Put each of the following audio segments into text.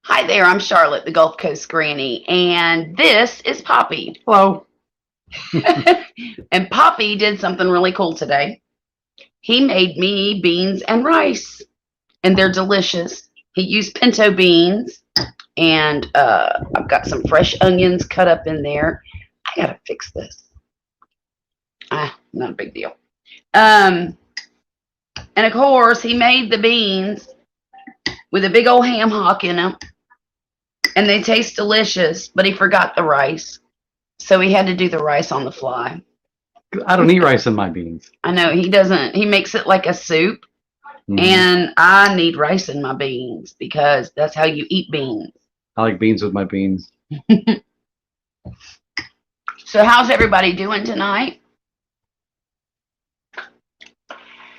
Hi there, I'm Charlotte, the Gulf Coast Granny, and this is Poppy. Hello. And Poppy did something really cool today. He made me beans and rice, and they're delicious. He used pinto beans, and I've got some fresh onions cut up in there. I gotta fix this. Not a big deal. And of course, he made the beans with a big old ham hock in them, and they taste delicious, but he forgot the rice. So he had to do the rice on the fly. I don't eat rice in my beans. I know he doesn't. He makes it like a soup, and I need rice in my beans because that's how you eat beans. I like beans with my beans. So how's everybody doing tonight?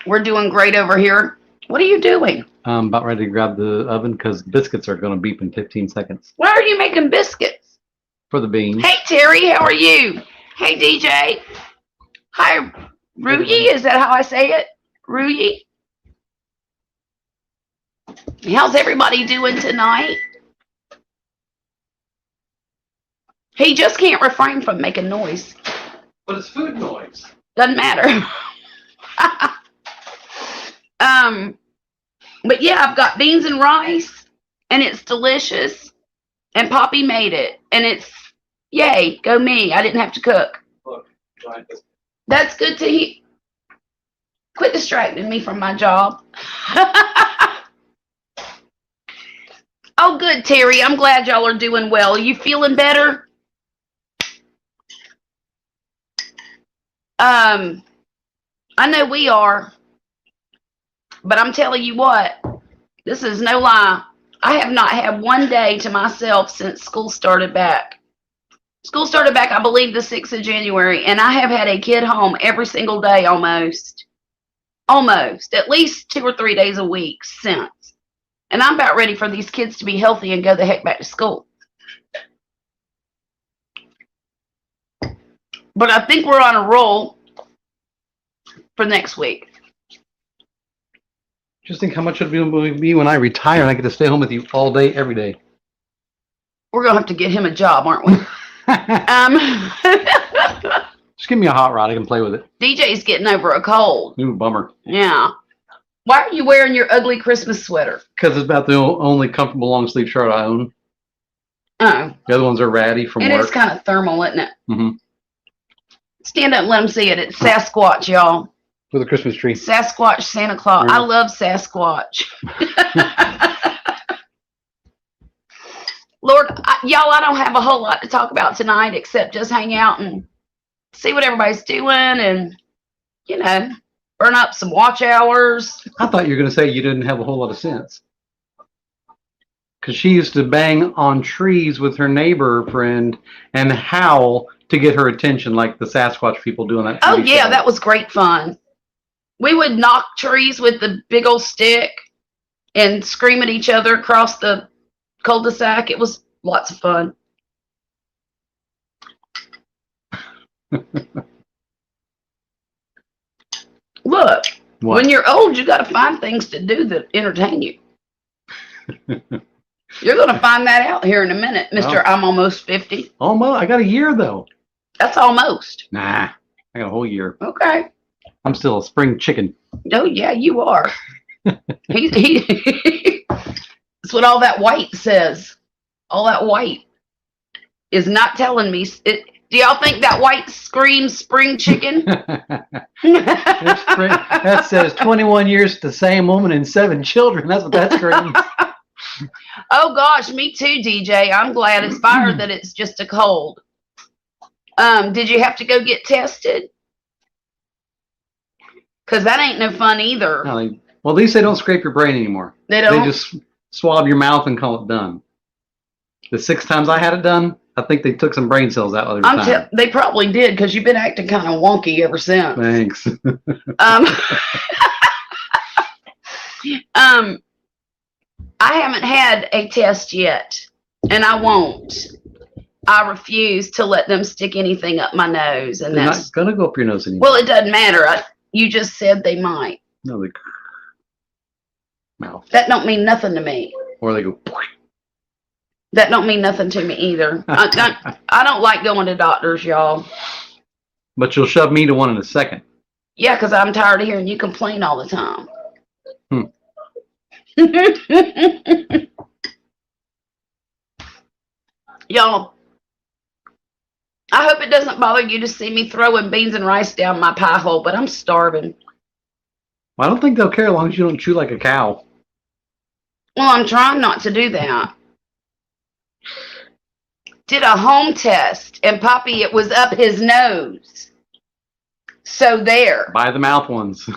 We're doing great over here. What are you doing? I'm about ready to grab the oven because biscuits are going to beep in 15 seconds. Why are you making biscuits? For the beans. Hey, Terry, how are you? Hey, DJ. Hi, Ruyi. Is that how I say it? Ruyi? How's everybody doing tonight? He just can't refrain from making noise. But it's food noise. Doesn't matter. But yeah, I've got beans and rice, and it's delicious. And Poppy made it, and it's yay, go me. I didn't have to cook. Look, That's good to hear. Quit distracting me from my job. Oh, good, Terry. I'm glad y'all are doing well. Are you feeling better? I know we are. But I'm telling you what, this is no lie. I have not had one day to myself since school started back. School started back, I believe, the 6th of January, and I have had a kid home every single day almost. Almost. At least 2 or 3 days a week since. And I'm about ready for these kids to be healthy and go the heck back to school. But I think we're on a roll for next week. Just think how much it would be when I retire and I get to stay home with you all day, every day. We're going to have to get him a job, aren't we? Just give me a hot rod. I can play with it. DJ's getting over a cold. Ooh, bummer. Yeah. Why are you wearing your ugly Christmas sweater? Because it's about the only comfortable long sleeve shirt I own. Oh. The other ones are ratty from work. It is kind of thermal, isn't it? Mm-hmm. Stand up and let them see it. It's Sasquatch, y'all. With a Christmas tree. Sasquatch Santa Claus. I love Sasquatch. Lord, y'all, I don't have a whole lot to talk about tonight except just hang out and see what everybody's doing and, you know, burn up some watch hours. I thought you were going to say you didn't have a whole lot of sense. Because she used to bang on trees with her neighbor friend and howl to get her attention like the Sasquatch people do on that TV Oh, yeah, show. that was great fun. We would knock trees with the big old stick and scream at each other across the cul-de-sac. It was lots of fun. Look, What? when you're old, you got to find things to do that entertain you. You're going to find that out here in a minute, Mr. Well, I'm almost 50. Almost. I got a year, though. That's almost. Nah, I got a whole year. Okay. I'm still a spring chicken. Oh, yeah, you are. That's what all that white says. All that white is not telling me. Do y'all think that white screams spring chicken? That says 21 years to the same woman and 7 children. That's what that screams. Oh, gosh, me too, DJ. I'm glad it's fired that it's just a cold. Did you have to go get tested? Because that ain't no fun either. No, well, at least they don't scrape your brain anymore. They don't? They just swab your mouth and call it done. The 6 times I had it done, I think they took some brain cells out every time. They probably did because you've been acting kind of wonky ever since. Thanks. I haven't had a test yet, and I won't. I refuse to let them stick anything up my nose, and They're that's not gonna go up your nose anymore. well. It doesn't matter. You just said they might. No, they mouth. That don't mean nothing to me. Or they go. That don't mean nothing to me either. I don't like going to doctors, y'all. But you'll shove me to one in a second. Yeah, because I'm tired of hearing you complain all the time. Y'all, I hope it doesn't bother you to see me throwing beans and rice down my pie hole, but I'm starving. Well, I don't think they'll care as long as you don't chew like a cow. Well, I'm trying not to do that. Did a home test, and Poppy, it was up his nose. So there. By the mouth ones.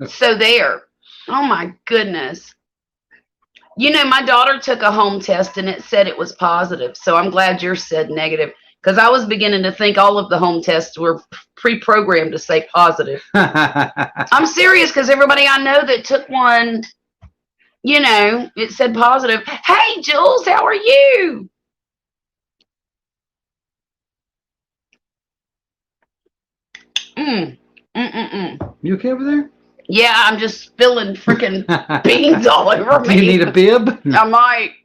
So there. Oh my goodness. You know, my daughter took a home test and it said it was positive. So I'm glad yours said negative, because I was beginning to think all of the home tests were pre-programmed to say positive. I'm serious, because everybody I know that took one, you know, it said positive. Hey, Jules, how are you? You okay over there? Yeah, I'm just spilling freaking beans all over me. Do you need a bib? I might.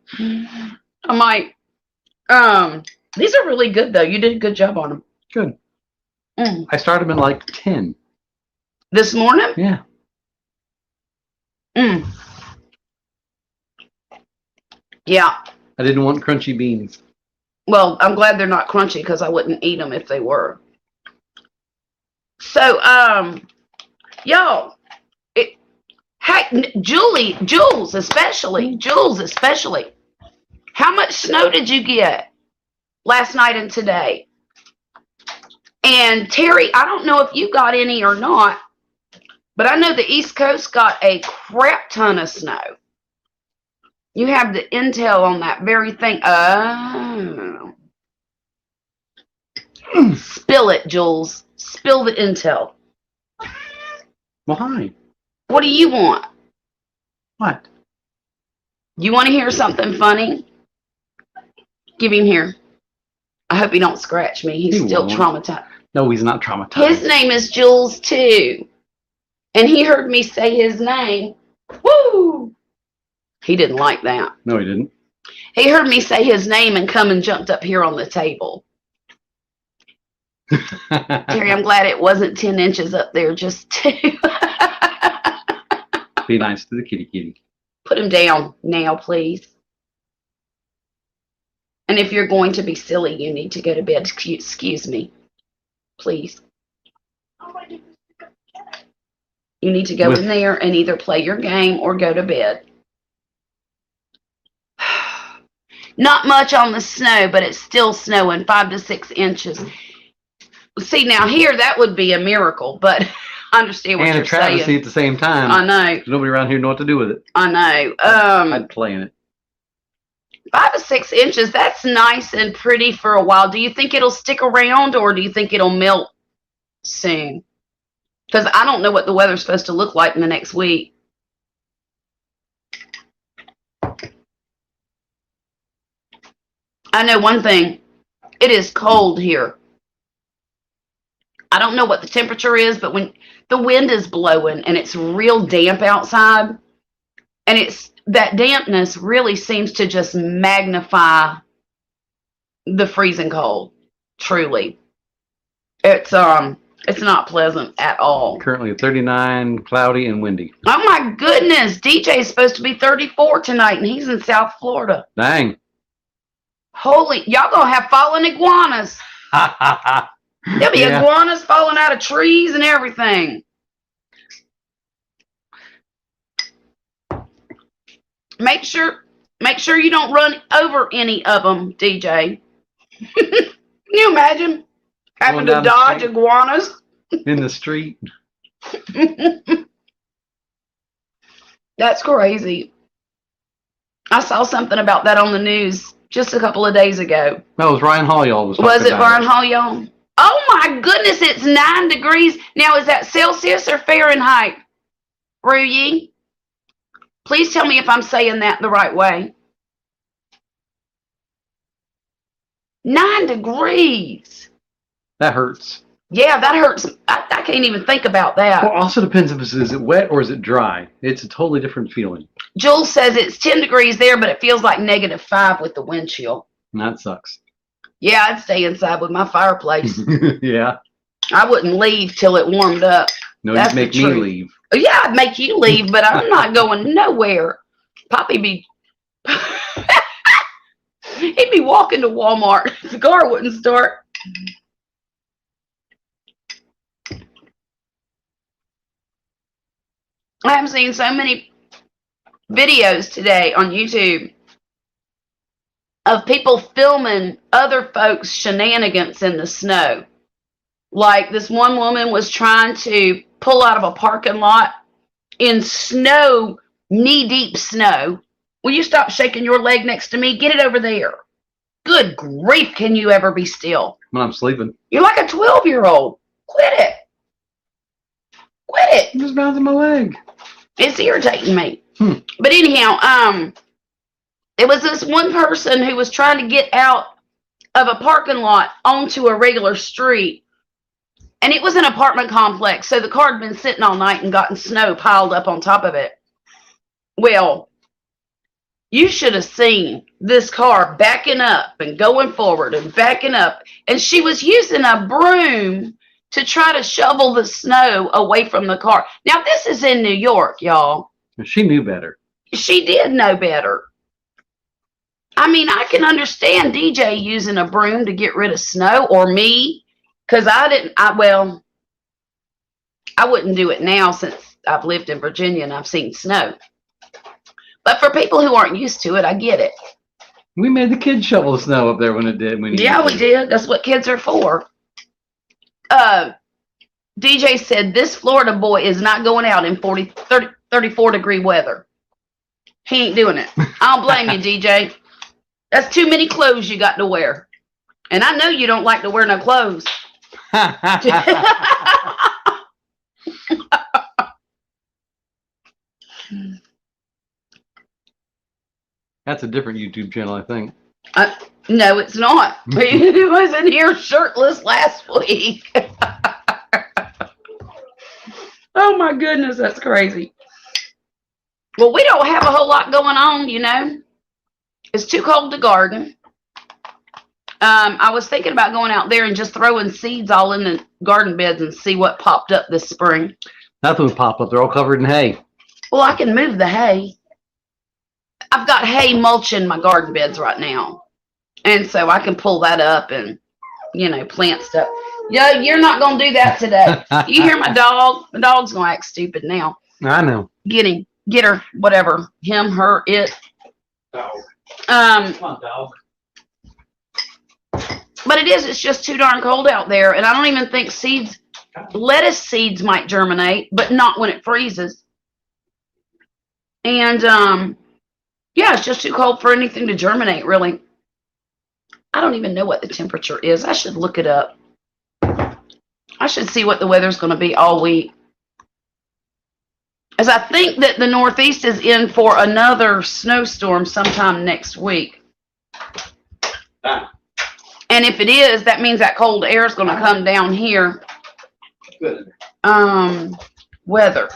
These are really good though. You did a good job on them. Good. I started them at like 10. This morning? Yeah. Yeah. I didn't want crunchy beans. Well, I'm glad they're not crunchy, because I wouldn't eat them if they were. So, y'all, hey, Jules especially, how much snow did you get last night and today? And Terry, I don't know if you got any or not, but I know the East Coast got a crap ton of snow. You have the intel on that very thing. Oh. Spill it, Jules. Spill the intel. Well, hi. What do you want? What? You want to hear something funny? Give him here. I hope he don't scratch me. He's still traumatized. No, he's not traumatized. His name is Jules too. And he heard me say his name. Woo! He didn't like that. No, he didn't. He heard me say his name and come and jumped up here on the table. Terry, I'm glad it wasn't 10 inches up there, just 2. Be nice to the kitty. Put him down now, please. And if you're going to be silly, you need to go to bed. Excuse me. Please. You need to go in there and either play your game or go to bed. Not much on the snow, but it's still snowing 5 to 6 inches. See, now here, that would be a miracle, but I understand what you're saying. And a travesty at the same time. I know. There's nobody around here know what to do with it. I know. I'd play in it. 5 to 6 inches, that's nice and pretty for a while. Do you think it'll stick around, or do you think it'll melt soon? Because I don't know what the weather's supposed to look like in the next week. I know one thing. It is cold here. I don't know what the temperature is, but when the wind is blowing and it's real damp outside, and it's that dampness really seems to just magnify the freezing cold. Truly. It's not pleasant at all. Currently 39, cloudy and windy. Oh my goodness, DJ's supposed to be 34 tonight and he's in South Florida. Dang. Holy, y'all gonna have fallen iguanas. There'll be iguanas falling out of trees and everything. Make sure you don't run over any of them, DJ. Can you imagine having to dodge iguanas in the street? That's crazy. I saw something about that on the news just a couple of days ago. That was Ryan Hall, y'all. Was it Ryan Hall, y'all? Oh my goodness, it's 9 degrees. Now, is that Celsius or Fahrenheit? Ruyi? Please tell me if I'm saying that the right way. 9 degrees. That hurts. Yeah, that hurts. I can't even think about that. Well, also depends if is it wet or is it dry. It's a totally different feeling. Jules says it's 10 degrees there, but it feels like -5 with the wind chill. That sucks. Yeah, I'd stay inside with my fireplace. Yeah. I wouldn't leave till it warmed up. No, That's you'd make the me truth. leave. Yeah, I'd make you leave, but I'm not going nowhere. Poppy be... He'd be walking to Walmart. The car wouldn't start. I have seen so many videos today on YouTube of people filming other folks' shenanigans in the snow. Like this one woman was trying to pull out of a parking lot in snow, knee-deep snow. Will you stop shaking your leg next to me? Get it over there. Good grief, can you ever be still? When I'm sleeping. You're like a 12-year-old. Quit it. Quit it. I'm just bouncing my leg. It's irritating me. But anyhow, it was this one person who was trying to get out of a parking lot onto a regular street. And it was an apartment complex, so the car had been sitting all night and gotten snow piled up on top of it. Well, you should have seen this car backing up and going forward and backing up. And she was using a broom to try to shovel the snow away from the car. Now, this is in New York, y'all. She knew better. She did know better. I mean, I can understand DJ using a broom to get rid of snow, or me. Because I wouldn't do it now since I've lived in Virginia and I've seen snow. But for people who aren't used to it, I get it. We made the kids shovel the snow up there when it did. Yeah, we did. That's what kids are for. DJ said this Florida boy is not going out in 34-degree weather. He ain't doing it. I don't blame you, DJ. That's too many clothes you got to wear. And I know you don't like to wear no clothes. That's a different YouTube channel, I think. No, it's not. He was in here shirtless last week. Oh my goodness, that's crazy. Well, we don't have a whole lot going on, you know. It's too cold to garden. I was thinking about going out there and just throwing seeds all in the garden beds and see what popped up this spring. Nothing would pop up. They're all covered in hay. Well, I can move the hay. I've got hay mulching my garden beds right now. And so I can pull that up and, you know, plant stuff. Yeah, you're not going to do that today. You hear my dog? The dog's going to act stupid now. I know. Get him. Get her. Whatever. Him, her, it. Dog. Come on, dog. But it's just too darn cold out there. And I don't even think lettuce seeds might germinate, but not when it freezes. And, yeah, it's just too cold for anything to germinate, really. I don't even know what the temperature is. I should look it up. I should see what the weather's going to be all week. As I think that the Northeast is in for another snowstorm sometime next week. And if it is, that means that cold air is going to come down here. Good. Weather.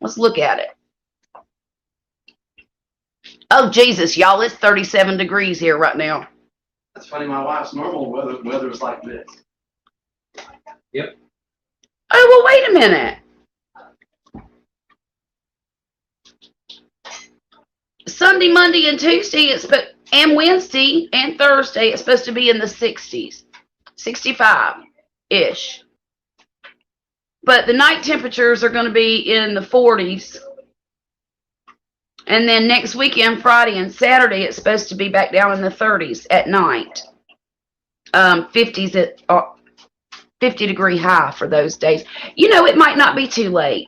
Let's look at it. Oh, Jesus, y'all, it's 37 degrees here right now. That's funny. My wife's normal weather is like this. Yep. Oh, well, wait a minute. Sunday, Monday, and Tuesday, and Wednesday and Thursday, it's supposed to be in the 60s. 65-ish. But the night temperatures are going to be in the 40s. And then next weekend, Friday and Saturday, it's supposed to be back down in the 30s at night. 50s at 50-degree high for those days. You know, it might not be too late.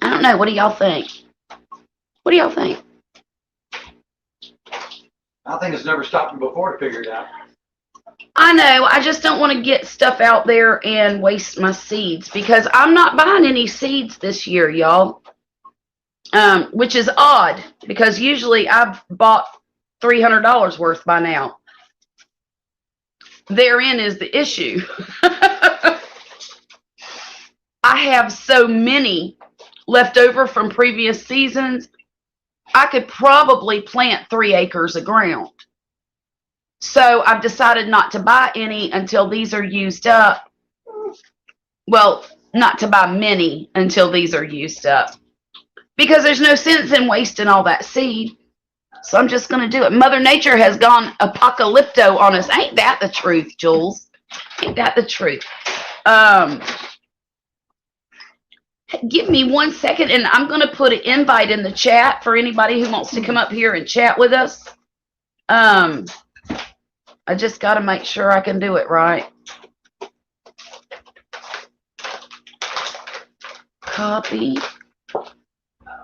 I don't know. What do y'all think? What do y'all think? I think it's never stopped me before to figure it out. I know. I just don't want to get stuff out there and waste my seeds because I'm not buying any seeds this year, y'all. Which is odd because usually I've bought $300 worth by now. Therein is the issue. I I have so many left over from previous seasons, I could probably plant 3 acres of ground. So I've decided not to buy any until these are used up. Well, not to buy many until these are used up. Because there's no sense in wasting all that seed. So I'm just going to do it. Mother Nature has gone apocalypto on us. Ain't that the truth, Jules? Ain't that the truth? Give me 1 second, and I'm going to put an invite in the chat for anybody who wants to come up here and chat with us. I just got to make sure I can do it right. Copy.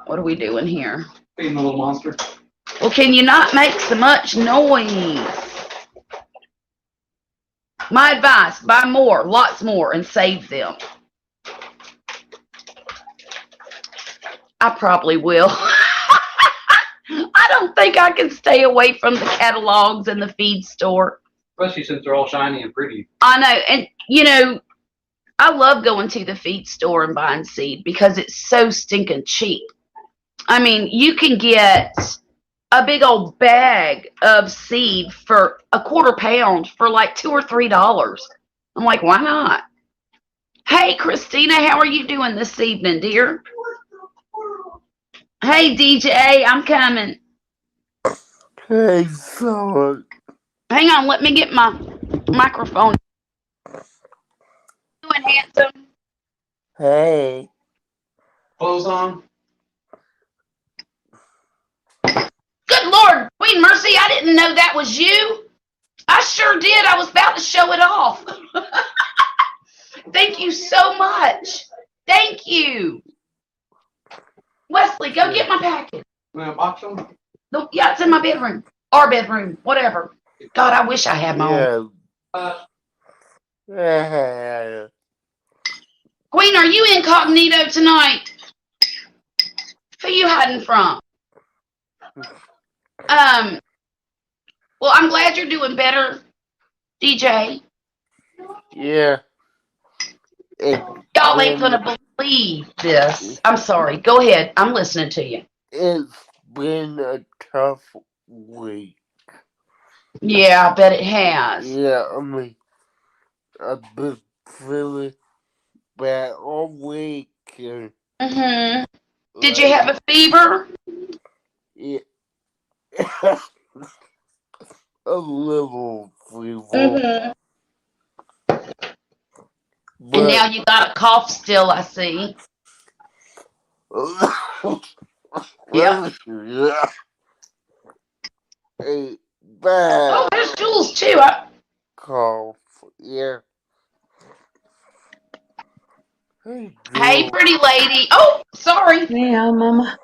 What are we doing here? Feeding the little monster. Well, can you not make so much noise? My advice, buy more, lots more, and save them. I probably will. I don't think I can stay away from the catalogs and the feed store. Especially since they're all shiny and pretty. I know. And, you know, I love going to the feed store and buying seed because it's so stinking cheap. I mean, you can get a big old bag of seed for $1/4 pound for like $2 or $3. I'm like, why not? Hey, Christina, how are you doing this evening, dear? Hey, DJ, I'm coming. Hey, sorry. Hang on, let me get my microphone. Doing, handsome? Hey. Clothes on. Good Lord, Queen Mercy, I didn't know that was you. I sure did. I was about to show it off. Thank you so much. Thank you. Wesley, go get my package. Box them? Yeah, it's in my bedroom. Our bedroom, whatever. God, I wish I had my own. Yeah. Queen, are you incognito tonight? Who you hiding from? Well, I'm glad you're doing better, DJ. Yeah. Y'all ain't gonna believe this. I'm sorry. Go ahead. I'm listening to you. It's been a tough week. Yeah, I bet it has. Yeah, I mean, I've been feeling bad all week. Mm-hmm. Did you have a fever? Yeah. A little fever. Mm-hmm. And now you got a cough still, I see. Yeah. Yeah. A bad Oh, there's Jules too. cough. Yeah. Hey, Hey, pretty lady. Oh, sorry. Yeah, Mama.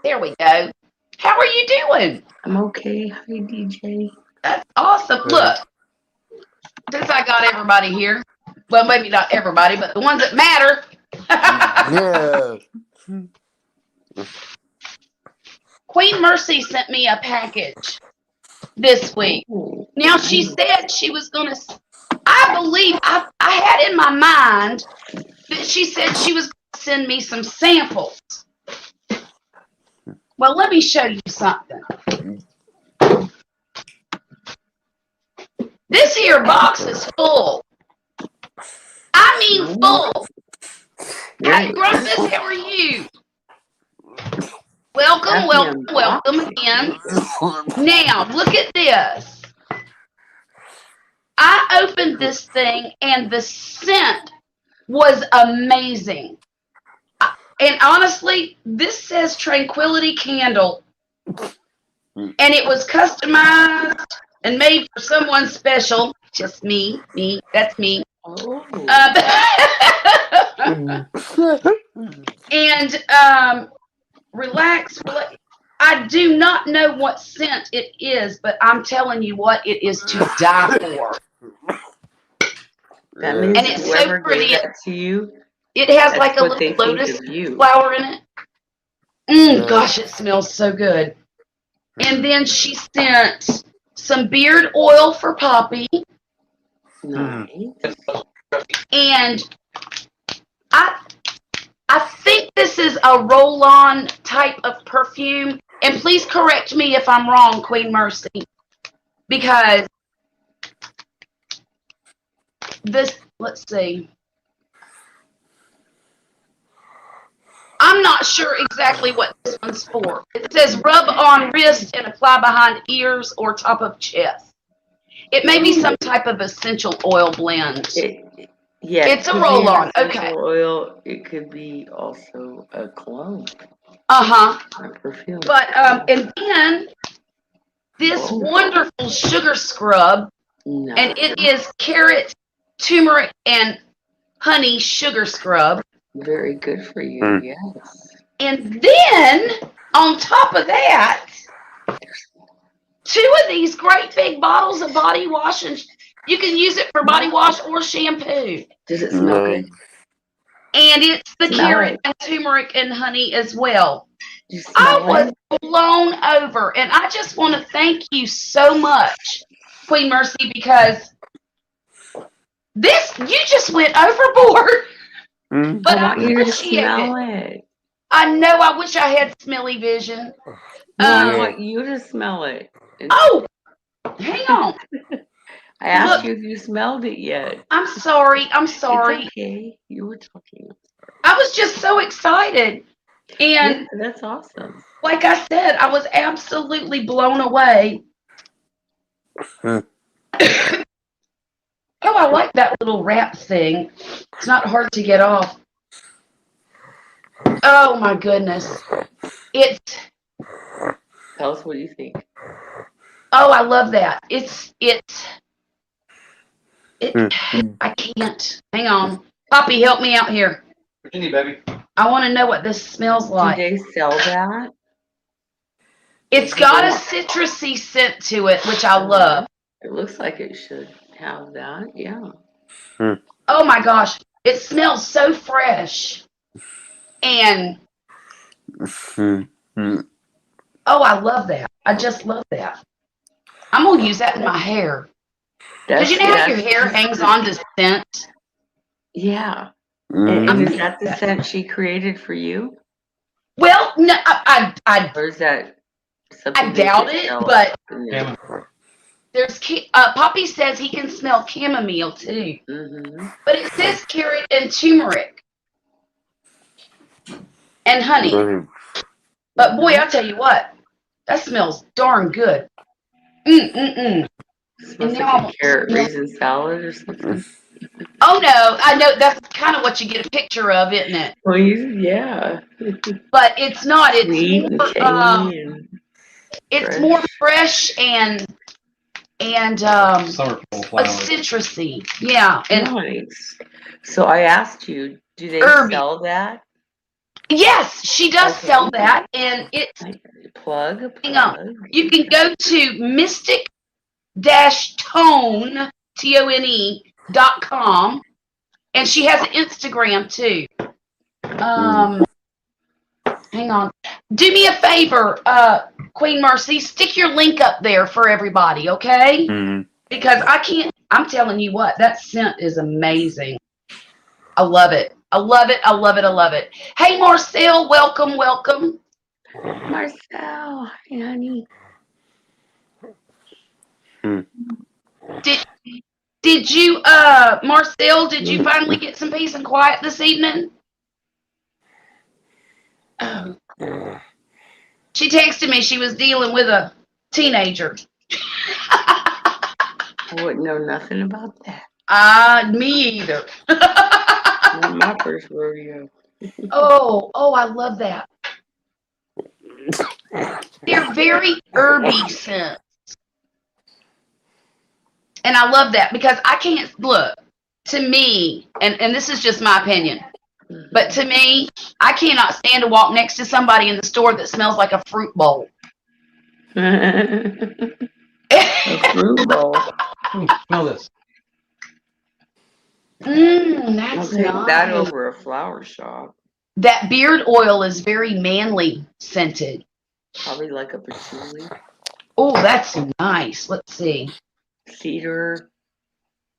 There we go. How are you doing? I'm okay. Hi, DJ. That's awesome. Look, since I got everybody here, well, maybe not everybody, but the ones that matter. Yeah. Queen Mercy sent me a package this week. Oh, Now, she said she was going to, I believe, I had in my mind that she said she was going to send me some samples. Well, let me show you something. This here box is full. I mean full. Hey, Grumpus, how are you? Welcome, welcome, welcome again. Now, look at this. I opened this thing, and the scent was amazing. And honestly, this says Tranquility Candle. And it was customized and made for someone special. Just me, that's me. Oh. And relax. I do not know what scent it is, but I'm telling you what, it is to die for. That means And it's so whoever pretty. gave that to you, It has that's like a what they little think lotus of you. flower in it. Gosh, it smells so good. And then she sent some beard oil for Poppy. Nice. And I think this is a roll-on type of perfume. And please correct me if I'm wrong, Queen Mercy. Because this, let's see. I'm not sure exactly what this one's for. It says rub on wrist and apply behind ears or top of chest. It may be some type of essential oil blend. Yeah, It's a could be an roll-on. essential Okay. oil. It could be also a cologne, Uh-huh. a perfume. But, and then this wonderful sugar scrub, No. and it is carrot, turmeric, and honey sugar scrub. Very good for you, yes. And then, on top of that, 2 of these great big bottles of body wash, and you can use it for body wash or shampoo. Does it smell good? And it's the Smell carrot it. and turmeric and honey as well. Do you I smell was it? blown over, and I just want to thank you so much, Queen Mercy, because this, you just went overboard. But I I want you to appreciate smell it. it. I know, I wish I had smelly vision. No, I Um, want you to smell it. Oh, hang on. I asked Look. you if you smelled it yet. I'm sorry. I'm sorry. It's okay. You were talking. I was just so excited. And Yeah, that's awesome. like I said, I was absolutely blown away. Oh, I like that little wrap thing. It's not hard to get off. Oh my goodness. It's, Tell us what you think. oh, I love that. I can't. Hang on. Poppy, help me out here. Continue, baby. I want to know what this smells Do like. they sell that? It's got a citrusy scent to it, which I love. It looks like it should have that. Yeah. Oh my gosh. It smells so fresh. And oh, I love that. I just love that. I'm going to use that in my hair. Because you know how your hair hangs on to scent? Yeah. And is that the scent she created for you? Well, no, Or is that something I doubt they it, sell? but Yeah. there's Poppy says he can smell chamomile too. But it says carrot and turmeric and honey. But boy, I'll tell you what, that smells darn good. Smells like a carrot raisin salad or something. Oh no, I know that's kind of what you get a picture of, isn't it? Well, yeah. But it's not. It's Sweet and more, tangy and it's fresh. more fresh and Summer flowers. citrusy. Yeah, and Nice. So I asked you, do they herby. sell that? Yes, she does Okay. sell that, and it's Plug. hang on. You can go to mystic-tone.com, and she has an Instagram too. Hang on. Do me a favor, Queen Mercy, stick your link up there for everybody, okay? Because I can't. I'm telling you what, that scent is amazing. I love it. I love it. I love it. I love it. Hey, Marcel, welcome, welcome. Marcel, honey. Did you, Marcel, did you finally get some peace and quiet this evening? Oh. She texted me she was dealing with a teenager. I wouldn't know nothing about that. Me either. Not my first rodeo. Oh, I love that. They're very herby scents. And I love that because I can't, look, to me, and this is just my opinion, but to me, I cannot stand to walk next to somebody in the store that smells like a fruit bowl. A fruit bowl. Smell this. I'll That's take nice. that over a flower shop. That beard oil is very manly scented. Probably like a patchouli. Oh, that's nice. Let's see. Cedar.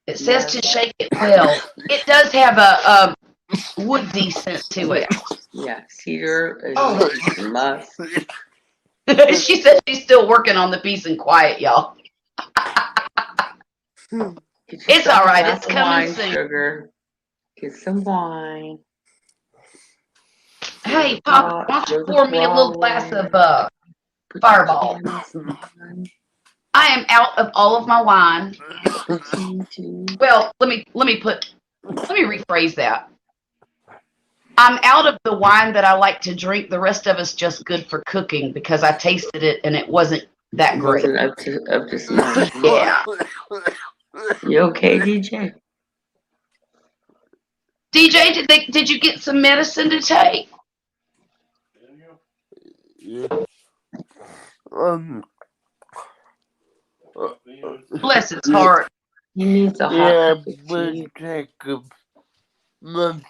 It says to shake it well. It does have a woodsy scent to it. Yeah, cedar and Oh. musk. She said she's still working on the peace and quiet, y'all. Get It's yourself all a right. glass It's of coming wine, soon. sugar. Get some wine. Hey, Papa, why don't you pour me a little glass of Fireball? I am out of all of my wine. Well, let me rephrase that. I'm out of the wine that I like to drink. The rest of it's just good for cooking because I tasted it and it wasn't that great. Wasn't up to snuff. Yeah. You okay, DJ? DJ, did you get some medicine to take? Yeah. Bless his heart. He needs a hot Yeah, cup of but tea, take a month.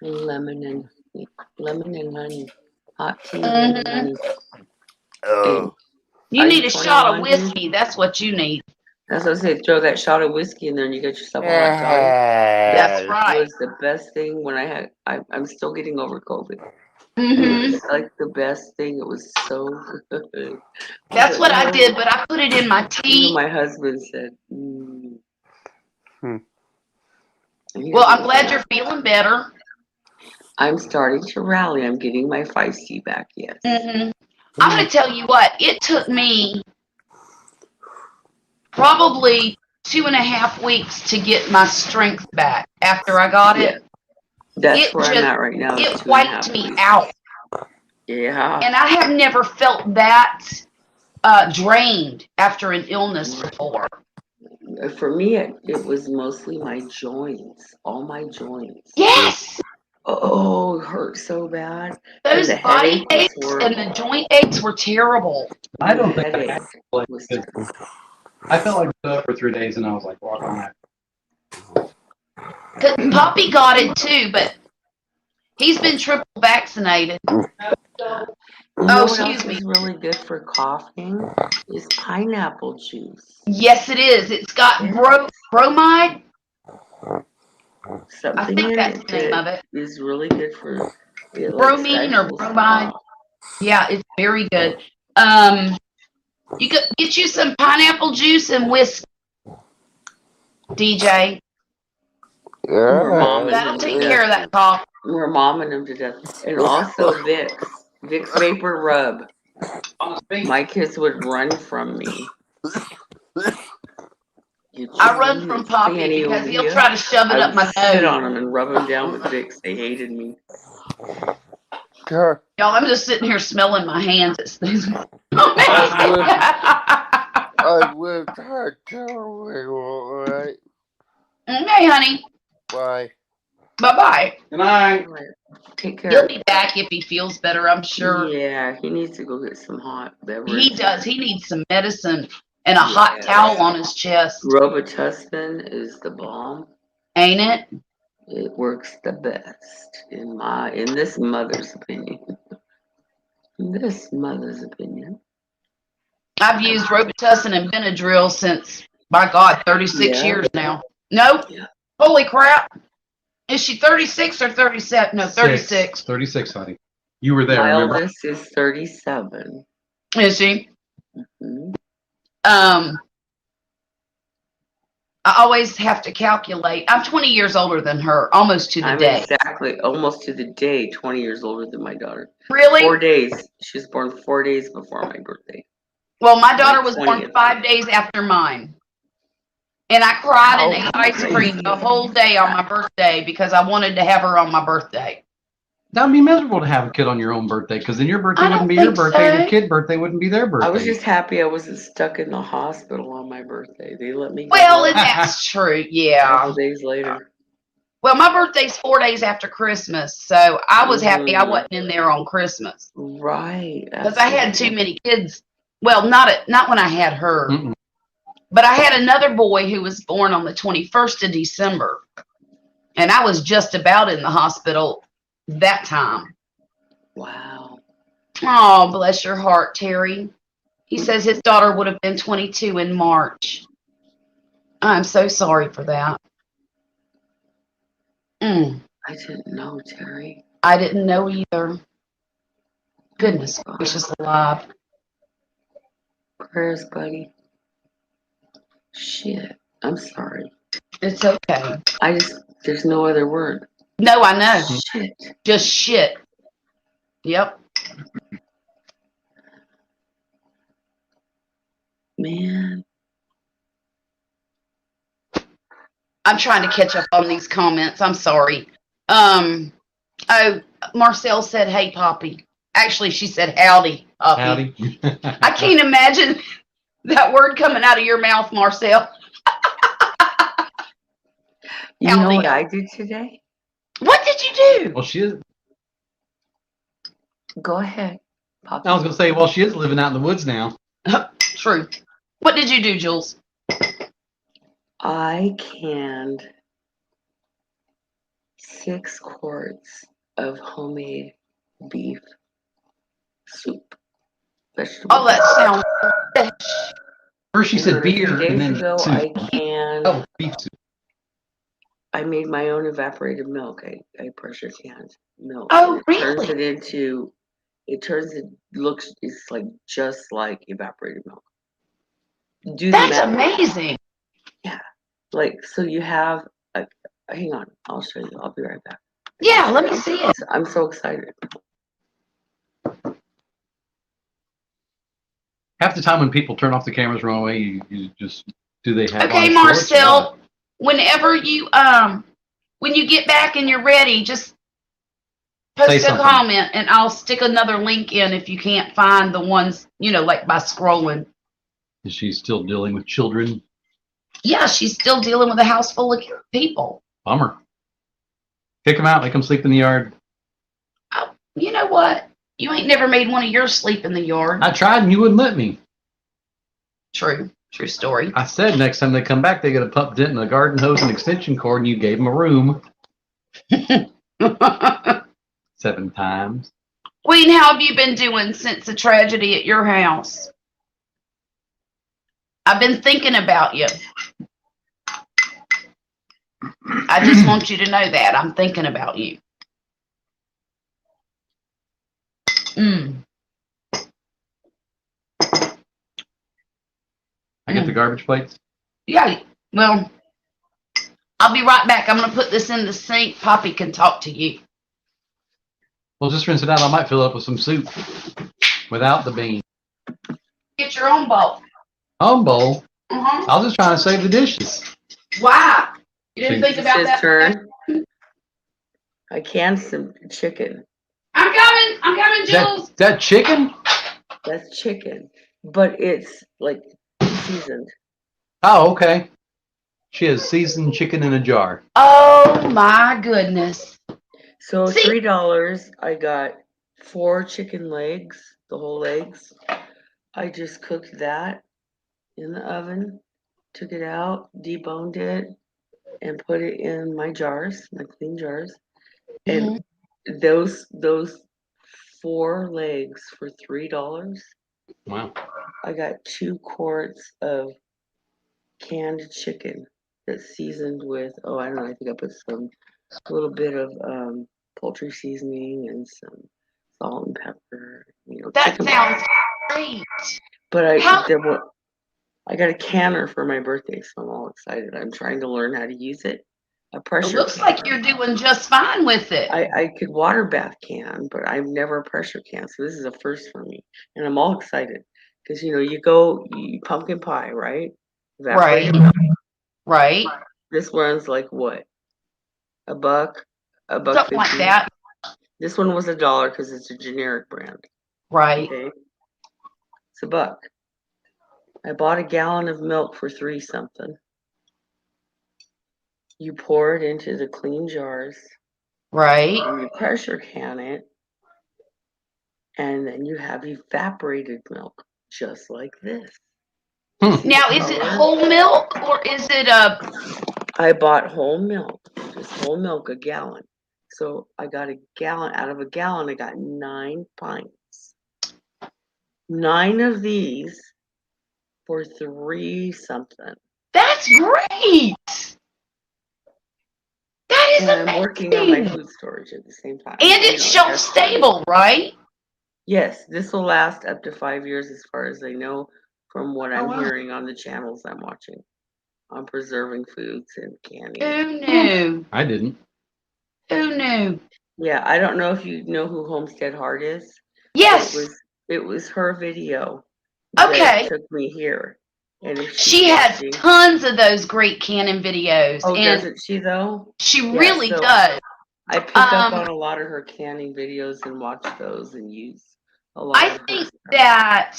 lemon and honey. Hot tea, lemon, Mhm. honey. Oh. You Are need you a shot of 21, dude? whiskey. That's what you need. That's what I said. Throw that shot of whiskey in there, and you get yourself a hot toddy. That's It right. was the best thing when I'm still getting over COVID. Mhm. It's like the best thing. It was so good. That's what I But, did, but I put it in my you know, tea. my husband said, Well, I'm glad you're feeling better. I'm starting to rally. I'm getting my feisty back. Yes. Mhm. I'm going to tell you what, it took me probably 2.5 weeks to get my strength back after I got it. That's It where I'm just, at right now. it 2.5 wiped me weeks. out. Yeah. And I have never felt that drained after an illness before. For me, it was mostly my joints. All my joints. Yes! Oh, it hurt so bad. Those the body headache was aches and the horrible. joint aches were terrible. I don't The think I headache had like was it. I felt like it was for 3 days, and I was like, well, I'm not. 'Cause Poppy got it too, but he's been triple vaccinated. You Oh, know what excuse else me. is really good for coughing? Is pineapple juice. Yes, it is. It's got Yes. bromide. I Something think in that's it the name of that it. is really good for it, like Bromine or stifles bromide. cough. Yeah, it's very good. You could get you some pineapple juice and whiskey, DJ. We're momming That'll him to take care of death. that cough. We're momming him to death. And also Vicks Vapor Rub. My kids would run from me. I run from Poppy because he'll try to shove it I up would my sit on nose. him and rub him down with Vicks. They hated me. Y'all, I'm just sitting here smelling my hands. It's I lived hard terribly, alright? Okay, honey. Bye. Bye-bye. Good night. Take care. He'll be back if he feels better, I'm sure. Yeah, he needs to go get some hot beverage. He does. He needs some medicine and a hot towel on his chest. Robitussin is the bomb. Ain't it? It works the best in this mother's opinion. I've used Robitussin and Benadryl since, by God, 36 years now. Nope. Yeah. Holy crap. Is she 36 or 37? No, 36. 36, honey. You were there, My remember? oldest is 37. Is she? Mhm. I always have to calculate. I'm 20 years older than her, almost to the I'm day. exactly, almost to the day, 20 years older than my daughter. Really? 4 days. She was born 4 days before my birthday. Well, my daughter was 20th. born 5 days after mine. And I cried and ate ice cream the whole day on my birthday because I wanted to have her on my birthday. That would be miserable to have a kid on your own birthday, because then your birthday I wouldn't don't be your think birthday, and so. your kid's birthday wouldn't be their birthday. I was just happy I wasn't stuck in the hospital on my birthday. They let me go Well, home that's true, a yeah. couple days later. Well, my birthday's 4 days after Christmas, so I was happy I wasn't in there on Christmas Right. because I had too many kids. Well, not when I had her, Mm-mm. but I had another boy who was born on the 21st of December, and I was just about in the hospital that time. Wow. Oh, bless your heart, Terry. He says his daughter would have been 22 in March. I'm so sorry for that. Mm, I didn't know, Terry. I didn't know either. Goodness Oh my God. gracious alive. Prayers, buddy. Shit. I'm sorry. It's okay. There's no other word. No, I know. Shit. Just shit. Yep. Man. I'm trying to catch up on these comments. I'm sorry. Oh, Marcel said, "Hey, Poppy." Actually, she said, "Howdy, Poppy." Howdy. I can't imagine that word coming out of your mouth, Marcel. You know Howdy. what I did today? What did you do? Well, she is. Go ahead, Poppy. I was gonna say, well, she is living out in the woods now. True. What did you do, Jules? I canned 6 quarts of homemade beef soup. Vegetable. Oh, that sounds. First she And said then a few beer, and days then ago, soup. I canned. Oh, beef soup. I made my own evaporated milk. I pressure canned milk. Oh, And it turns really? it into. It's like just like evaporated milk. Do the That's math. amazing. Like, so you have. Hang on, I'll show you. I'll be right back. Yeah, let me see it. I'm so excited. Half the time when people turn off the cameras wrong way, you just do they have Okay, on shorts or Marcel. Whenever you when you get back and you're ready, just Say post a something. comment and I'll stick another link in if you can't find the ones, like by scrolling. what? Is she still dealing with children? Yeah, she's still dealing with a house full of people. Bummer. Kick them out. Make them sleep in the yard. Oh, you know what? You ain't never made one of yours sleep in the yard. I tried and you wouldn't let me. True story. I said next time they come back, they get a pump dent and a garden hose and extension cord, and you gave them a room 7 times. Queen, how have you been doing since the tragedy at your house? I've been thinking about you. I just want you to know that. I'm thinking about you. I get the garbage plates. Yeah, well, I'll be right back. I'm going to put this in the sink. Poppy can talk to you. Well, just rinse it out. I might fill it up with some soup without the bean. Get your own bowl. Home bowl. Uh-huh. I was just trying to save the dishes. Why? You didn't think It's about his that? turn. I canned some chicken. I'm coming, Jules. That chicken? That's chicken, but it's like seasoned. Oh, okay. She has seasoned chicken in a jar. Oh, my goodness. So See? $3, I got 4 chicken legs, the whole legs. I just cooked that in the oven, took it out, deboned it, and put it in my jars, my clean jars. And those 4 legs for $3. Wow. I got 2 quarts of canned chicken that's seasoned with, I don't know, I think I put a little bit of poultry seasoning and some salt and pepper. That chicken sounds great. But I got a canner for my birthday, so I'm all excited. I'm trying to learn how to use it. A pressure It looks canner. like you're doing just fine with it. I could water bath can, but I've never pressure can, so this is a first for me, and I'm all excited because you pumpkin pie, right? Evaporated milk. Right. This one's like what? $1, $1.50. Something like that. This one was $1 because it's a generic brand. Right. Okay, it's $1. I bought a gallon of milk for $3 something. You pour it into the clean jars. Right. And you pressure can it, and then you have evaporated milk, just like this. Now, is it whole milk or is it I bought whole milk, just whole milk, a gallon. So I got a gallon. Out of a gallon, I got 9 pints. 9 of these for $3 something. That's great. That is And I'm working on my amazing. food storage at the same time. And You it's know, shelf that's- stable, right? Yes, this will last up to 5 years as far as I know from what Oh, I'm wow. hearing on the channels I'm watching on preserving foods and canning. Who knew? I didn't. Who knew? Yeah, I don't know if you know who Homestead Heart is. Yes. It was her video Okay. that took me here. And if She she's has watching, tons of those great cannon videos, oh, and doesn't she though? she Yeah, really so does. I pick up Um, on a lot of her canning videos and watch those and use a lot I of her think stuff. that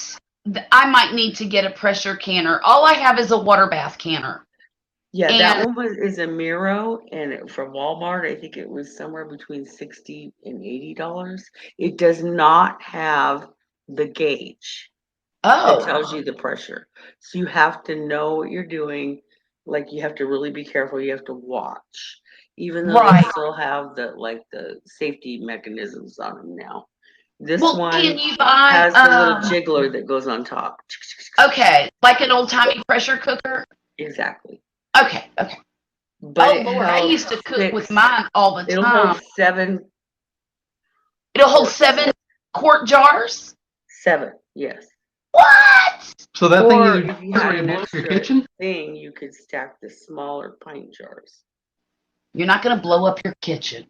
I might need to get a pressure canner. All I have is a water bath canner. Yeah, And that one is a Miro, and from Walmart, I think it was somewhere between $60 and $80. It does not have the gauge that tells oh, you the pressure, so you have to know what you're doing. Like you have to really be careful. You have to watch, even though they right. still have the safety mechanisms on them now. This Well, one can you buy has the little jiggler that goes on top. okay, like an old timey pressure cooker? Exactly. Okay, okay. But Oh it Lord, I held used to cook with 6. mine all the It'll time. hold 7 It'll hold quarts. 7-quart jars. 7, yes. What? So that Or thing if you you had an blow up your extra kitchen? thing, you could stack the smaller pint jars. You're not going to blow up your kitchen.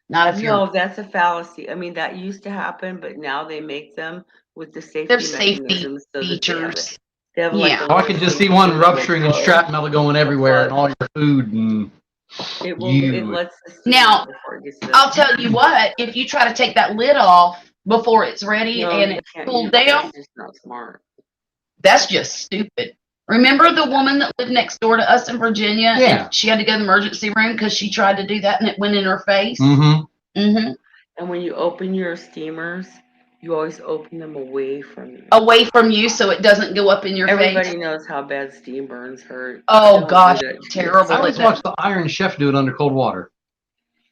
Not if you're. No, that's a fallacy. I mean, that used to happen, but now they make them with the safety There's safety mechanisms so that features. they have like Yeah. a Oh, I little could just thing see one that will rupturing and blow. shrapnel going everywhere and all your food and It you. lets the steam Now, out before it gets to I'll tell you what, if you try to take that lid off before it's ready No, and you it's can't cooled use it. down, That's just not smart. that's just stupid. Remember the woman that lived next door to us in Virginia? Yeah. And she had to go to the emergency room because she tried to do that and it went in her face? Mm-hmm. Mm-hmm. And when you open your steamers, you always open them away from you. Away from you so it doesn't go up in your Everybody face. knows how bad steam burns hurt. Oh, Don't gosh, do that to terrible. I yourself. always watch the Iron Chef do it under cold water.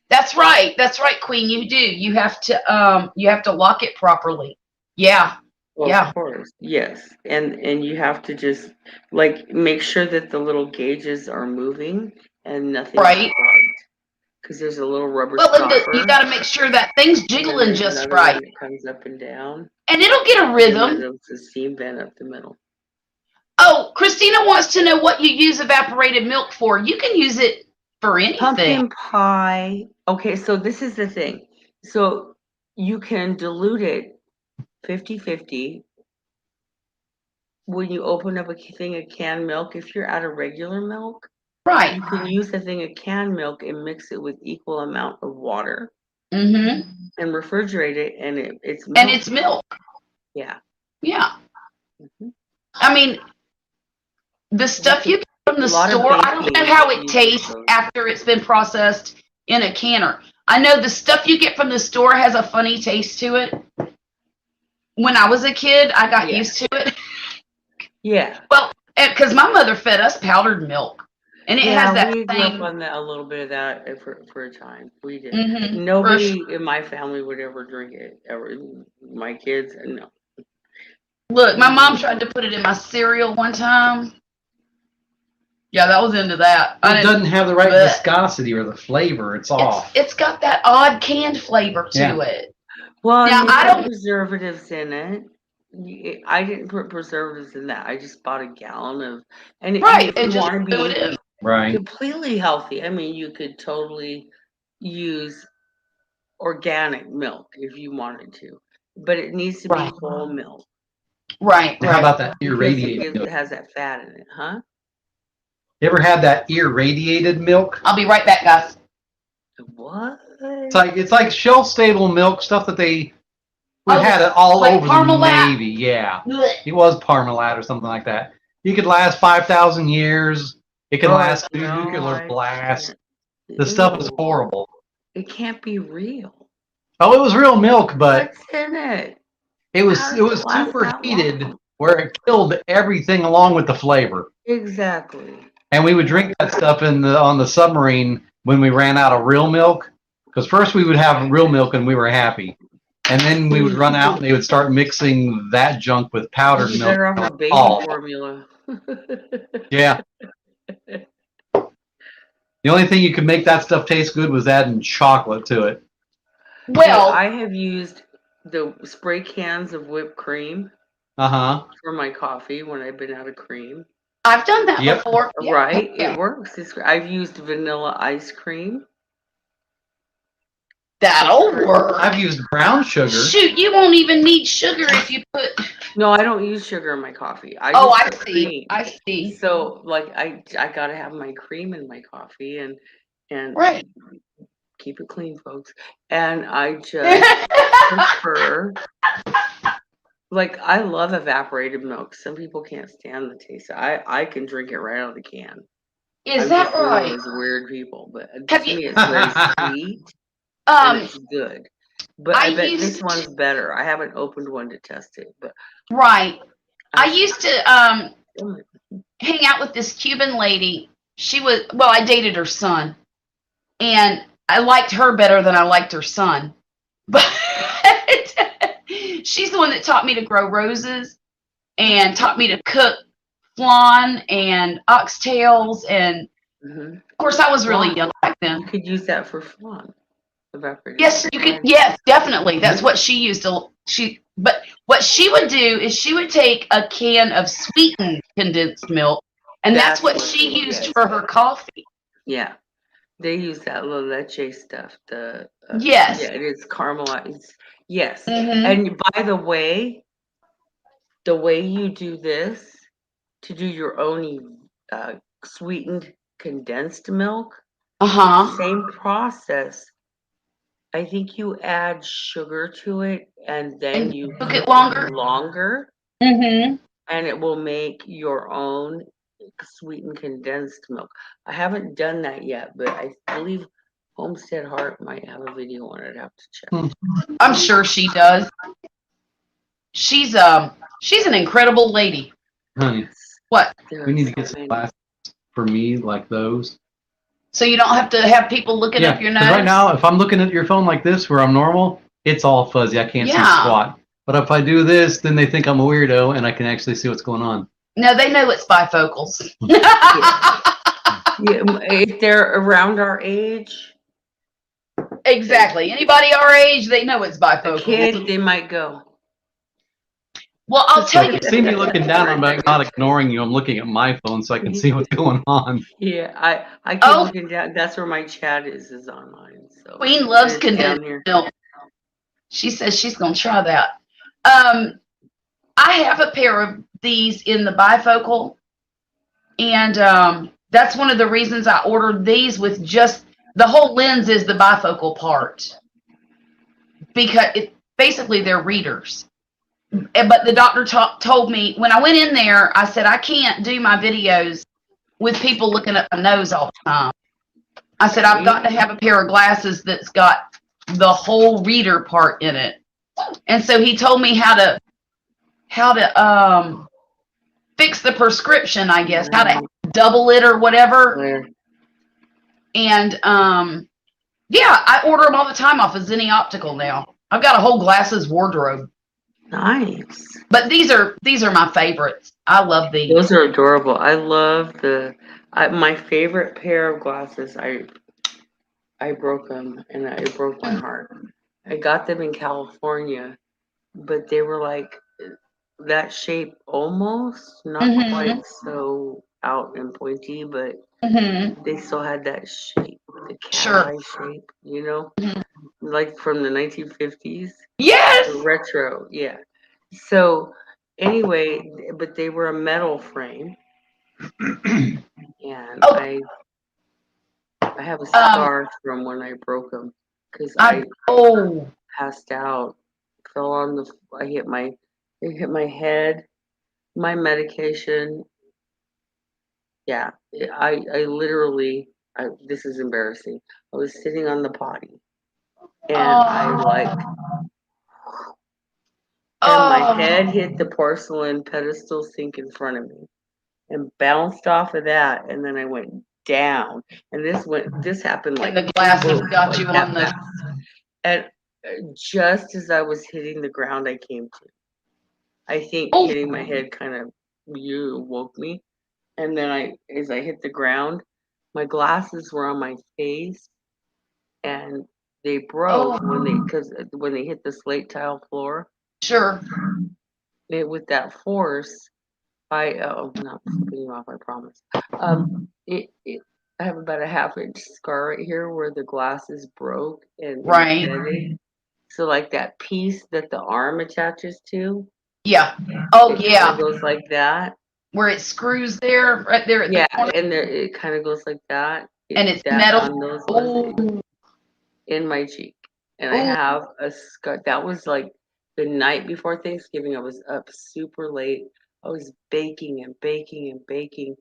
That's right. That's right, Queen. You do. You have to lock it properly. Yeah. Well, Yeah. of course, yes, and you have to just like make sure that the little gauges are moving and nothing is Right. plugged. Because there's a little rubber Well, and stopper. you got to make sure that thing's and then jiggling there's just another right. one that comes up and down. And it'll get a And rhythm. then there's a steam vent up the middle. Oh, Christina wants to know what you use evaporated milk for. You can use it for anything. Pumpkin pie. Okay, so this is the thing. So you can dilute it 50-50 when you open up a thing of canned milk. If you're out of regular milk, Right. you can use the thing of canned milk and mix it with equal amount of water Mm-hmm. and refrigerate it, and it's milk. And it's milk. Yeah. Yeah. Mhm. I mean, the stuff you get from the A lot of store, I don't know baking how it uses tastes those. after it's been processed in a canner. I know the stuff you get from the store has a funny taste to it. When I was a kid, I got Yeah. used to it. Yeah. Well, because my mother fed us powdered milk. And it has that we grew up same. on that, a little bit of that for a time. We did. Mhm, Nobody for in my family would ever drink it. Ever. My kids, no. Look, my mom tried to put it in my cereal one time. Yeah, that was into that. It doesn't have the right Blech. viscosity or the flavor. It's off. It's got that odd canned flavor to Yeah. it. Well, Now, and I I don't- don't preservatives in it. I didn't put preservatives in that. I just bought a gallon of, and Right, if and you just want to do it be in. Right. completely healthy, I mean, you could totally use organic milk if you wanted to, but it needs to be Right. whole milk. Right, How right. about that Because irradiated milk? it has that fat in it, huh? You ever had that irradiated milk? I'll be right back, guys. What? It's like shelf stable milk stuff that we Oh, had it all like over Parmalat? the Navy. Yeah, Blech. it was Parmalat or something like that. You could last 5,000 years. It can Oh, last through no, nuclear I blast. can't. The stuff is Ew. horrible. It can't be real. Oh, it was real milk, but What's in it? it was How does it was it last that superheated long? where it killed everything along with the flavor. Exactly. And we would drink that stuff on the submarine when we ran out of real milk. Because first we would have real milk and we were happy. And then we would run out and they would start mixing that junk with powdered You milk. better off with baby Oh. formula. Yeah. The only thing you could make that stuff taste good was adding chocolate to it. Well, I have used the spray cans of whipped cream Uh-huh. for my coffee when I've been out of cream. I've done that Yep. before. Yeah. Right, it works. I've used vanilla ice cream. That'll work. I've used brown sugar. Shoot, you won't even need sugar if you put. No, I don't use sugar in my coffee. I Oh, use I the see. cream. I see. So like I gotta have my cream in my coffee and Right. keep it clean, folks. And I just prefer, like, I love evaporated milk. Some people can't stand the taste. I can drink it right out of the can. Is I'm that just one of right? those weird people, but Have to you- me it's very sweet and Um, it's good. But I I bet used this one's better. I haven't opened one to test it, but right. I I- used to hang out with this Cuban lady. I dated her son, and I liked her better than I liked her son. But she's the one that taught me to grow roses and taught me to cook flan and oxtails. And Mhm. of course, I was really Flan. young back You then. could use that for flan. Evaporated Yes, milk, you could. right? Yes, definitely. That's what she used to. But what she would do is she would take a can of sweetened condensed milk, and that's what she used yes. for her coffee. Yeah. They use that La Leche stuff. Yes. Yeah, it is caramelized. Yes. Mhm. And by the way you do this to do your own sweetened condensed milk, Uh-huh. same process. I think you add sugar to it and then And you cook it longer. longer, Mhm. and it will make your own sweetened condensed milk. I haven't done that yet, but I believe Homestead Heart might have a video on it. I have to check. I'm sure she does. She's an incredible lady. Honey, What? There we are need to so get some many. glasses for me like those. So you don't have to have people looking Yeah, up your 'cause nose. right now, if I'm looking at your phone like this where I'm normal, it's all fuzzy. I can't see Yeah. squat. But if I do this, then they think I'm a weirdo and I can actually see what's going on. No, they know it's bifocals. Yeah, if they're around our age, Exactly. Anybody our age, they know it's a bifocals. kid, they might go. Well, I'll tell If you. you see me looking down, I'm not ignoring you. I'm looking at my phone so I can see what's going on. Yeah, I keep Oh. looking down. That's where my chat is on mine. So Queen loves it's down condensed here. milk. She says she's gonna try that. I have a pair of these in the bifocal, and that's one of the reasons I ordered these with just the whole lens is the bifocal part, because basically they're readers. But the doctor told me when I went in there, I said I can't do my videos with people looking at my nose all the time. I said I've got to have a pair of glasses that's got the whole reader part in it. And so he told me how to fix the prescription, I guess, how to double it or whatever. Where? And yeah, I order them all the time off of Zenni Optical now. I've got a whole glasses wardrobe. Nice. But these are my favorites. I love these. Those are adorable. I love my favorite pair of glasses. I broke them and it broke my heart. I got them in California, but they were like that shape almost, not Mhm. quite so out and pointy, but Mhm. they still had that shape, the cat Sure. eye shape, you know, Mhm. like from the 1950s. Yes. The retro, yeah. So anyway, but they were a metal frame, and Oh. I have a scar from when I broke them because I passed out, fell on the. It hit my head, my medication. Yeah, I literally. This is embarrassing. I was sitting on the potty, and and my head hit the porcelain pedestal sink in front of me and bounced off of that, and then I went down. And this happened like And the glasses boom, got like you that on the. fast. And just as I was hitting the ground, I came to. I think hitting my head kind of woke me, and then as I hit the ground, my glasses were on my face, and they Oh, broke when they hit the slate tile floor. sure. With that force, I'm not flipping you off, I promise. I have about a half-inch scar right here where the glasses broke and Right. embedded. So like that piece that the arm attaches to, Yeah. Oh, it kind yeah. of goes like that. Where it screws there, right there at the Yeah, corner, and there it kind of goes like that. and it's That metal. on those Oh, was in my cheek, and I oh, have a scar. That was like the night before Thanksgiving. I was up super late. I was baking and baking and baking,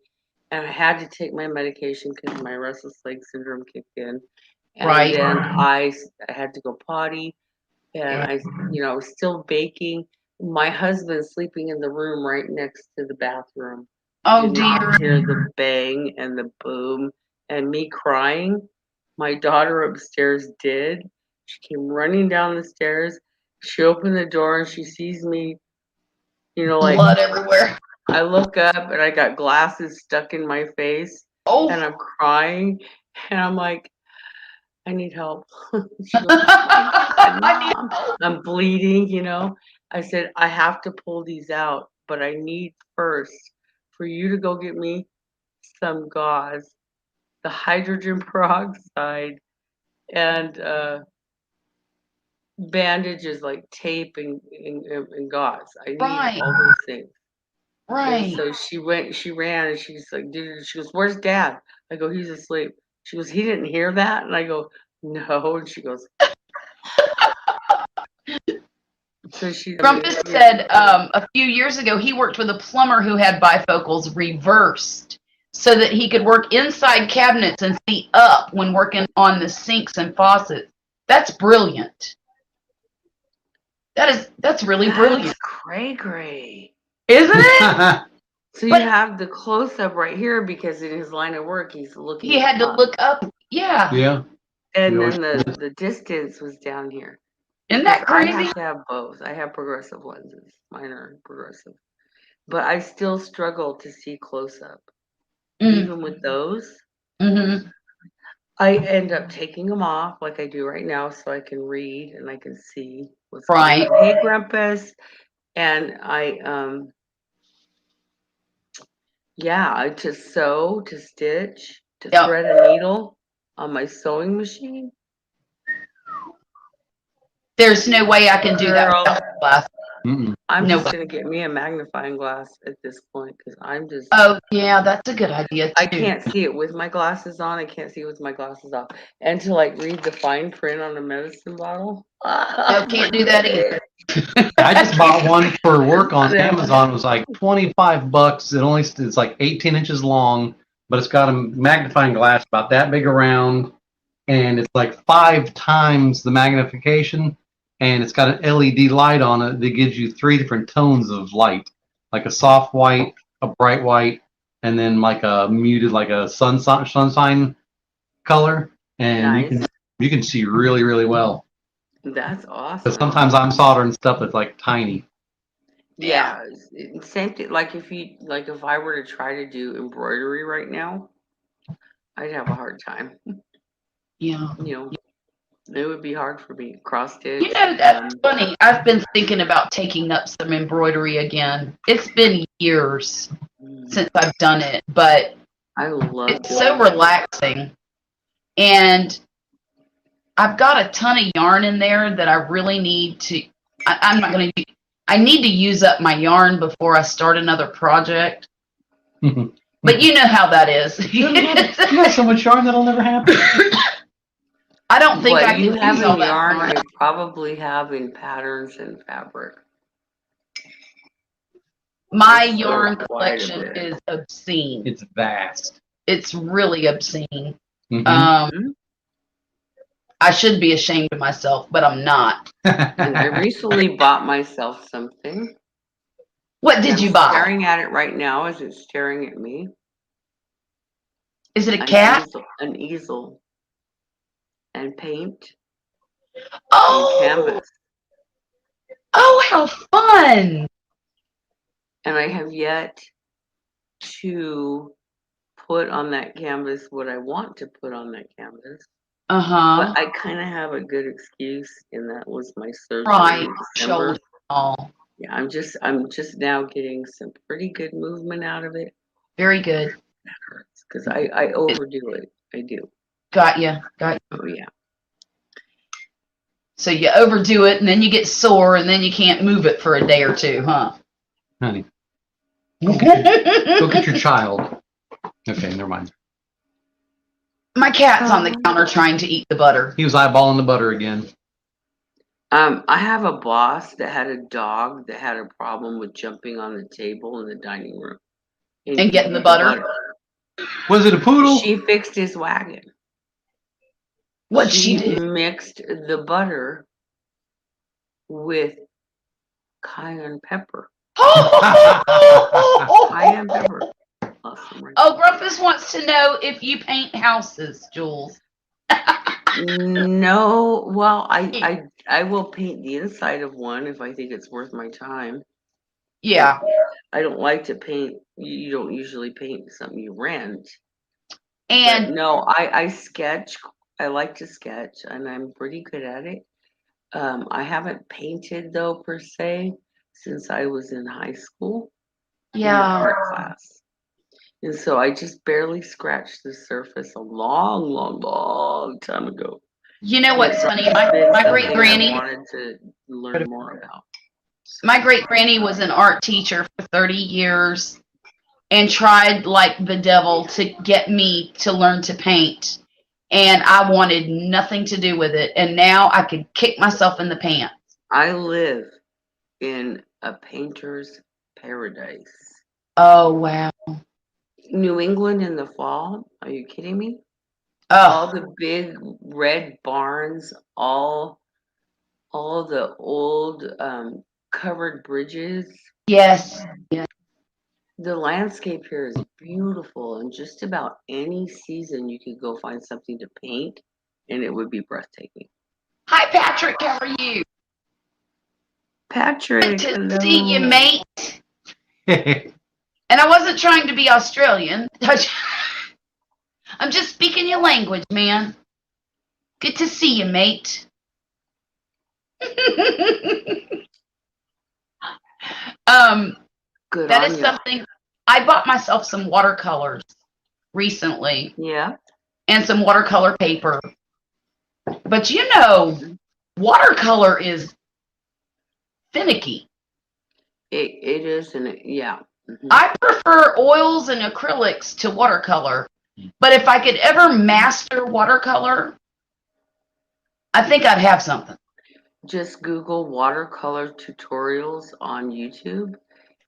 and I had to take my medication because my restless leg syndrome kicked in. And right. then I had to go potty, and I was still baking. My husband's sleeping in the room right next to the bathroom. Oh, Did not dear. hear the bang and the boom and me crying. My daughter upstairs did. She came running down the stairs. She opened the door and she sees me, like Blood everywhere. I look up and I got glasses stuck in my face and Oh, I'm crying and I'm like, I need help. She goes, I need Mom, help. I'm bleeding. I said, I have to pull these out, but I need first for you to go get me some gauze, the hydrogen peroxide, and bandages like tape and gauze. I need Right, all those things. And right. so she ran, and she's like, dude, she goes, where's Dad? I go, he's asleep. She goes, he didn't hear that? And I go, no. And she goes, so Grumpus said a few years ago he worked with a plumber who had bifocals reversed so that he could work inside cabinets and see up when working on the sinks and faucets. That's brilliant. That's really brilliant, that's cray. isn't it? So you But have the close up right here because in his line of work he's looking he had to up, look up. Yeah. Yeah. and Yours then the distance was down here. Isn't Because that I crazy? have to have both. I have progressive lenses. Mine are progressive. But I still struggle to see close up. Mm, Even with those, mm-hmm. I end up taking them off like I do right now so I can read and I can see what's Right. going on. Hey, Grumpus. And to sew, to stitch, to Yep. thread a needle on my sewing machine. There's no way I can do that Girl, without glasses. Mm-mm. I'm No just way. going to get me a magnifying glass at this point because I'm just. Oh, yeah, that's a good idea I too. can't see it with my glasses on. I can't see it with my glasses off. And to like read the fine print on a medicine bottle. No, can't do that either. I just bought one for work on Yeah. Amazon. It was like $25. It's like 18 inches long, but it's got a magnifying glass about that big around, and it's like 5 times the magnification, and it's got an LED light on it that gives you 3 different tones of light, like a soft white, a bright white, and then like a muted, like a sunshine color, and Nice. you can see really, really well. That's Because awesome. sometimes I'm soldering stuff that's like tiny. Yeah. Same thing. Like if I were to try to do embroidery right now, I'd have a hard time. Yeah. It would be hard for me. Cross stitch. You know, that's funny. I've been thinking about taking up some embroidery again. It's been years since I've done it, but I love it's doing so that. relaxing. And I've got a ton of yarn in there that I really need to. I'm not going to. I need to use up my yarn before I start another project. But you know how that is. You got so much yarn that'll never happen. I don't think What I you can have use all in that yarn, yarn. I probably have in patterns and fabric. My It's yarn quite a collection bit. is obscene. It's vast. It's really obscene. Mhm. I should be ashamed of myself, but I'm not. And I recently bought myself something. What did you I'm buy? staring at it right now as it's staring at me. Is it a cat? An easel. And paint. Oh, And canvas. oh, how fun! And I have yet to put on that canvas what I want to put on that canvas. Uh-huh. But I kind of have a good excuse, and that was my surgery Right. in December. Shoulders all. Yeah, I'm just now getting some pretty good movement out of it. Very good. That hurts because I overdo it. I do. Got you. Oh yeah. So you overdo it, and then you get sore, and then you can't move it for a day or two, huh? Honey, go get your child. Okay, never mind. My cat's on the counter trying to eat the butter. He was eyeballing the butter again. I have a boss that had a dog that had a problem with jumping on the table in the dining room And getting the butter. Was it a poodle? She fixed his wagon. What'd she do? Mixed the butter with cayenne pepper. Cayenne pepper. Awesome, right? Oh, Grumpus wants to know if you paint houses, Jules. No, well, I will paint the inside of one if I think it's worth my time. Yeah. I don't like to paint. You don't usually paint something you rent. And But no, I sketch. I like to sketch, and I'm pretty good at it. I haven't painted though per se since I was in high school. In the yeah. art class. And so I just barely scratched the surface a long time ago. You know what's It's funny? been My something great I granny. wanted to learn more about. My great granny was an art teacher for 30 years and tried like the devil to get me to learn to paint. And I wanted nothing to do with it. And now I could kick myself in the pants. I live in a painter's paradise. Oh, wow. New England in the fall? Are you kidding me? All Oh, the big red barns, all the old covered bridges. yes. The landscape here is beautiful, and just about any season you could go find something to paint, and it would be breathtaking. Hi, Patrick. How are you? Patrick, Good to hello. see you, mate. And I wasn't trying to be Australian. I'm just speaking your language, man. Good to see you, mate. Good That on is ya. something. I bought myself some watercolors recently Yeah, and some watercolor paper. But you know, watercolor is finicky. it is, and yeah. Mhm. I prefer oils and acrylics to watercolor. But if I could ever master watercolor, I think I'd have something. Just Google watercolor tutorials on YouTube.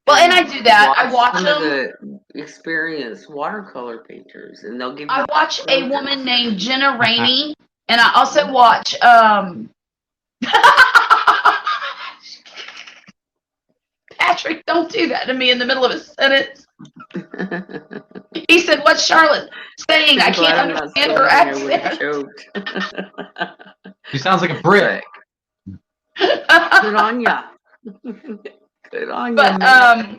Well, and I do that. I watch some of them. the experienced watercolor painters, and they'll give you. I watch a pointers. woman named Jenna Rainey, and I also watch Patrick, don't do that to me in the middle of a sentence. He said, "What's Charlotte saying? I can't understand her accent." She sounds like a Brit. Good on ya. Good on ya.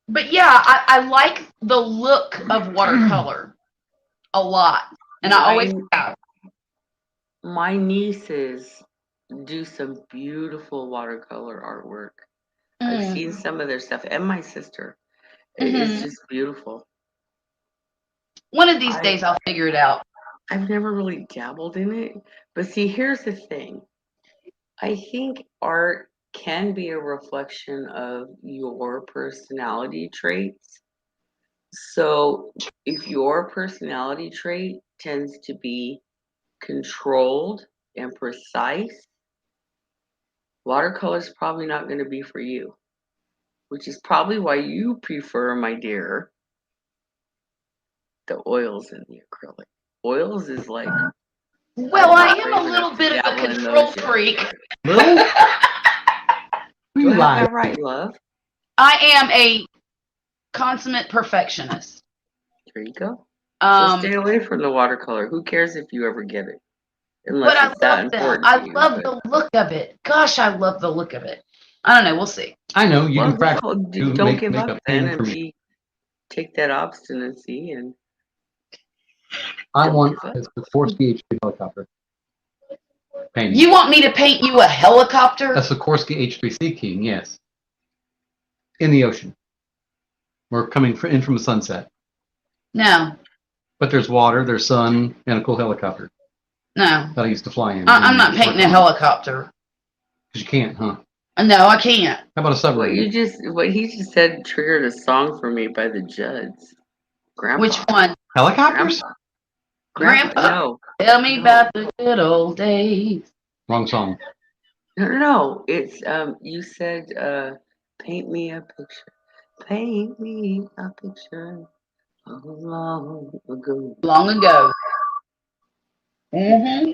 But yeah, I like the look of watercolor a lot, and I always have. My nieces do some beautiful watercolor artwork. I've seen some of their stuff, and my sister. It's just beautiful. One of these days, I'll figure it out. I've never really dabbled in it, but see, here's the thing. I think art can be a reflection of your personality traits. So if your personality trait tends to be controlled and precise, watercolor is probably not going to be for you, which is probably why you prefer, my dear, the oils and the acrylic. Oils is like, well, I am a little bit of a control freak. Little? Do I have that right, love? I am a consummate perfectionist. There you go. So stay away from the watercolor. Who cares if you ever get it? Unless But it's that important I to you, love the look of it. Gosh, I love the look of it. I don't know. We'll see. I know you Well, can practice. don't give up then and be take that obstinacy and I don't want give up. a Sikorsky H3 helicopter. Painting. You want me to paint you a helicopter? A Sikorsky H3C King, yes. In the ocean. We're coming in from a sunset. No, But there's water, there's sun, and a cool helicopter no. that I used to fly in. I'm not painting a helicopter. Because you can't, huh? No, I can't. How about a submarine? What he just said triggered a song for me by the Judds. Grandpa. Which one? Helicopters? Grandpa. Grandpa? No. Tell me No. about the good old days. Wrong song. No. It's you said paint me a picture. Paint me a picture of long ago. Long ago. Mm-hmm.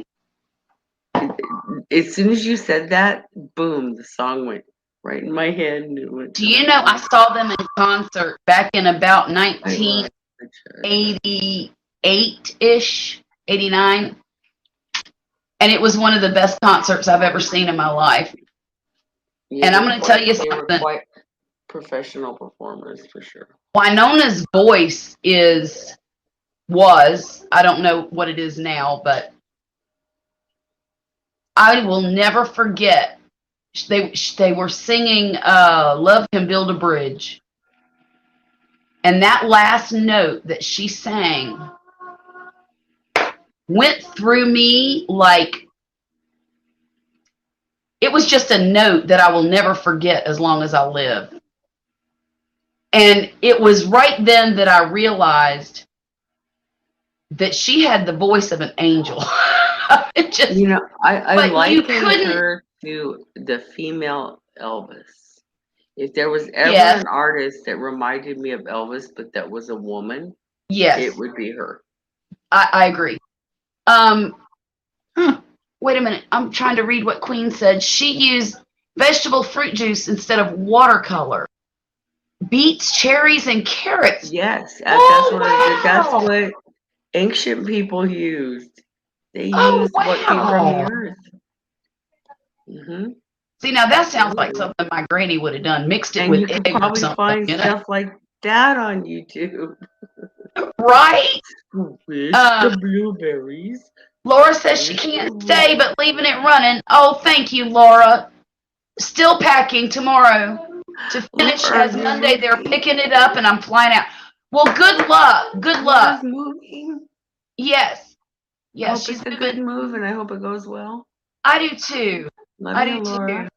As soon as you said that, boom, the song went right in my head. And it went Do you know I saw them in concert back in about I love the Judds. 1988-ish, 89. And it was one of the best concerts I've ever seen in my life. Yeah, And I'm going to tell you they were something. quite professional performers for sure. Winona's voice was, I don't know what it is now, but I will never forget. They were singing Love Can Build a Bridge. And that last note that she sang went through me like it was just a note that I will never forget as long as I live. And it was right then that I realized that she had the voice of an angel. It just, You know, I but you liken couldn't. her to the female Elvis. If there was ever Yes, an artist that reminded me of Elvis, but that was a woman, yes, it would be her. I agree. Wait a minute. I'm trying to read what Queen said. She used vegetable fruit juice instead of watercolor. Beets, cherries, and carrots. Yes, Oh, that's wow. what ancient people used. They Oh, used what came from the wow. earth. Mm-hmm. See, now that sounds like Absolutely. something my granny would have done. Mixed it And you with could egg or probably something, find you know? stuff like that on YouTube. Right? With Uh, the blueberries. Laura says she can't stay, but leaving it running. Oh, thank you, Laura. Still packing tomorrow to finish Laura, as you're Monday. They're moving. picking it up and I'm flying out. Well, good luck. Good luck. Laura's moving. Yes. I Yes, hope she's it's a good moving. move and I hope it goes well. I do too. Love I you, do Laura. too.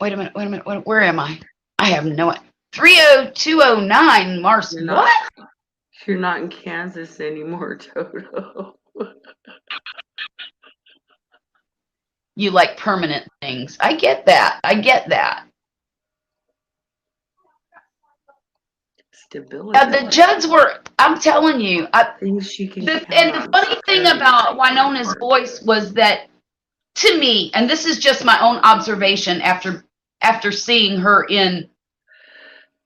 Wait a minute. Where am I? I have no idea. 30209 Mars. You're not, What? you're not in Kansas anymore, Toto. You like permanent things. I get that. I get that. Stability. The Judds were, I'm telling you, Things she can count and the on. funny thing Very about important Winona's part. voice was that, to me, and this is just my own observation after seeing her in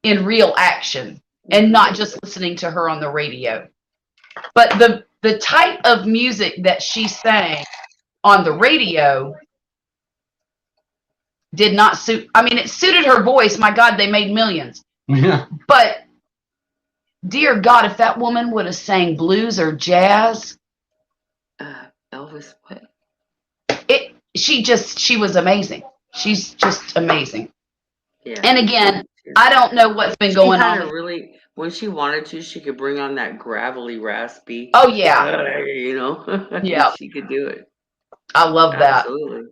real action and not just listening to her on the radio, but the type of music that she sang on the radio did not suit. I mean, it suited her voice. My God, they made millions. Yeah. But dear God, if that woman would have sang blues or jazz, Elvis, what? she was amazing. She's just amazing. Yeah. And again, I don't know what's been going on. Really, when she wanted to, she could bring on that gravelly, raspy. Oh yeah, You know. Yeah. She could do it. I love that. Absolutely.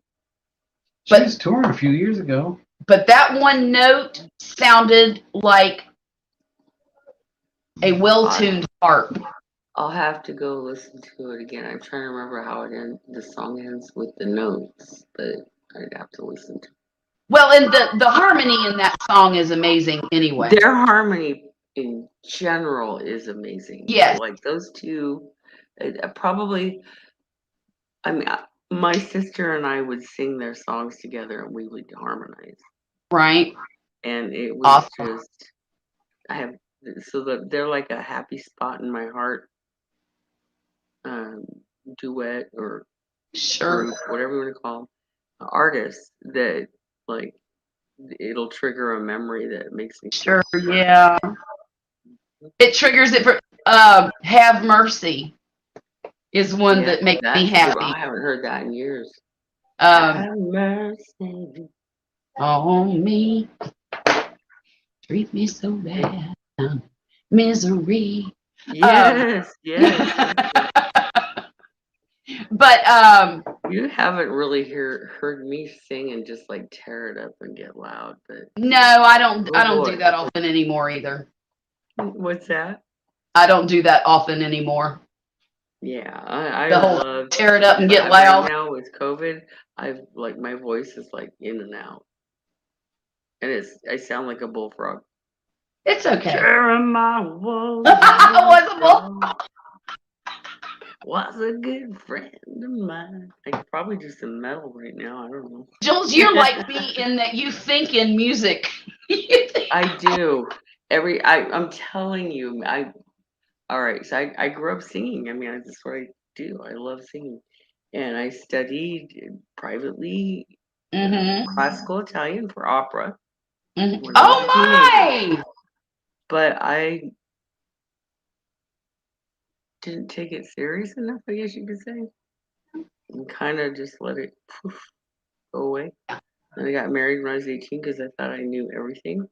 She But- was touring a few years ago. But that one note sounded like a well-tuned harp. I'll have to go listen to it again. I'm trying to remember how it ends. The song ends with the notes, but I'd have to listen to it. Well, and the harmony in that song is amazing anyway. Their harmony in general is amazing. Yes. Like those two, probably, I mean, my sister and I would sing their songs together and we would harmonize. Right? And it was Awesome. just, they're like a happy spot in my heart. Duet or Sure. group, whatever you want to call them. artists that like it'll trigger a memory that makes me Sure, yeah. It triggers it for Have Mercy is one that makes me that's happy. I haven't heard that in years. Um, Have mercy. on me, treat me so bad, misery. Yes, yes. But You haven't really heard me sing and just like tear it up and get loud, but no, I don't. oh I don't do boy. that often anymore either. What's that? I don't do that often anymore. Yeah, I The whole love tear it up and get right loud. now with COVID. I've like my voice is like in and out, and I sound like a bullfrog. It's okay. Jeremiah was Was a bull. was a good friend of mine. I could probably do some metal right now. I don't know. Jules, you're like me in that you think in music. I do. I'm telling you, all right, so I grew up singing. I mean, that's what I do. I love singing. And I studied privately classical Italian for opera Mhm. when I was a teenager. Oh But I didn't take it serious enough, I guess you could say. And kind of just let it go away. And I got married when I was 18 because I thought I knew everything.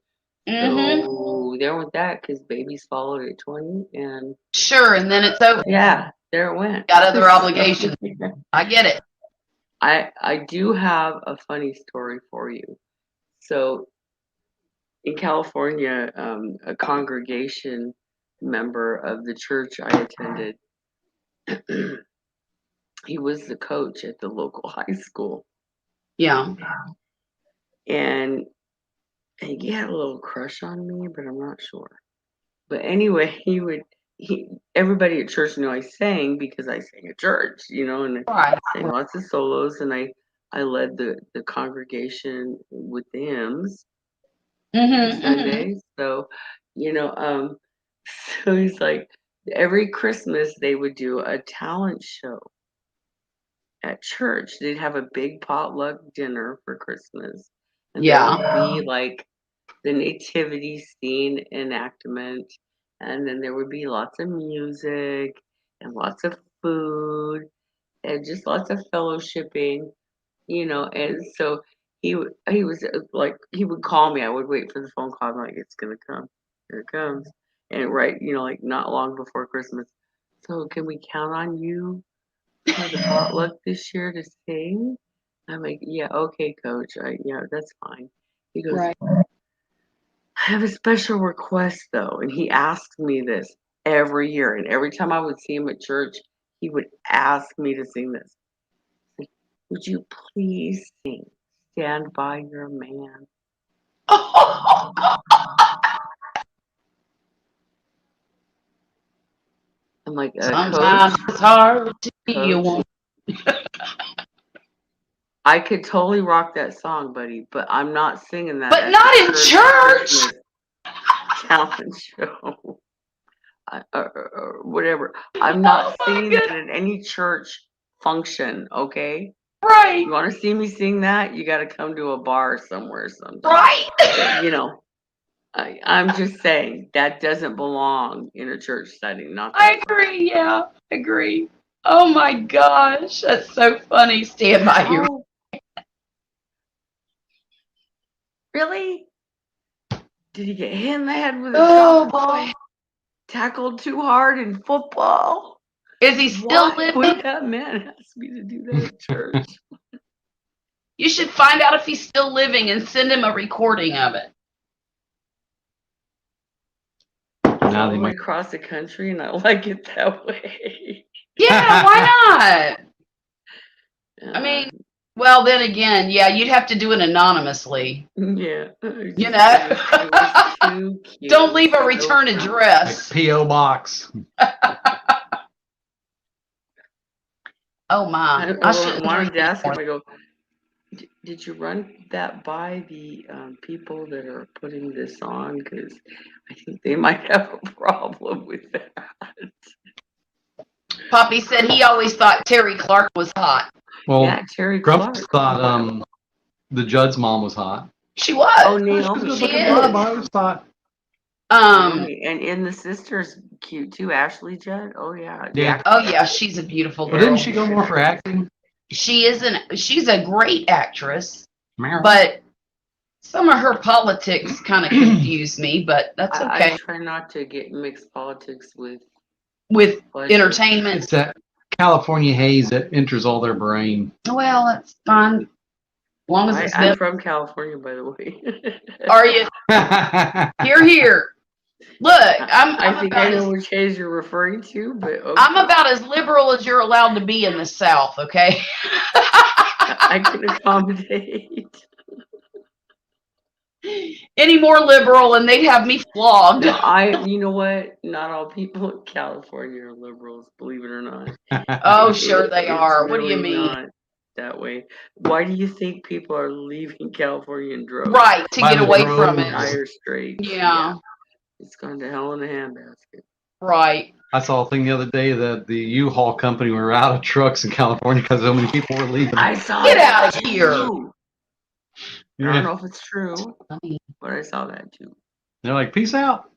my! So there went that because babies followed at 20. And Sure, and then it's over. yeah, there it went. Got other obligations. I get it. I do have a funny story for you. So in California, a congregation member of the church I attended, he was the coach at the local high school, Yeah. and he had a little crush on me, but I'm not sure. But anyway, everybody at church knew I sang because I sang at church, and I Right. sang lots of solos, and I led the congregation with the hymns Sundays. So, you know, um, so he's like, every Christmas they would do a talent show at church. They'd have a big potluck dinner for Christmas, and there Yeah. would be like the nativity scene enactment, and then there would be lots of music and lots of food and just lots of fellowshipping, and so he was like he would call me. I would wait for the phone call. I'm like, it's gonna come, here it comes, and right, like not long before Christmas. So can we count on you for the potluck this year to sing? I'm like, yeah, okay, coach. Yeah, that's fine. He goes, Right. I have a special request though, and he asks me this every year, and every time I would see him at church, he would ask me to sing this. Would you please sing Stand By Your Man? I'm like, Sometimes coach, it's hard to be you coach, want. I could totally rock that song, buddy, but I'm not singing that. But at not the in church. Christmas talent show. Or whatever. I'm not singing that at any church function, okay? Right. You want to see me sing that? You got to come to a bar somewhere sometime. Right. I'm just saying that doesn't belong in a church setting. Not that I agree. Yeah, I agree. Oh my gosh, that's so funny. Stand by your. Oh, really? Did he get hit in the head with a Oh soccer boy, ball? Tackled too hard in football? is he still Why living? would that man ask me to do that at church? You should find out if he's still living and send him a recording of it. Now All they the way might. across the country, and I like it that way. Yeah, why not? I Uh, mean, well, then again, yeah, you'd have to do it anonymously. yeah, You know, it was too cute. don't leave a So return funny. address. P.O. box. Oh my, I shouldn't wanted drink to ask him. anymore. I go, did you run that by the people that are putting this on? Because I think they might have a problem with that. Poppy said he always thought Terry Clark was hot. Well, Yeah, Terry Grumps Clark. thought the Judd's mom was hot. She was. Oh, She was a Naomi. good She looking is. broad, but I always thought, Naomi. And the sister's cute too. Ashley Judd. Oh yeah. The Yeah. actress. Oh yeah, she's a beautiful Yeah. but girl. didn't she go more for acting? She's a great actress, Meryl? but some of her politics kind of confuse me, but that's I okay. try not to get mixed politics with With pleasure. entertainment, It's that California haze that enters all their brain. well, that's fine. As long as it's I'm them. from California, by the way. Are you? Here. Look, I think I about know as, which haze you're referring to, but okay. I'm about as liberal as you're allowed to be in the South, okay? I can accommodate. Any more liberal and they'd have me flogged. No, you know what? Not all people in California are liberals, believe it or not. Oh, sure they It's are. What do you really mean? not that way. Why do you think people are leaving California in droves? Right, to By get the away from droves. it. Dire straits. Yeah, It's gone to hell in a handbasket. right. I saw a thing the other day that the U-Haul company were out of trucks in California because so many people were leaving. I saw Get that out of here. too. I Yeah. don't know if it's true, but I saw that too. They're like, peace out.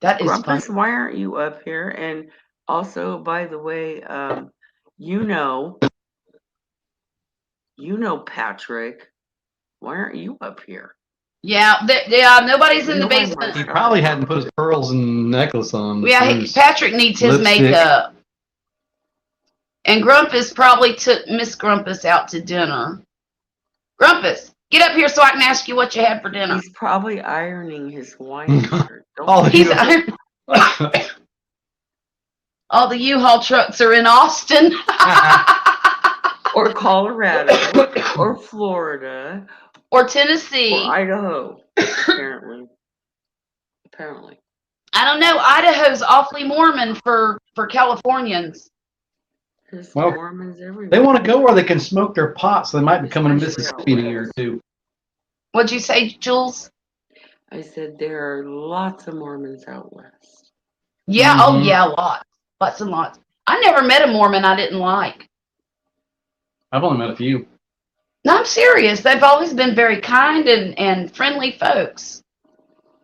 That is fun. Grumpus, why aren't you up here? And also, by the way, you know Patrick. Why aren't you up here? Yeah, nobody's in the Nobody basement. He probably hadn't put his pearls and necklace on. Yeah, or his Patrick needs his lipstick. makeup. And Grumpus probably took Miss Grumpus out to dinner. Grumpus, get up here so I can ask you what you had for dinner. He's probably ironing his Hawaiian shirt. Oh, Don't He's you- all the U-Haul trucks are in Austin. or Colorado, or Florida, Or Tennessee. or Idaho. Apparently. I don't know. Idaho's awfully Mormon for Californians. There's Well, Mormons everywhere. they want to go where they can smoke their pot, so they might be coming to Especially out Mississippi in a year or west. two. What'd you say, Jules? I said there are lots of Mormons out west. Yeah, oh Mhm. yeah, lots and lots. I never met a Mormon I didn't like. I've only met a few. No, I'm serious. They've always been very kind and friendly folks.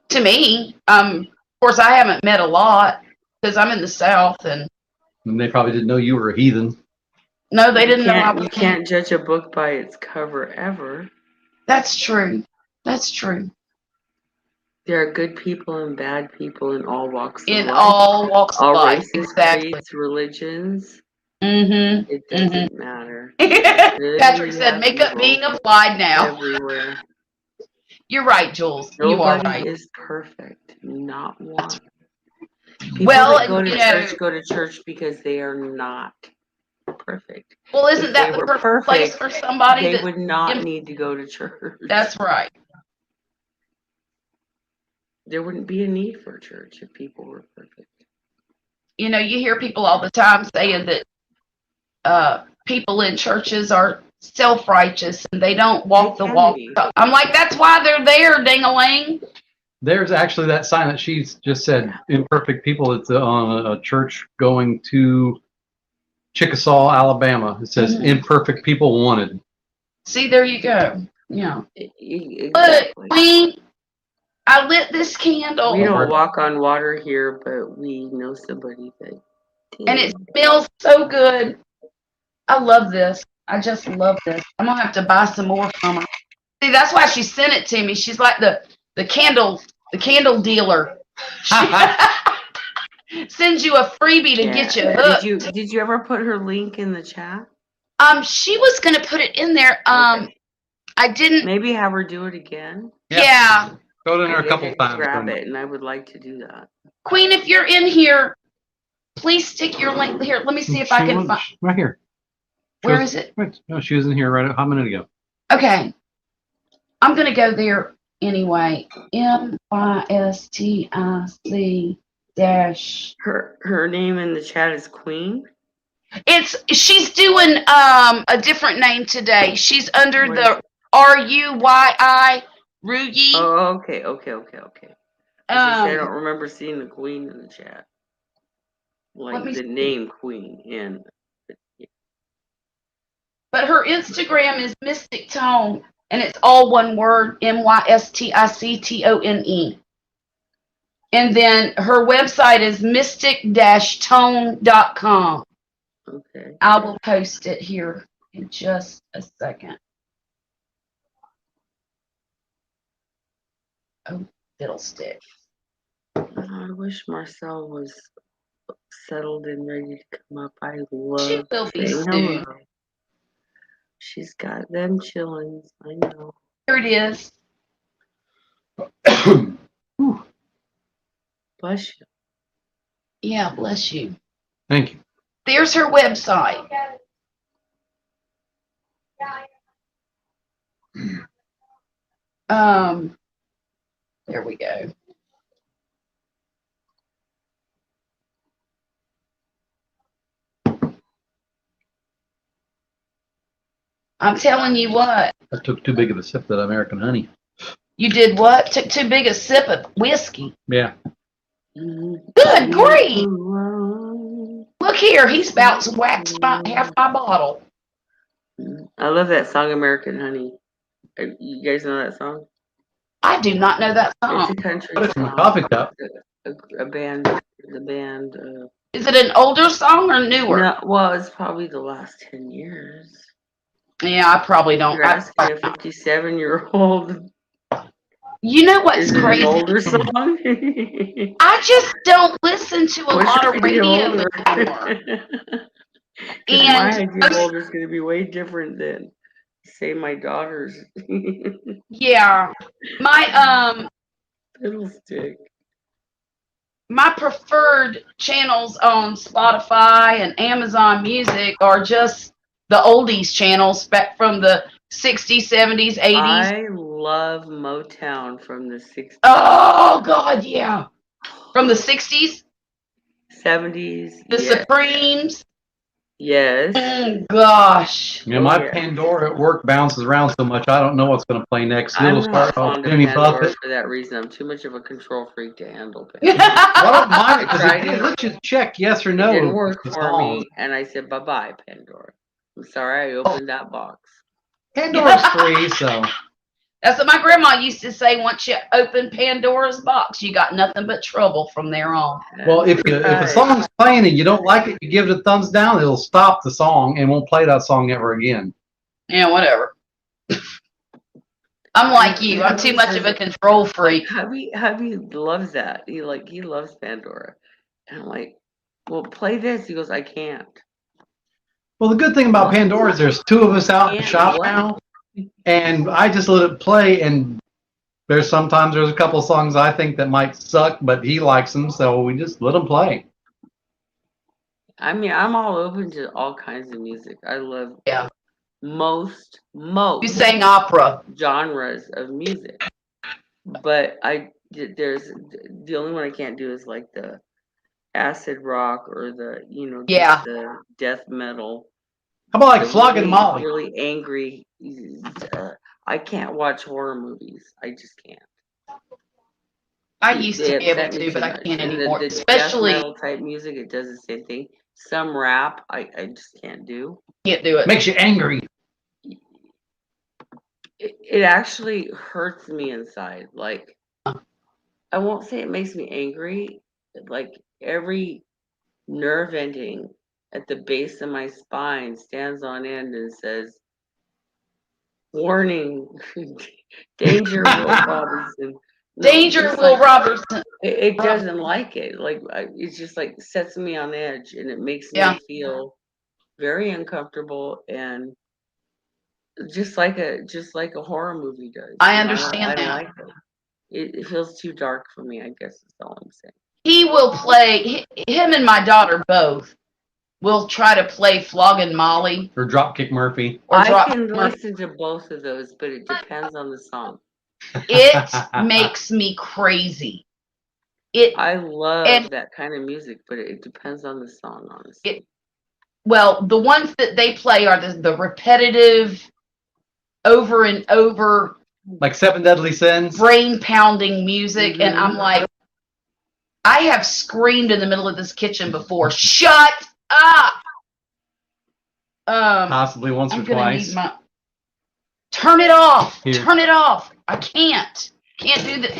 To me, of course, I haven't met a lot because I'm in the South, and And they probably didn't know you were a heathen. no, they didn't know I was. You can't judge a book by its cover ever. That's true. That's true. There are good people and bad people in all walks of In life. all walks of all life, races, exactly. creeds, religions. Mm-hmm. It doesn't matter. Patrick said, "Makeup being applied now." Everywhere. You're right, Jules. You are Nobody right. is perfect. Not one. People Well, that go to you know- church because they are not perfect. Well, isn't If that they the were perfect place perfect, for somebody They that? would not im- need to go to church. That's right. There wouldn't be a need for a church if people were perfect. You know, you hear people all the time saying that people in churches are self-righteous and they don't walk They the can walk. be. I'm like, that's why they're there, ding-a-ling. There's actually that sign that she's just said, imperfect people. It's on a church going to Chickasaw, Alabama. It says, Mhm. imperfect people wanted. See, there you go. Yeah. Exactly. Look, Queen, I lit this candle. We don't walk on water here, but we know somebody that did. And it smells so good. I love this. I just love this. I'm gonna have to buy some more from her. See, that's why she sent it to me. She's like the candle dealer. Sends you a freebie to get you hooked. Did you ever put her link in the chat? She was gonna put it in there. Okay. I didn't. Maybe have her do it again. Yeah. Go in there I a couple didn't times. grab it, and I would like to do that. Queen, if you're in here, please stick your link here. Let me see if I can find. Right here. Where is it? Wait, no, she was in here right a minute ago. Okay. I'm gonna go there anyway. MYSTIC dash. Her name in the chat is Queen. She's doing a different name today. She's under What the RUYI Ruyi. Oh, okay. I was gonna say, I don't remember seeing the Queen in the chat. Let Like me the see. name Queen in. But her Instagram is Mystic Tone, and it's all one word, MYSTICTONE. And then her website is mystic-tone.com. Okay. I will post it here in just a second. Oh, fiddlestick. I wish Marcel was settled and ready to come up. I She love will be saying soon. hello. She's got them chillings. I know. Here it is. Bless you. Yeah, bless you. Thank you. There's her website. There we go. I'm telling you what. I took too big of a sip of that American honey. You did what? Took too big a sip of whiskey. Yeah. Good grief. Look here, he's about to wax half my bottle. I love that song, American Honey. You guys know that song? I do not know that It's song. a country Put it in my song. coffee cup. A band. The band. Is it an older song or newer? No, well, it's probably the last 10 years. Yeah, I probably don't. You're asking a 57-year-old. You know what's Is it crazy? an older song? I just don't listen to a What's lot your of idea of radio older? anymore. 'Cause my idea of And older is going to be way different than, say, my daughter's. yeah, my Fiddlestick. my preferred channels on Spotify and Amazon Music are just the oldies channels back from the 60s, 70s, 80s. I love Motown from the 60s. Oh God, yeah. From the 60s, 70s. the yes. Supremes. Yes. Gosh. Yeah, my yeah. Pandora at work bounces around so much, I don't know what's going to play next. I'm It'll not start off fond of Jimmy Pandora Buffett. for that reason. I'm too much of a control freak to handle Well, I don't mind it because Tried it it. lets you check yes or no. It didn't if work the for song. me, and I said, bye-bye, Pandora. I'm sorry I opened that box. Pandora's free, so. That's what my grandma used to say. Once you open Pandora's box, you got nothing but trouble from there on. Well, if a song's playing and you don't like it, you give it a thumbs down, it'll stop the song and won't play that song ever again. Yeah, whatever. I'm like you. I'm too much of a control freak. Hubby loves that. He loves Pandora. And I'm like, well, play this. He goes, I can't. Well, the good thing about What? Pandora is there's two of us out in the Can't shop what? now, and I just let it play, and there's a couple of songs I think that might suck, but he likes them, so we just let them play. I mean, I'm all open to all kinds of music. I love Yeah. most You sang opera. genres of music. But there's the only one I can't do is like the acid rock or the, Yeah. the death metal. How about like The Flogging really, Molly? really angry. I can't watch horror movies. I just can't. I used They to be able upset me to, but too I much. can't And anymore. the death Especially metal type music, it does the same thing. Some rap, I just can't do. can't do it. Makes you angry. It actually hurts me inside. Like, I won't say it makes me angry. Like, every nerve ending at the base of my spine stands on end and says, warning, danger, Will Robinson. No, Danger, just Will like, Robertson. it doesn't like it. Like, it just like sets me on edge, and it makes me Yeah. feel very uncomfortable, and just like a horror movie does. I You know, understand I don't that. like it. It feels too dark for me, I guess is all I'm saying. He will play, him and my daughter both will try to play Flogging Molly Or Dropkick Murphy. or I Drop. can listen to both of those, but it depends on the song. It makes me crazy. I love And- that kind of music, but it depends on the song, honestly. Well, the ones that they play are the repetitive, over and over, Like Seven Deadly Sins. brain pounding music, and I'm Mhm. like, I have screamed in the middle of this kitchen before. Shut up! Possibly once I'm or gonna twice. need my. Turn it off. Here. Turn it off. I can't. Can't do that.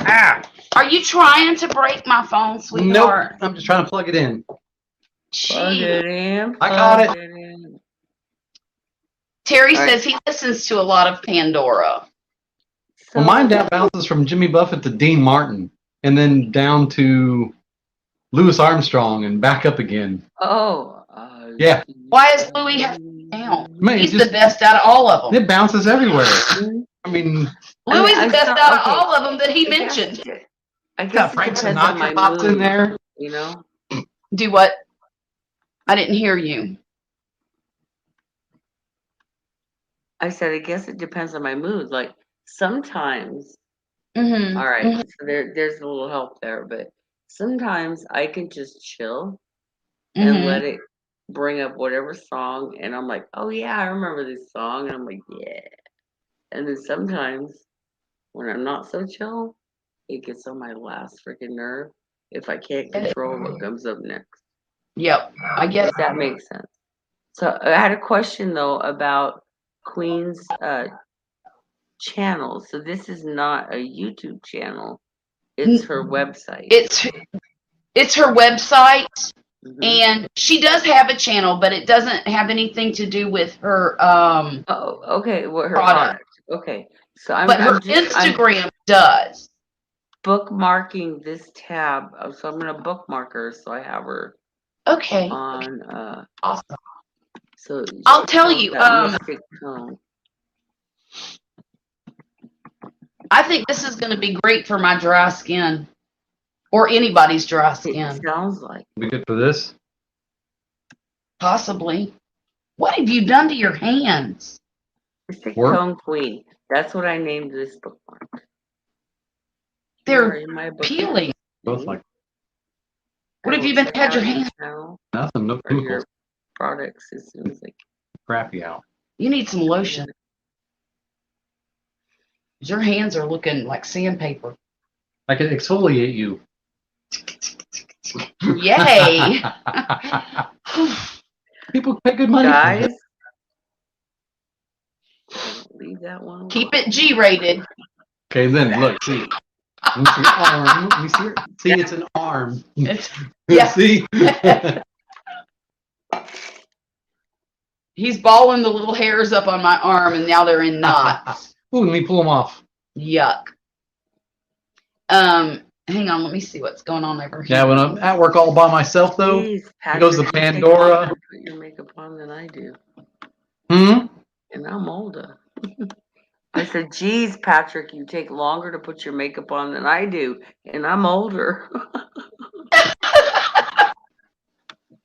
Ah. Are you trying to break my phone, Nope. sweetheart? I'm just trying to plug it in. Plug it in. I got plug it. in. Terry All right. says he listens to a lot of Pandora. So, Well, mine down bounces from Jimmy Buffett to Dean Martin, and then down to Louis Armstrong, and back up again. oh. Yeah. Why is Louis half down? Man, He's it just the best out of all of them. it bounces everywhere. I mean, Louis is I the best saw- out of okay. all of them that he I guess mentioned. it- I got guess it Frank depends on my Sinatra popped in mood, there. you know? Do what? I didn't hear you. I said, I guess it depends on my mood. Like, sometimes, Mm-hmm. all right, so there's a little help there, but sometimes I can just chill and let it bring up whatever song, and I'm like, oh yeah, I remember this song, and I'm like, yeah. And then sometimes when I'm not so chill, it gets on my last freaking nerve if I can't control what comes up next. Yep. I guess. If that makes sense. So I had a question though about Queen's channel. So this is not a YouTube channel; it's her website. It's her website, Mhm. and she does have a channel, but it doesn't have anything to do with her. Oh, okay. What her product. Okay, so I'm Instagram does. bookmarking this tab. So I'm gonna bookmark her so I have her Okay. on. Awesome. So I'll she tell tells you, that mystic tone. I think this is going to be great for my dry skin, or anybody's dry It skin, sounds like Be good for this. possibly. What have you done to your hands? mystic Work? tone queen. That's what I named this bookmark. They're Where in my bookmark? peeling. Both like What have you been had your hands? nothing. No Or your chemicals. products as soon as Crappy out. You need some lotion. Your hands are looking like sandpaper. I can exfoliate you. Yay! People pay good money for Guys, it. leave that one. Keep it G-rated. Okay, then look, see. Let me see your arm. Let me see, see, it's an arm. Yeah. See? He's balling the little hairs up on my arm, and now they're in knots. Ooh, let me pull them off. Yuck. Hang on, let me see what's going on over here. Yeah, when I'm at work all by myself, though, Jeez, it goes to Patrick, you take Pandora. longer to put your makeup on than I do, Hmm? and I'm older. I said, geez, Patrick, you take longer to put your makeup on than I do, and I'm older.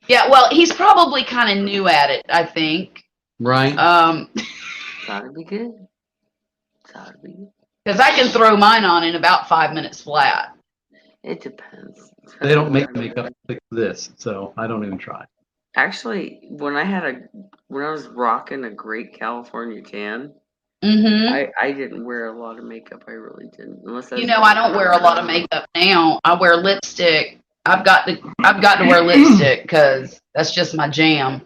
Yeah, well, he's probably kind of new at it, I think. Right. Gotta be good. Gotta be good. Because I can throw mine on in about 5 minutes flat. It depends. They don't make makeup like this, so I don't even try. Actually, when I was rocking a great California tan, Mm-hmm. I didn't wear a lot of makeup. I really didn't. Unless You know, I don't wear a lot of makeup now. I wear lipstick. I've got to wear lipstick because that's just my jam.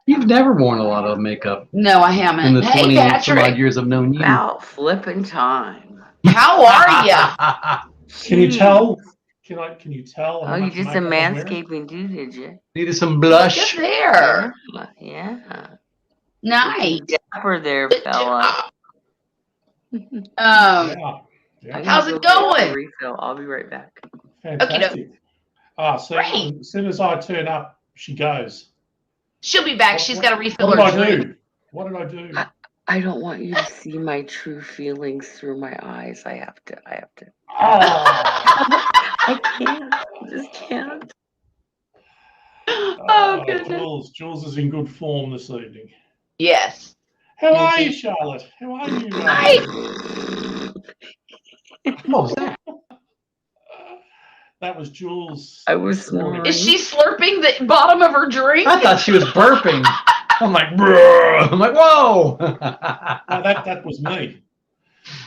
You've never worn a lot of makeup No, I haven't. in the Hey, 20 some odd Patrick, years I've known you. About flipping time. how are ya? Can you tell? Can you tell? Oh, how you much did some makeup I'm wearing? manscaping too, did you? Needed some Look blush. at there. Yeah. Nice. Dapper there, Good fella. job. Yeah. I'm How's gonna it go get a going? refill. I'll be right back. Fantastic. So Great. as soon as I turn up, she goes. She'll be back. She's got to refill What her did I drink. do? What did I do? I don't want you to see my true feelings through my eyes. I have to. Oh, I can't. I just can't. Oh, goodness. Jules is in good form this evening. Yes. How are you, Charlotte? How are you? Hi. What was that? That was Jules. I was snoring. Is she slurping the bottom of her drink? I thought she was burping. I'm like, bruh. I'm like, whoa. No, that was me.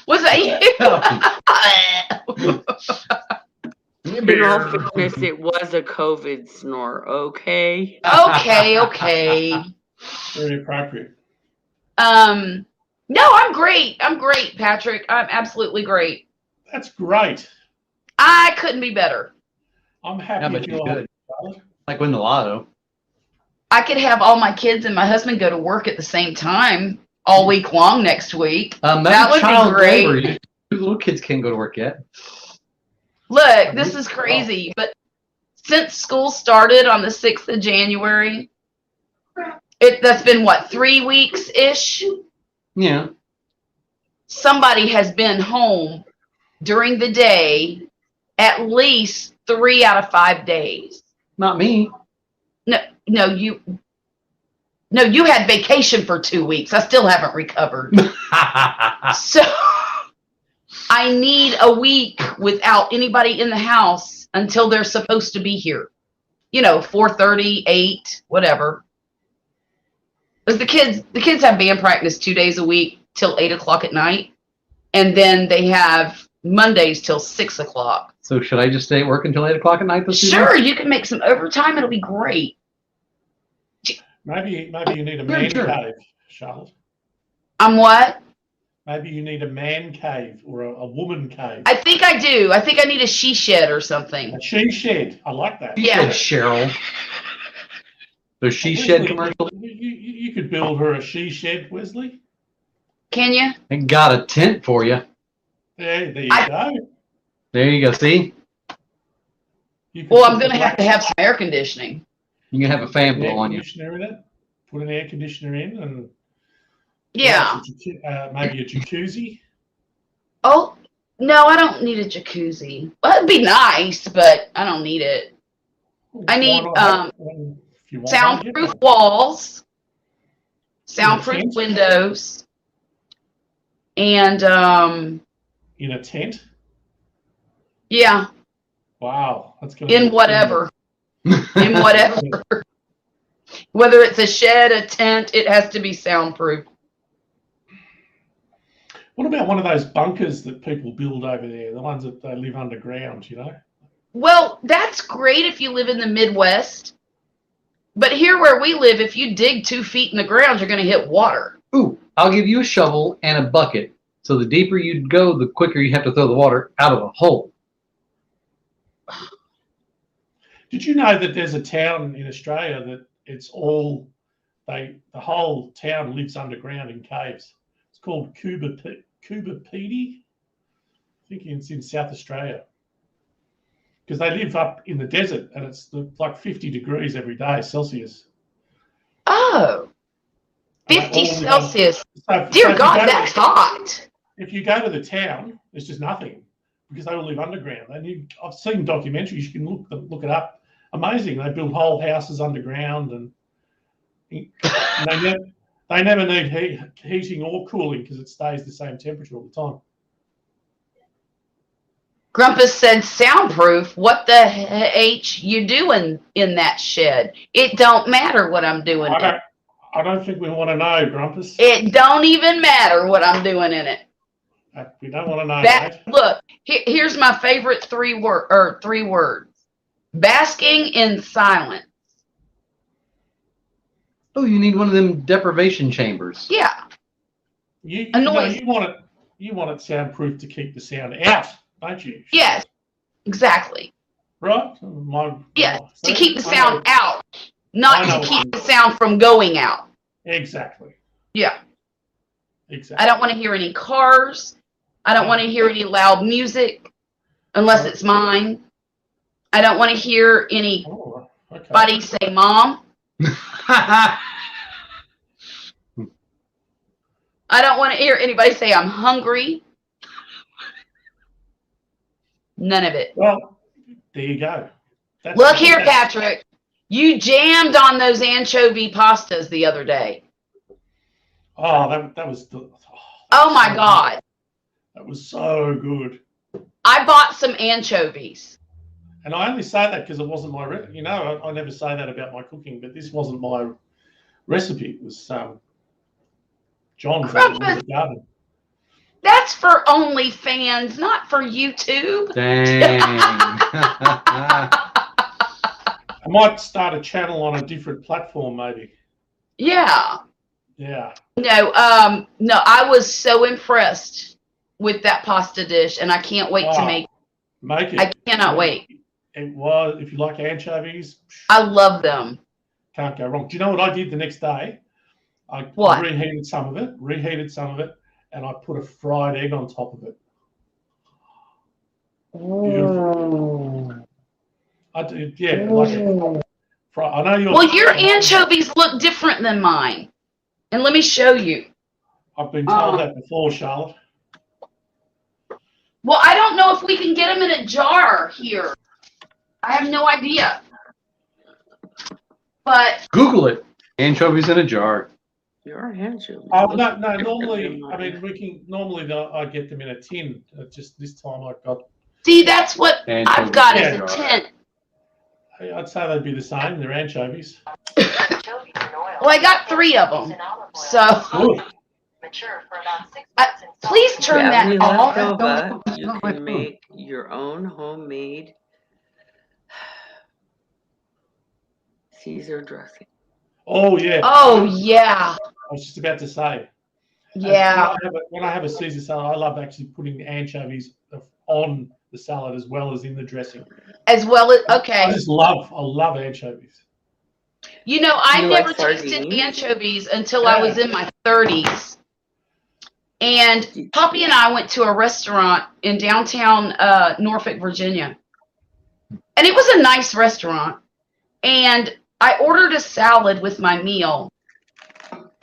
Was that you? In all fairness, it was a COVID snore. Okay. Okay. Very appropriate. No, I'm great. I'm great, Patrick. I'm absolutely great. That's great. I couldn't be better. I'm Yeah, happy but if you're you're good. Charlotte. Like win the lotto. I could have all my kids and my husband go to work at the same time all week long next week. That would be child great. labor. Your little kids can't go to work yet. Look, this is crazy, but since school started on the 6th of January, that's been what, 3 weeks-ish? Yeah. Somebody has been home during the day at least 3 out of 5 days. Not me. No, you had vacation for 2 weeks. I still haven't recovered. So I need a week without anybody in the house until they're supposed to be here. 4:30, 8, whatever. Because the kids have band practice 2 days a week till 8 o'clock at night. And then they have Mondays till 6 o'clock. So should I just stay at work until 8 o'clock at night this Sure, evening? you can make some overtime. It'll be great. Maybe you need a man Sure. cave, Charlotte. I'm what? Maybe you need a man cave or a woman cave. I think I do. I think I need a she shed or something. A she shed. I like that. She Yeah. said Cheryl. The she Wesley, shed commercial. You could build her a she shed, Wesley. Can you? I got a tent for you. There you I- go. There you go. See? You could Well, put I'm going to the have to have some air conditioning. You can have a fan air blow on you. conditioner in it. Put an air conditioner in and Yeah. maybe a jacuzzi. Oh, no, I don't need a jacuzzi. Well, it'd be nice, but I don't need it. I need, Why not have one if you want one, Soundproof yeah. walls, soundproof tent? windows, and In a tent. yeah, Wow, that's gonna in be whatever, in whatever. Whether it's a shed, a tent, it has to be soundproof. What about one of those bunkers that people build over there? The ones that they live underground, Well, that's great if you live in the Midwest. But here where we live, if you dig 2 feet in the ground, you're going to hit water. Ooh, I'll give you a shovel and a bucket. So the deeper you go, the quicker you have to throw the water out of a hole. Did you know that there's a town in Australia that it's all the whole town lives underground in caves? It's called Evaporated. I think it's in South Australia. Because they live up in the desert and it's like 50 degrees every day Celsius. Oh, And they 50 all live Celsius. So Dear if God, you go to- that's hot. If you go to the town, there's just nothing because they all live underground. I've seen documentaries. You can look it up. Amazing. They build whole houses underground, and they never need heating or cooling because it stays the same temperature all the time. Grumpus said soundproof. What the H you doing in that shed? It don't matter what I'm doing. I don't think we want to know, Grumpus. It don't even matter what I'm doing in it. We don't want to know. That Mate. look, here's my favorite 3 words. Basking in silence. Oh, you need one of them deprivation chambers. Yeah. You Annoying. want it soundproof to keep the sound out, don't you? Yes. Exactly. Right? Yes. To See? keep the I sound know. out, I not know to what keep you the sound from going out. Exactly. Yeah. Exactly. I don't want to hear any cars. I don't want to hear any loud music unless it's mine. I don't want to hear anybody Oh, okay. say mom. I don't want to hear anybody say I'm hungry. None of it. Well, there you go. Look here, Patrick. You jammed on those anchovy pastas the other day. Oh, that was Oh my God. That was so good. I bought some anchovies. And I only say that because it wasn't my, I never say that about my cooking, but this wasn't my recipe. It was John's out in the garden. That's for OnlyFans, not for YouTube. Dang. I might start a channel on a different platform, maybe. Yeah. Yeah. No, no, I was so impressed with that pasta dish, and I can't wait to make. Make it. I cannot wait. It was, if you like anchovies, I love them. can't go wrong. Do you know what I did the next day? I What? reheated some of it, and I put a fried egg on top of it. Beautiful. I did, yeah, like a fry. I know you're. Well, your anchovies look different than mine, and let me show you. I've been told that before, Charlotte. Well, I don't know if we can get them in a jar here. I have no idea. But Google it. Anchovies in a jar. Your anchovy. Oh no! Normally, I mean, I get them in a tin. Just this time I got. see, that's what Anchovies I've got in as a a jar. tin. I'd say they'd be the same. They're anchovies. Well, I got 3 of them. So, Good. please If you turn have that any off. left over, It's you not my can food. make your own homemade Caesar dressing. Oh yeah. Oh, yeah. I was just about to say. And Yeah. when I have a Caesar salad, I love actually putting anchovies on the salad as well as in the dressing. As well as, I okay. love anchovies. You know, I You like never tasted sardines? anchovies until I was in my 30s. And Poppy and I went to a restaurant in downtown Norfolk, Virginia. And it was a nice restaurant. And I ordered a salad with my meal.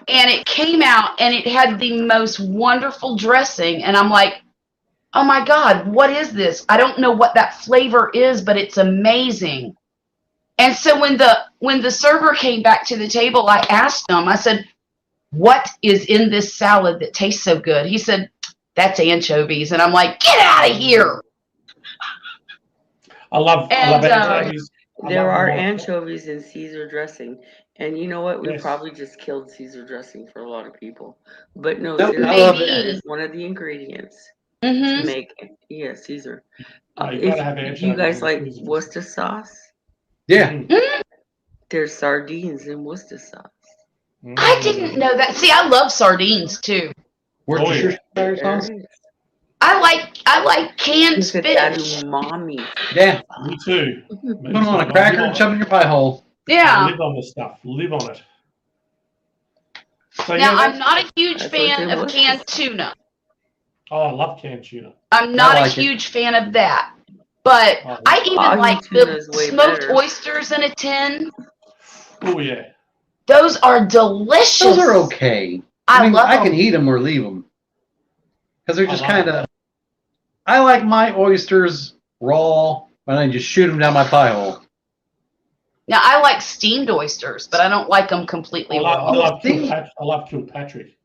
And it came out and it had the most wonderful dressing. And I'm like, oh my God, what is this? I don't know what that flavor is, but it's amazing. And so when the server came back to the table, I asked him, I said, what is in this salad that tastes so good? He said, that's anchovies. And I'm like, get out of here. I love anchovies. There are anchovies in Caesar dressing. And you know what? We Yes. probably just killed Caesar dressing for a lot of people. But no, Nope, seriously, I love that it. is one of the ingredients Mm-hmm. to make it. Yeah, Caesar. You gotta have Do you anchovies guys in like Caesar. Worcester sauce? Yeah. Mm. There's sardines in Worcester sauce. I didn't know that. See, I love sardines too. Worcestershire There sauce? is. I like canned Gives it that spinach. umami. Yeah. Me too. Put them on a cracker and shove it in your pie hole. Yeah. Live on the stuff. Live on it. So Now, yeah, I'm not a huge that's fan what it of was. canned tuna. oh, I love canned tuna. I'm not I a like it. huge fan of that. But Oh, I even Volume like tuna the is way smoked better. oysters in a tin. Oh yeah. Those are delicious. Those are okay. I love I them. can eat them or leave them. Because they're I just love kind of. I like my oysters raw, and I just shoot them down my pie hole. Now, I like steamed oysters, but I don't like them completely raw. I love Kilpatrick.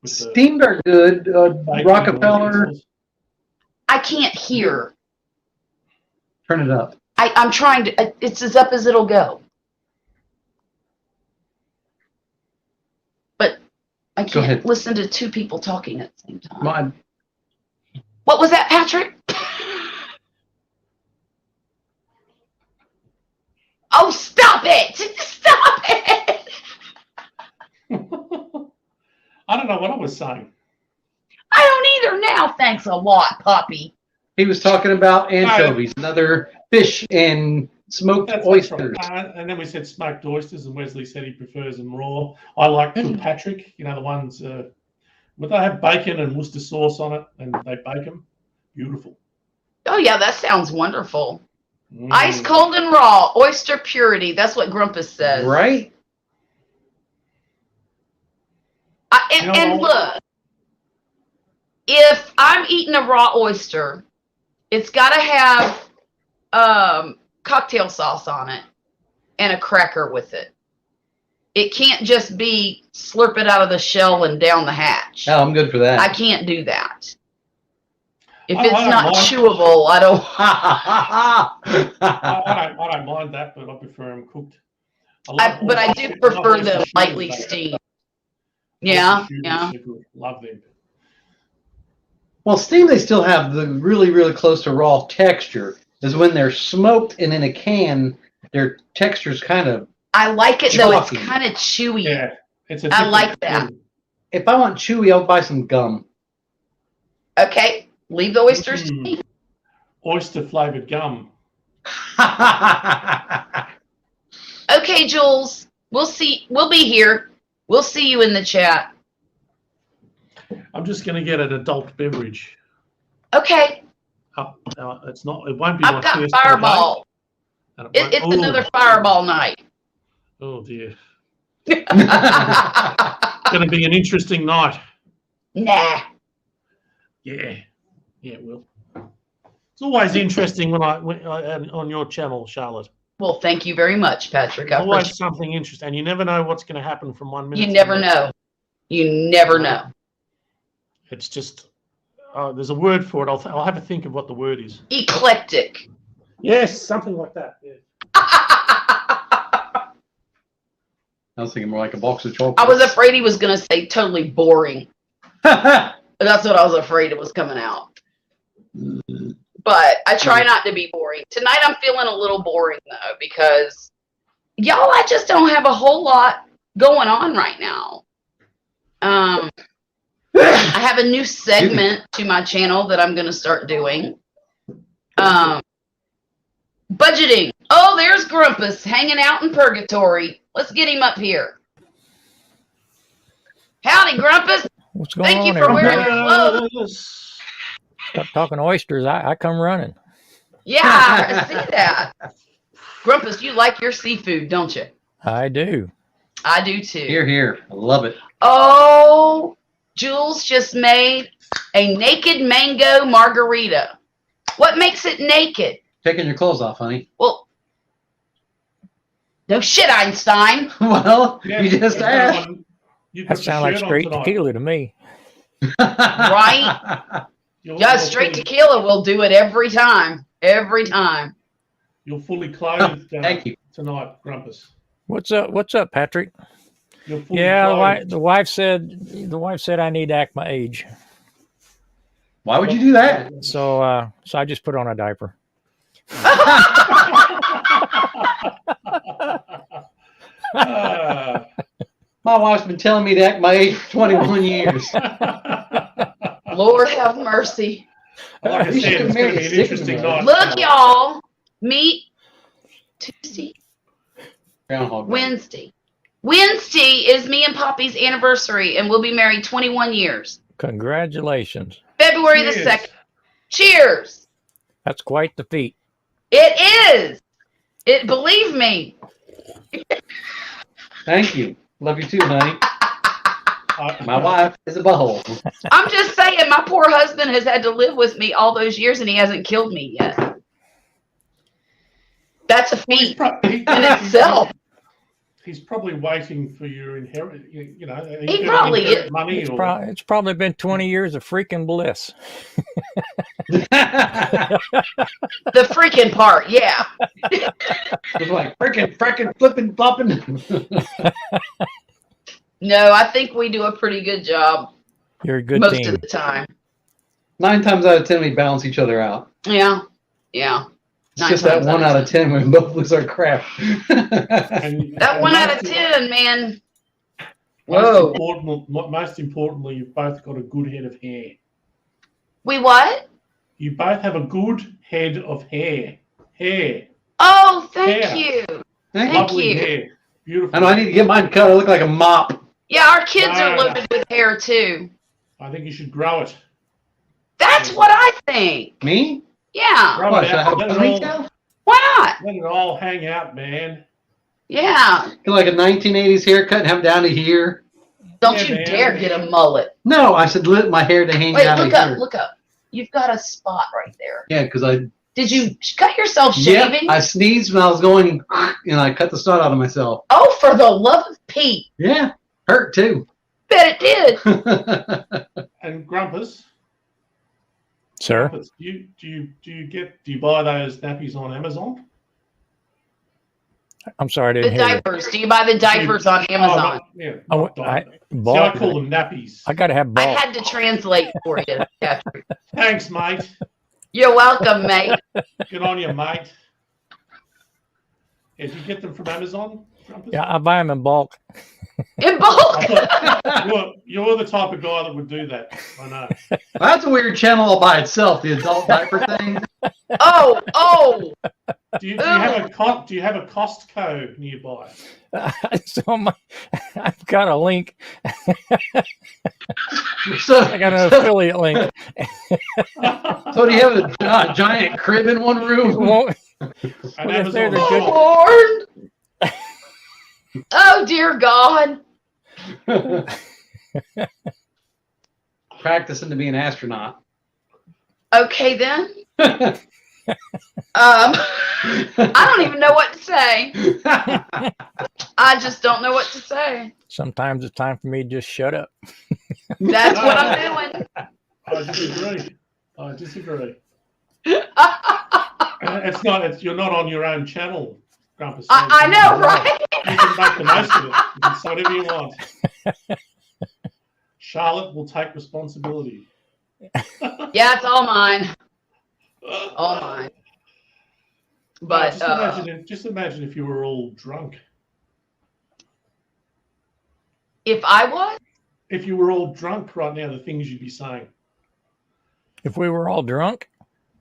With the Steamed are good. bacon Rockefeller. and I can't hear. Turn it up. I'm trying to. It's as up as it'll go. But I Go can't ahead. listen to 2 people talking at the same time. My, What was that, Patrick? Oh, stop it! Stop it! I don't know what I was saying. I don't either now. Thanks a lot, Poppy. he was talking about anchovies, another fish, and smoked That's oysters. right. And then we said smoked oysters, and Wesley said he prefers them raw. I like Kilpatrick. You know the ones. But they have bacon and Worcester sauce on it, and they bake them. Beautiful. Oh yeah, that sounds wonderful. Mm. Ice cold and raw, oyster purity. That's what Grumpus says. Right? And look, if I'm eating a raw oyster, it's got to have cocktail sauce on it and a cracker with it. It can't just be slurp it out of the shell and down the hatch. Oh, I'm good for that. I can't do that. If I it's don't not mind. chewable, I don't. I don't mind that, but I prefer them cooked. But I do prefer them lightly steamed. Yeah, yeah. Love them. Well, steam, they still have the really, really close to raw texture. Is when they're smoked and in a can, their texture's kind of I like it though. It's Chalky. kind of chewy. Yeah, it's a. I different like that. feel. If I want chewy, I'll buy some gum. Okay, leave the oysters to Mm. me. Oyster flavored gum. Okay, Jules. We'll see. We'll be here. We'll see you in the chat. I'm just going to get an adult beverage. Okay, It's not. It won't be I've my got first Fireball. And it won't- It's another Fireball night. Oh dear, Nah. going to be an interesting night. Yeah, it will. It's always interesting when on your channel, Charlotte. Well, thank you very much, Patrick. I Always appreciate something interesting, and you never know what's going to happen from 1 minute. You to never the next. know. You never know. It's just there's a word for it. I'll have a think of what the word is. Eclectic. Yes, something like that. Yeah. I was thinking more like a box of chocolates. I was afraid he was going to say totally boring. That's what I was afraid it was coming out. But I try not to be boring. Tonight I'm feeling a little boring though because y'all, I just don't have a whole lot going on right now. I have a new segment to my channel that I'm going to start doing. Budgeting. Oh, there's Grumpus hanging out in purgatory. Let's get him up here. Howdy, Grumpus. What's going Thank you on, for wearing everybody? your clothes. Stop talking oysters. I come running. Yeah, I see that. Grumpus, you like your seafood, don't you? I do. I do too. Here. I love it. Oh, Jules just made a naked mango margarita. What makes it naked? Taking your clothes off, honey. Well, no shit, Einstein. Well, Yeah, you just asked. That sounds like straight tequila to me. Right? Yeah, straight tequila will do it every time. Every time. You're fully clothed Thank you. tonight, Grumpus. What's up? What's up, Patrick? You're fully Yeah, clothed. the wife said I need to act my age. Why would you do that? So I just put on a diaper. Ah. My wife's been telling me to act my age for 21 years. Lord have mercy. Like I You said, should it's going to marry be a an stick interesting in night. Look, y'all. Meet Tuesday, Groundhog Day. Wednesday. Wednesday is me and Poppy's anniversary, and we'll be married 21 years. Congratulations. February the Cheers. 2nd. Cheers. That's quite the feat. It is. Believe me. Thank you. Love you too, honey. I- My wife is a butthole. I'm just saying, my poor husband has had to live with me all those years, and he hasn't killed me yet. That's a He's feat pro- he- in itself. He's probably waiting for your inherit. You know, He probably inherit is. money. It's probably been 20 years of freaking bliss. The freaking part, yeah. It's like frickin', flipping, flopping. No, I think we do a pretty good job You're a good most team. of the time. 9 times out of 10, we balance each other out. Yeah. It's just that 1 out of 10 when we both lose our crap. That 1 out of 10, man. Most Whoa. most importantly, you've both got a good head of hair. We what? You both have a good head of hair. Hair. Oh, thank Yeah. you. Thank Thank Lovely you. hair. Beautiful. I know I need to get mine cut. I look like a mop. Yeah, our kids No, are loaded with hair too. I think you should grow it. That's what I think. Me? Yeah. Grow What, it should I out. have Let a it, all, ponytail? Why not? let it all hang out, man. Yeah. Get like a 1980s haircut and have it down to here. Don't Yeah, you man. dare get a mullet. No, I said let my hair to hang Wait, down look to up, here. look up. You've got a spot right there. Yeah, because Did you cut yourself shaving? I sneezed when I was going, and I cut the snot out of myself. Oh, for the love of Pete. Yeah, hurt too. Bet it did. And Grumpus, Sir? Grumpus, do you buy those nappies on Amazon? I'm sorry, I The didn't hear you. diapers. Do you buy the diapers on Amazon? Oh, yeah. I, not I, diapers. ball, See, I call them nappies. I got to have I balls. had to translate for you, Patrick. Thanks, mate. You're welcome, mate. Good on you, mate. Yeah, do you get them from Amazon? Grumpus? Yeah, I buy them in bulk. In bulk. I thought you're the type of guy that would do that. I know. That's a weird channel all by itself, the adult diaper thing. Oh. Do you have a Costco nearby? So I've got a link. So, I got an affiliate link. so do you have a giant crib in one It room? won't. And Well, they're Amazon. good. Lord. Oh, dear God. Practicing to be an astronaut. Okay, then. I don't even know what to say. I just don't know what to say. Sometimes it's time for me to just shut up. That's what I'm doing. I disagree. It's not. You're not on your own channel, Grumpus. So I know, right? You can make the most of it. You can say whatever you want. Charlotte will take responsibility. Yeah, it's all mine. All mine. But just imagine if you were all drunk. if I was, If you were all drunk right now, the things you'd be saying. If we were all drunk,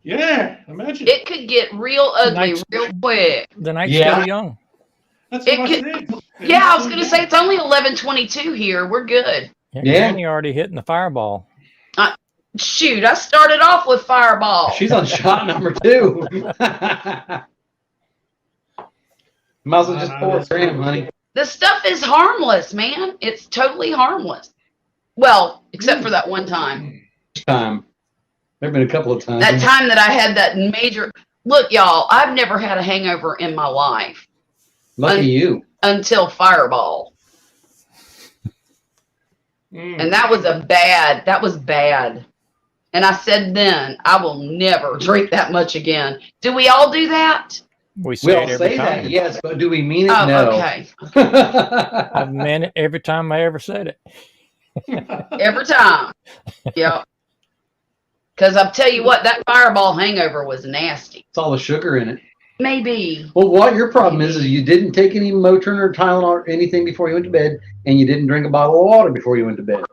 Yeah, imagine. it could get real ugly Nice. real quick. the night's Yeah. still young. That's what I it said. Yeah, I was going to say it's only 11:22 here. We're good. Yeah, Yeah. Granny already hitting the fireball. Shoot, I started off with Fireball. She's on shot number 2. Might as well just pour it for him, honey. The stuff is harmless, man. It's totally harmless. Well, except for that one time. Time. There have been a couple of times. That time that I had that major. Look, y'all, I've never had a hangover in my life Lucky you. until Fireball. And that was bad. And I said then, I will never drink that much again. Do we all do that? We We say all it every say time. that, yes, but do we mean it? Oh, No. okay. I've meant it every time I ever said it. Every time. Yep. Because I'll tell you what, that Fireball hangover was nasty. It's all the sugar in it. Maybe. Well, what your problem is you didn't take any Motrin or Tylenol or anything before you went to bed, and you didn't drink a bottle of water before you went to bed.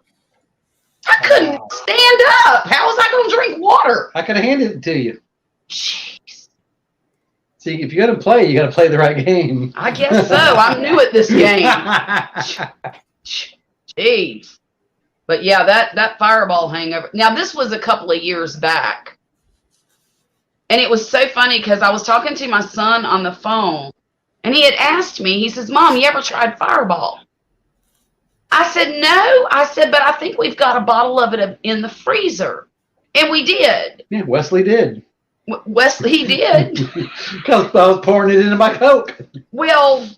I couldn't stand up. How was I going to drink water? I could have handed it to you. Jeez. See, if you're going to play, you got to play the right game. I guess so. I'm new at this game. Jeez. But yeah, that Fireball hangover. Now, this was a couple of years back. And it was so funny because I was talking to my son on the phone. And he had asked me, he says, Mom, you ever tried Fireball? I said, no. I said, but I think we've got a bottle of it in the freezer. And we did. Yeah, Wesley did. Wesley, he did. Because I was pouring it into my Coke. Well,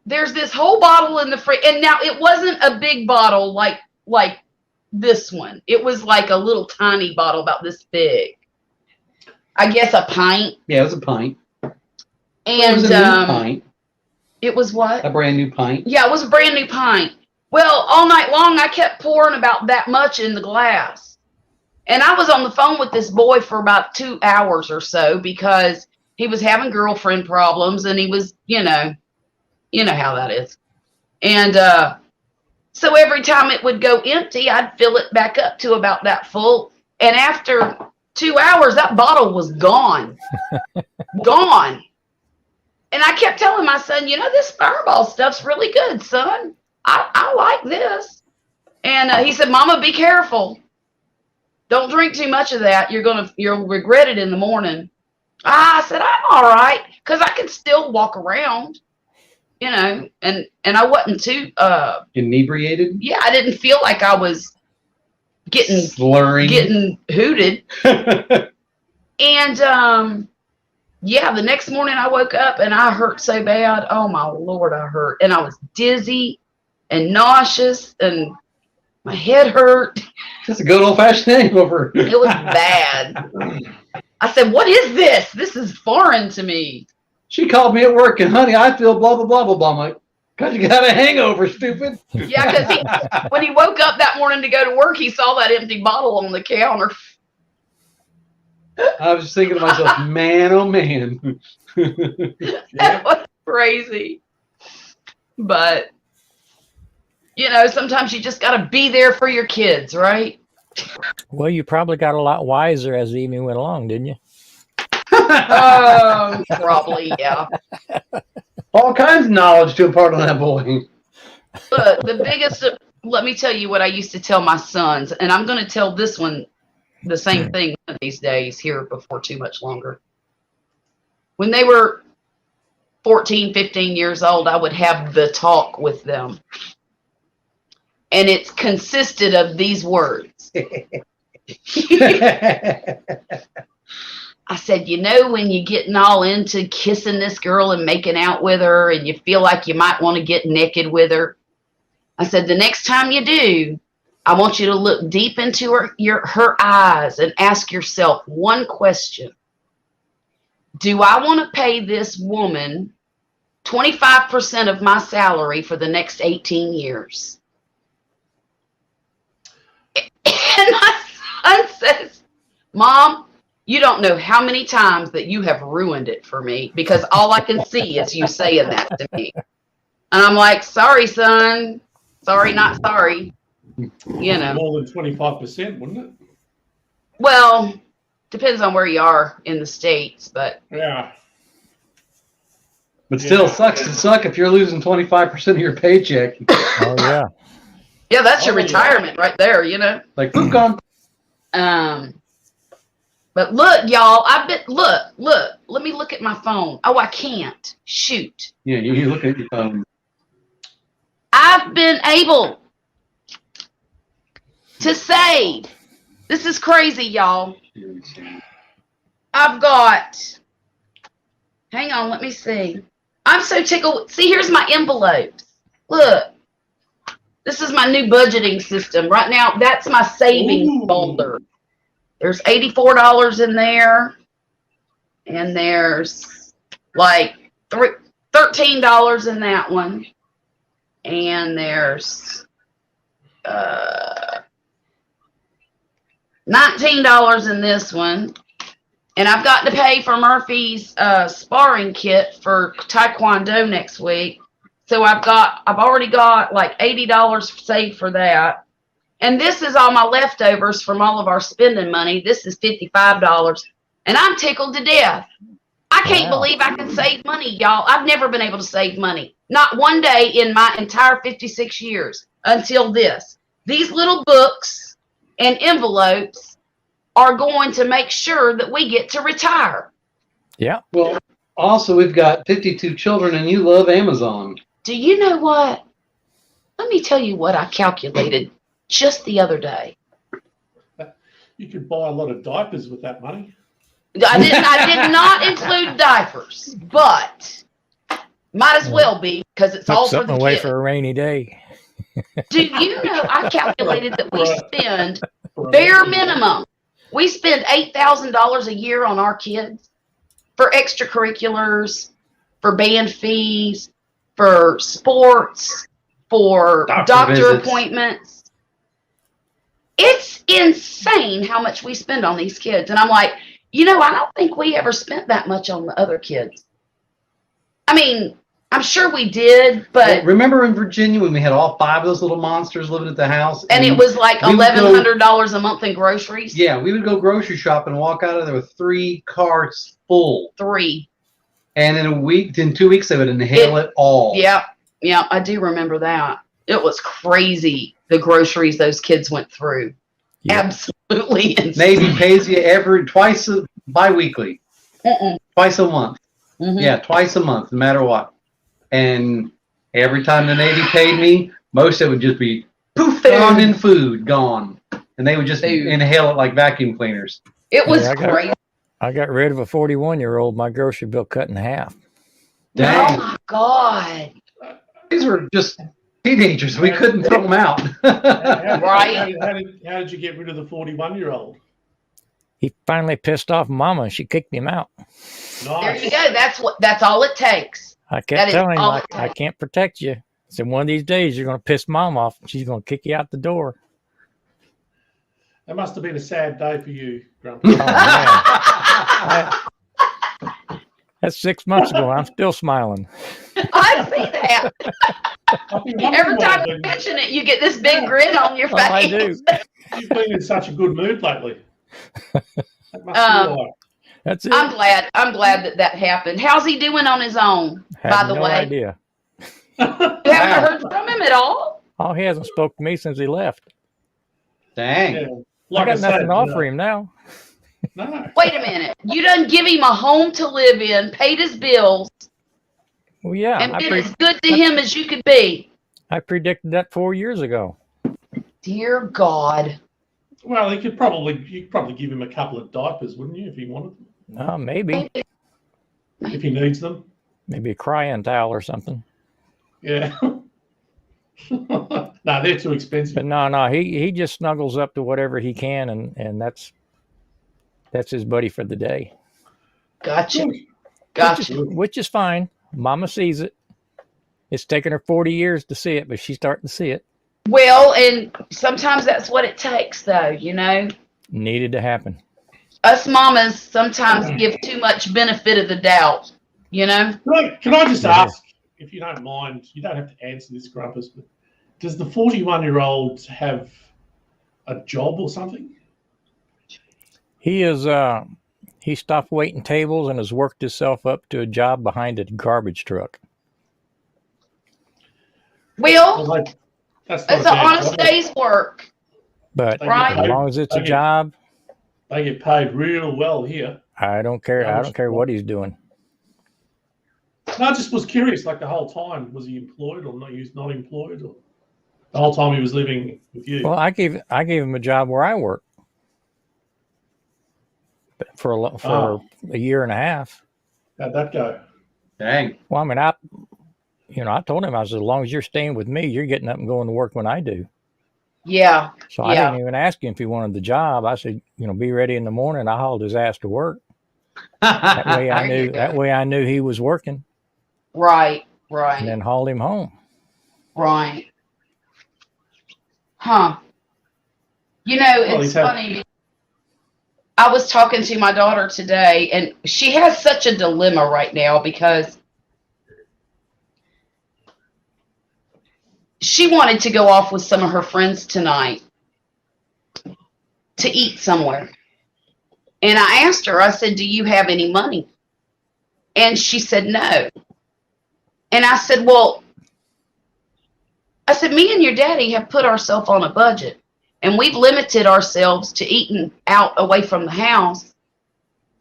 there's this whole bottle in the fridge, and now it wasn't a big bottle like this one. It was like a little tiny bottle about this big. I guess a pint. Yeah, it was a pint. And It was a new pint. it was what? A brand new pint. Yeah, it was a brand new pint. Well, all night long I kept pouring about that much in the glass. And I was on the phone with this boy for about 2 hours or so because he was having girlfriend problems and he was, you know how that is. And so every time it would go empty, I'd fill it back up to about that full. And after 2 hours, that bottle was gone. Gone. And I kept telling my son, this Fireball stuff's really good, son. I like this. And he said, Mama, be careful. Don't drink too much of that. You'll regret it in the morning. I said, I'm all right, because I can still walk around, and I wasn't too Inebriated? yeah, I didn't feel like I was Slurring. getting hooted. And yeah, the next morning I woke up and I hurt so bad. Oh my Lord, I hurt. And I was dizzy and nauseous and my head hurt. Just a good old-fashioned hangover. It was bad. I said, what is this? This is foreign to me. She called me at work, and honey, I feel blah, blah, blah, blah, blah. I'm like, because you got a hangover, stupid. Yeah, because when he woke up that morning to go to work, he saw that empty bottle on the counter. I was just thinking to myself, man, oh man. That was crazy. But, you know, sometimes you just got to be there for your kids, right? Well, you probably got a lot wiser as the evening went along, didn't you? Probably, yeah. All kinds of knowledge to impart on that boy. But the biggest, let me tell you what I used to tell my sons, and I'm going to tell this one the same thing one of these days here before too much longer. When they were 14, 15 years old, I would have the talk with them. And it consisted of these words. I said, you know, when you're getting all into kissing this girl and making out with her and you feel like you might want to get naked with her, I said, the next time you do, I want you to look deep into her eyes and ask yourself one question. Do I want to pay this woman 25% of my salary for the next 18 years? And my son says, Mom, you don't know how many times that you have ruined it for me because all I can see is you saying that to me. And I'm like, sorry, son. Sorry, not sorry. You know. More than 25%, wouldn't it? Well, depends on where you are in the States, but Yeah. But still, sucks to suck if you're losing 25% of your paycheck. Oh, yeah. yeah, that's your Oh, yeah. retirement right there, you know. Like, poop gone. But look, y'all, look, let me look at my phone. Oh, I can't. Shoot. Yeah, you look at your phone. I've been able to save. This is crazy, y'all. I've got, hang on, let me see. I'm so tickled. See, here's my envelopes. Look, this is my new budgeting system. Right now, that's my savings Ooh. folder. There's $84 in there. And there's like $13 in that one. And there's $19 in this one. And I've got to pay for Murphy's sparring kit for Taekwondo next week. So I've already got like $80 saved for that. And this is all my leftovers from all of our spending money. This is $55. And I'm tickled to death. I can't believe I can save money, y'all. I've never been able to save money. Not one day in my entire 56 years until this. These little books and envelopes are going to make sure that we get to retire. Yeah. Well, also, we've got 52 children, and you love Amazon. Do you know what? Let me tell you what I calculated just the other day. You could buy a lot of diapers with that money. I did not include diapers, but might as well be because it's all Tuck for something the away kids. for a rainy day. Do you know I calculated that we spend bare minimum. We spend $8,000 a year on our kids for extracurriculars, for band fees, for sports, for doctor visits. appointments. It's insane how much we spend on these kids. And I'm like, you know, I don't think we ever spent that much on the other kids. I mean, I'm sure we did, but Remember in Virginia when we had all 5 of those little monsters living at the house? and it was like we would go- $1,100 a month in groceries. Yeah, we would go grocery shopping and walk out of there with 3 carts full. 3. And in 2 weeks, they would inhale it all. Yeah, I do remember that. It was crazy, the groceries those kids went through. Yeah. Absolutely insane. Navy pays you bi-weekly, twice a month. Mhm. Yeah, twice a month, no matter what. And every time the Navy paid me, most of it would just be poof, gone in food, gone. And they would just Food. inhale it like vacuum cleaners. It was Yeah, crazy. I got rid of a 41-year-old. My grocery bill cut in half. Dang. Oh my God. These were just teenagers. We couldn't throw them out. Right. How did you get rid of the 41-year-old? He finally pissed off Mama, and she kicked him out. There Nice. you go. That's all it takes. I That kept is telling him, all I it takes. can't protect you. I said, one of these days, you're going to piss Mom off, and she's going to kick you out the door. That must have been a sad day for you, Grumpy. Oh, man. That's 6 months ago. I'm still smiling. I see that. Every time you mention it, you get this big grin on your Oh, face. I do. You've been in such a good mood lately. That must be why. That's it. I'm glad that happened. How's he doing on his own, by Have the no way? idea. You haven't heard from him at all? Oh, he hasn't spoke to me since he left. Dang. Yeah. I Like got said, nothing to offer him now. No. Wait a minute. You done give him a home to live in, paid his bills, Well, yeah, and been as good to him as you could be. I predicted that 4 years ago. Dear God. Well, you'd probably give him a couple of diapers, wouldn't you, if he wanted them? No, maybe If he needs them. a crying towel or something. Yeah. No, they're too expensive. But no, he just snuggles up to whatever he can, and that's his buddy for the day. Gotcha. Gotcha. Which is fine. Mama sees it. It's taken her 40 years to see it, but she's starting to see it. Well, and sometimes that's what it takes, though, you know. Needed to happen. Us mamas sometimes give too much benefit of the doubt, you know. Can I just Yeah. ask, if you don't mind, you don't have to answer this, Grumpus, but does the 41-year-old have a job or something? He is he stopped waiting tables and has worked himself up to a job behind a garbage truck. Well, That's not it's a an bad honest job. day's work. But Right. as long as it's a job, They get paid real well here. I don't care. I don't care what he's doing. No, I just was curious, like the whole time, was he employed or not? He was not employed, or the whole time he was living with you? Well, I gave him a job where I work for a year and a half. How'd that go? Dang. Well, I mean, I told him, I said, as long as you're staying with me, you're getting up and going to work when I do. Yeah. So I didn't even ask him if he wanted the job. I said, be ready in the morning. I hauled his ass to work. That way I There you knew. go. That way I knew he was working, Right. and Right. then hauled him home. Right. Huh. You know, Well, it's funny. I was talking to my daughter today, and she has such a dilemma right now because she wanted to go off with some of her friends tonight to eat somewhere. And I asked her, I said, do you have any money? And she said, no. And I said, well, me and your daddy have put ourselves on a budget, and we've limited ourselves to eating out away from the house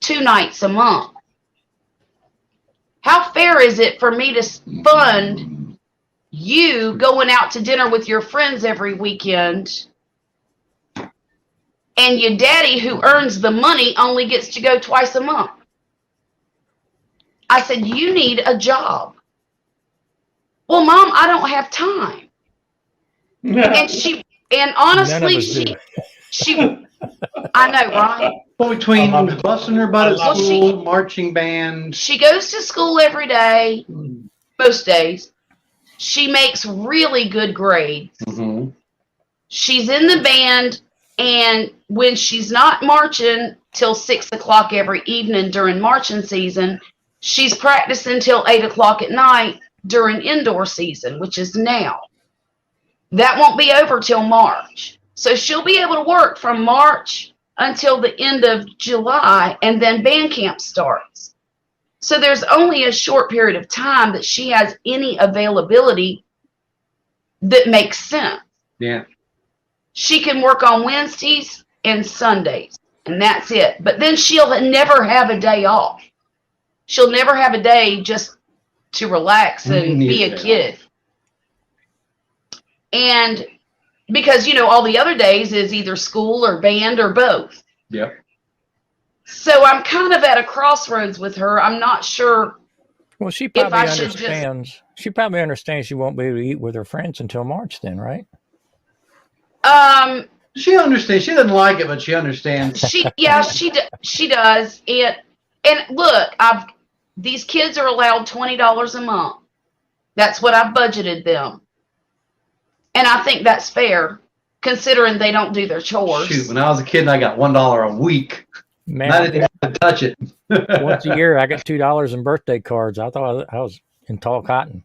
2 nights a month. How fair is it for me to fund you going out to dinner with your friends every weekend, and your daddy, who earns the money, only gets to go twice a month? I said, you need a job. Well, Mom, I don't have time. And honestly, she I know, right? Well, between busting her butt Well, at school, marching band. She goes to school every day, most days. She makes really good grades. Mm-hmm. She's in the band, and when she's not marching till 6 o'clock every evening during marching season, she's practicing till 8 o'clock at night during indoor season, which is now. That won't be over till March. So she'll be able to work from March until the end of July, and then band camp starts. So there's only a short period of time that she has any availability that makes sense. Yeah. She can work on Wednesdays and Sundays, and that's it. But then she'll never have a day off. She'll never have a day just to relax and be a kid. And because, all the other days is either school or band or both. Yep. So I'm kind of at a crossroads with her. I'm not sure. Well, she probably I should understands. She probably understands she won't be able to eat with her friends until March. Then, right? She understands. She doesn't like it, but she understands. She does. And look, these kids are allowed $20 a month. That's what I've budgeted them. And I think that's fair, considering they don't do their chores. Shoot, when I was a kid, I got $1 a week. Man, I didn't have to touch it. once a year, I got $2 in birthday cards. I thought I was in tall cotton.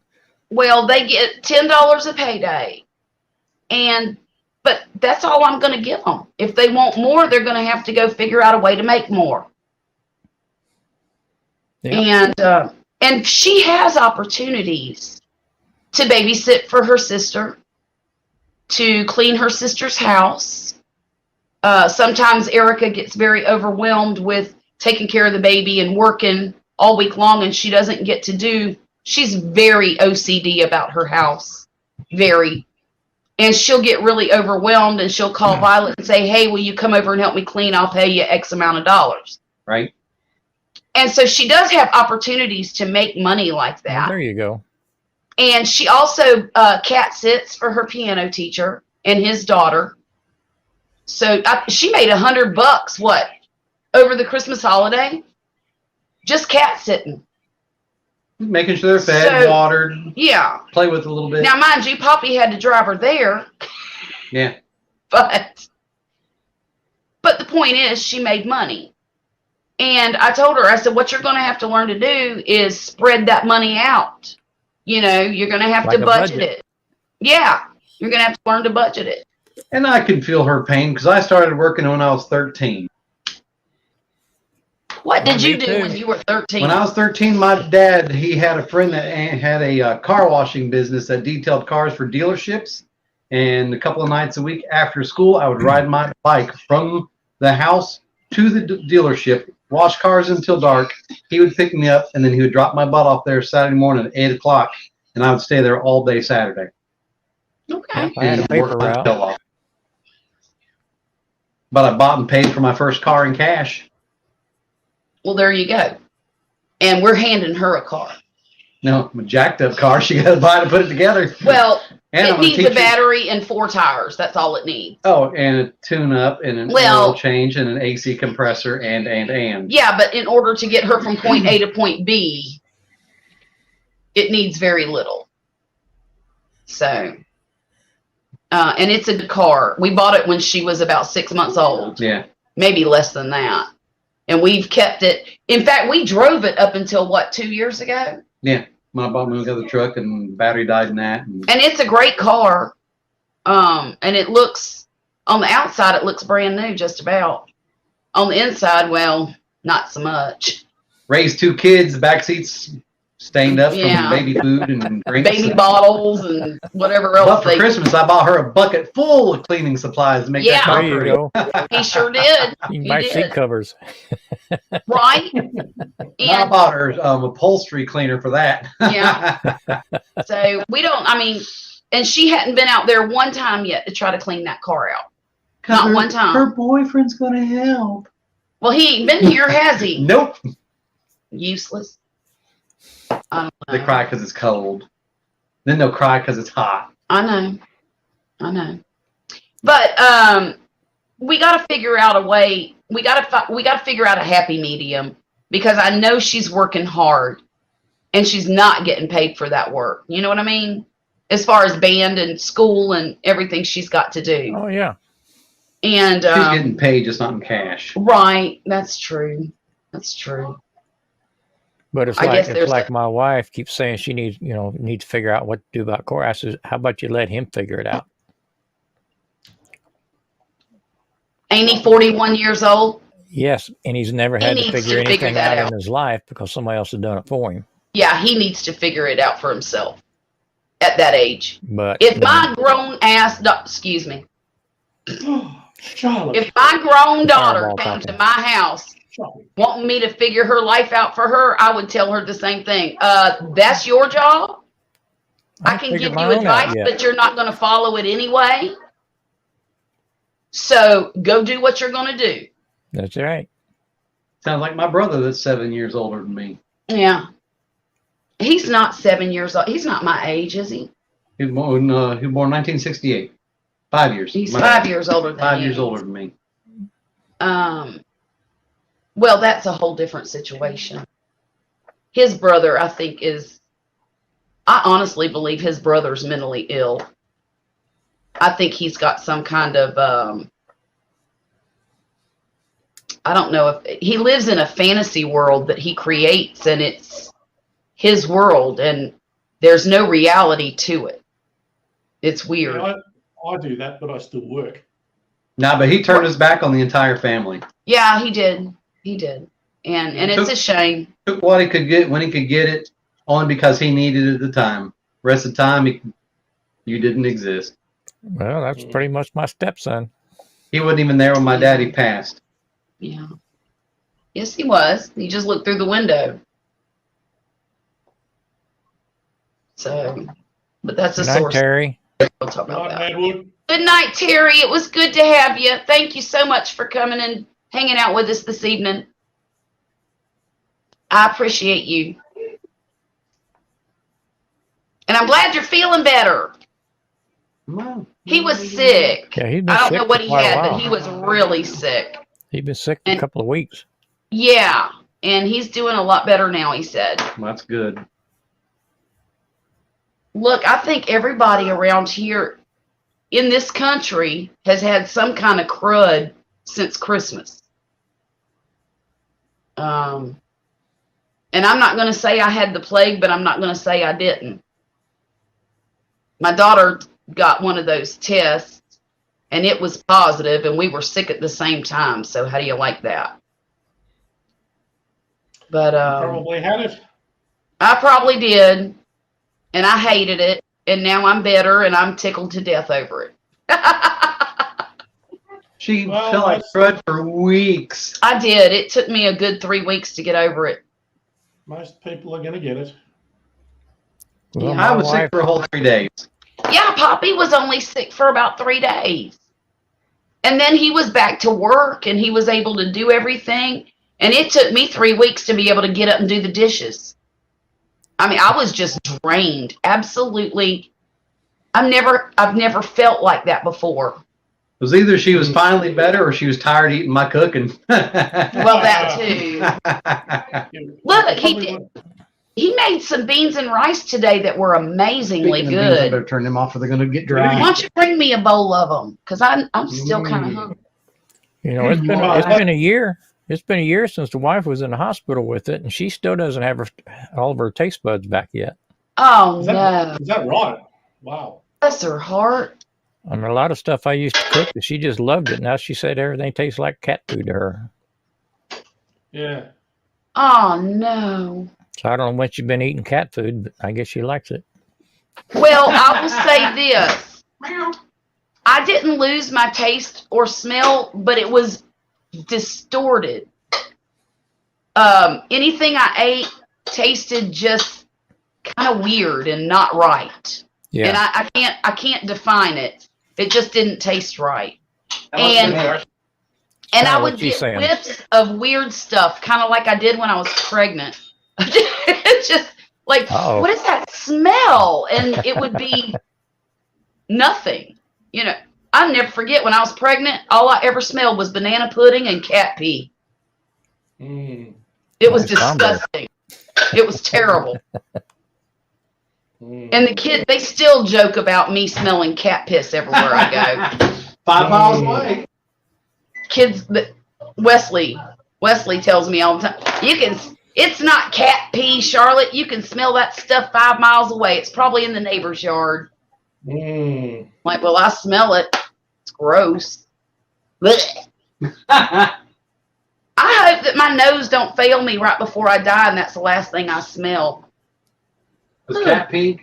Well, they get $10 a payday, but that's all I'm going to give them. If they want more, they're going to have to go figure out a way to make more. Yeah. And she has opportunities to babysit for her sister, to clean her sister's house. Sometimes Erica gets very overwhelmed with taking care of the baby and working all week long, and she doesn't get to do. She's very OCD about her house, very. And she'll get really overwhelmed, and she'll call Violet and say, hey, will you come over and help me clean? I'll pay you X amount of dollars. Right. And so she does have opportunities to make money like that. Well, there you go. And she also cat sits for her piano teacher and his daughter. So she made $100, what, over the Christmas holiday? Just cat sitting. Making sure they're fed, watered. Yeah. Play with it a little bit. Now, mind you, Poppy had to drive her there. Yeah. But the point is, she made money. And I told her, I said, what you're going to have to learn to do is spread that money out. You know, you're going to have Like to a budget budget. it. Yeah. You're going to have to learn to budget it. And I can feel her pain because I started working when I was 13. What did Me you do too. when you were 13? When I was 13, my dad, he had a friend that had a car washing business that detailed cars for dealerships. And a couple of nights a week after school, I would ride my bike from the house to the dealership, wash cars until dark. He would pick me up, and then he would drop my butt off there Saturday morning at 8 o'clock, and I would stay there all day Saturday. Okay. I had a And paper work my route. tail off. But I bought and paid for my first car in cash. Well, there you go. And we're handing her a car. No, a jacked up car. She got to buy to put it together. Well, and it I'm gonna needs teach a her- battery and 4 tires. That's all it needs. Oh, and a tune-up and an Well- oil change and an AC compressor and. Yeah, but in order to get her from point A to point B, it needs very little. So, and it's a good car. We bought it when she was about 6 months old, Yeah. maybe less than that. And we've kept it. In fact, we drove it up until, what, 2 years ago? Yeah. When I bought my other truck and battery died in that. And And it's a great car. And it looks, on the outside, it looks brand new just about. On the inside, well, not so much. raised 2 kids, the back seats stained up Yeah. from baby food and drinks. Baby bottles and whatever But else for Christmas, I bought her a bucket full of cleaning supplies to make Yeah. that There car you pretty. go. he sure did. You He can buy did. seat covers. Right? I And bought her upholstery cleaner for that. Yeah. so we don't, I mean, and she hadn't been out there one time yet to try to clean that car out. Not one time. Her boyfriend's gonna help. Well, he ain't been here, has he? Nope. Useless. I don't They know. cry because it's cold. Then they'll cry because it's hot. I know. But we got to figure out a way. We got to figure out a happy medium because I know she's working hard and she's not getting paid for that work. You know what I mean? As far as band and school and everything she's got to do. Oh yeah. And She's getting paid, just not in cash. right, that's true. That's true. But it's I guess like there's my wife keeps saying she needs to figure out what to do about Corey. I says, how about you let him figure it out? Ain't he 41 years old? Yes, and he's never had to needs figure to figure anything that out out. in his life because somebody else has done it for him. Yeah, he needs to figure it out for himself at that age. But If my grown ass, excuse me, Charlotte. if my grown daughter Fireball came talking. to my house Charlotte. wanting me to figure her life out for her, I would tell her the same thing. That's your job. I can figured give my you own out advice, yet. but you're not going to follow it anyway. So go do what you're going to do. That's right. Sounds like my brother that's 7 years older than me. Yeah. He's not 7 years old. He's not my age, is he? He was born 1968. 5 years. He's My 5 bad. years older than 5 you. years older than me. Well, that's a whole different situation. His brother, I think, I honestly believe his brother's mentally ill. I think he's got some kind of, I don't know if he lives in a fantasy world that he creates and it's his world and there's no reality to it. It's weird. Yeah, I do that, but I still work. Nah, but he turned his back on the entire family. Yeah, he did. He did. And it's a shame. Took what he could get when he could get it, only because he needed it at the time. Rest of the time, you didn't exist. Well, that's pretty much my stepson. He wasn't even there when my daddy passed. Yeah. Yes, he was. He just looked through the window. So, but that's a Good night, source. Terry. We'll talk about Right, that. Madwood? Good night, Terry. It was good to have you. Thank you so much for coming and hanging out with us this evening. I appreciate you. And I'm glad you're feeling better. Well, He was sick. Yeah, he's been I don't sick know what for he quite a had, but while. he was really sick. He's been sick for a couple of weeks. Yeah, and he's doing a lot better now, he said. that's good. Look, I think everybody around here in this country has had some kind of crud since Christmas. And I'm not going to say I had the plague, but I'm not going to say I didn't. My daughter got one of those tests, and it was positive, and we were sick at the same time. So how do you like that? But Probably had it. I probably did, and I hated it, and now I'm better, and I'm tickled to death over it. She Well, felt like crud for weeks. I did. It took me a good 3 weeks to get over it. Most people are going to get it. Well, Yeah. my I was wife, sick for a whole 3 days. Yeah, Poppy was only sick for about 3 days. And then he was back to work, and he was able to do everything. And it took me 3 weeks to be able to get up and do the dishes. I mean, I was just drained. Absolutely. I've never felt like that before. It was either she was finally better or she was tired of eating my cooking. Well, that too. Look, he Probably did. He made some beans and rice today that were amazingly Speaking of beans, I good. better turn them off or they're going to get Why dry. don't you bring me a bowl of them? Because I'm still kind of hungry. you know, it's been a year. It's been a year since the wife was in the hospital with it, and she still doesn't have all of her taste buds back yet. Oh, Is no. that right? Wow. Bless her heart. I mean, a lot of stuff I used to cook, she just loved it. Now she said everything tastes like cat food to her. Yeah. Oh, no. So I don't know when she's been eating cat food, but I guess she likes it. Well, I will say this. I didn't lose my taste or smell, but it was distorted. Anything I ate tasted just kind of weird and not right. Yeah. And I can't define it. It just didn't taste right. And I Kinda would what she's get saying. whiffs of weird stuff, kind of like I did when I was pregnant. It's just like, Uh-oh. what is that smell? And it would be nothing. You know, I'll never forget when I was pregnant, all I ever smelled was banana pudding and cat pee. Mm. It was Nice combo. disgusting. It was terrible. Mm. And the kids, they still joke about me smelling cat piss everywhere I go. 5 miles away. Kids, Wesley tells me all the time, it's not cat pee, Charlotte. You can smell that stuff 5 miles away. It's probably in the neighbor's yard. Mm. Like, well, I smell it. It's gross. Blech. I hope that my nose don't fail me right before I die, and that's the last thing I smell. Was cat pee?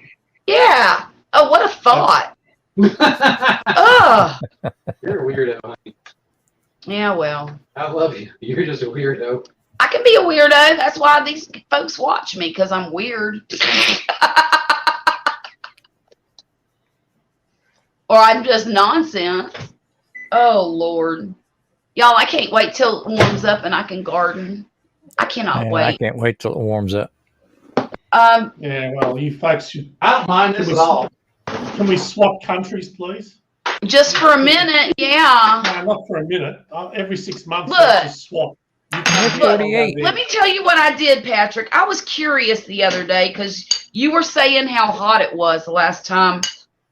Yeah. Oh, what a thought. Ugh. You're a weirdo, honey. Yeah, well, I love you. You're just a weirdo. I can be a weirdo. That's why these folks watch me, because I'm weird. Or I'm just nonsense. Oh, Lord. Y'all, I can't wait till it warms up and I can garden. I cannot Man, I wait. can't wait till it warms up. Yeah, well, you folks should. I don't mind this at all. Can we swap countries, please? Just for a minute, yeah. No, not for a minute. Every 6 months, Look. let's just swap. You come here, I'll go 48. there. Let me tell you what I did, Patrick. I was curious the other day because you were saying how hot it was the last time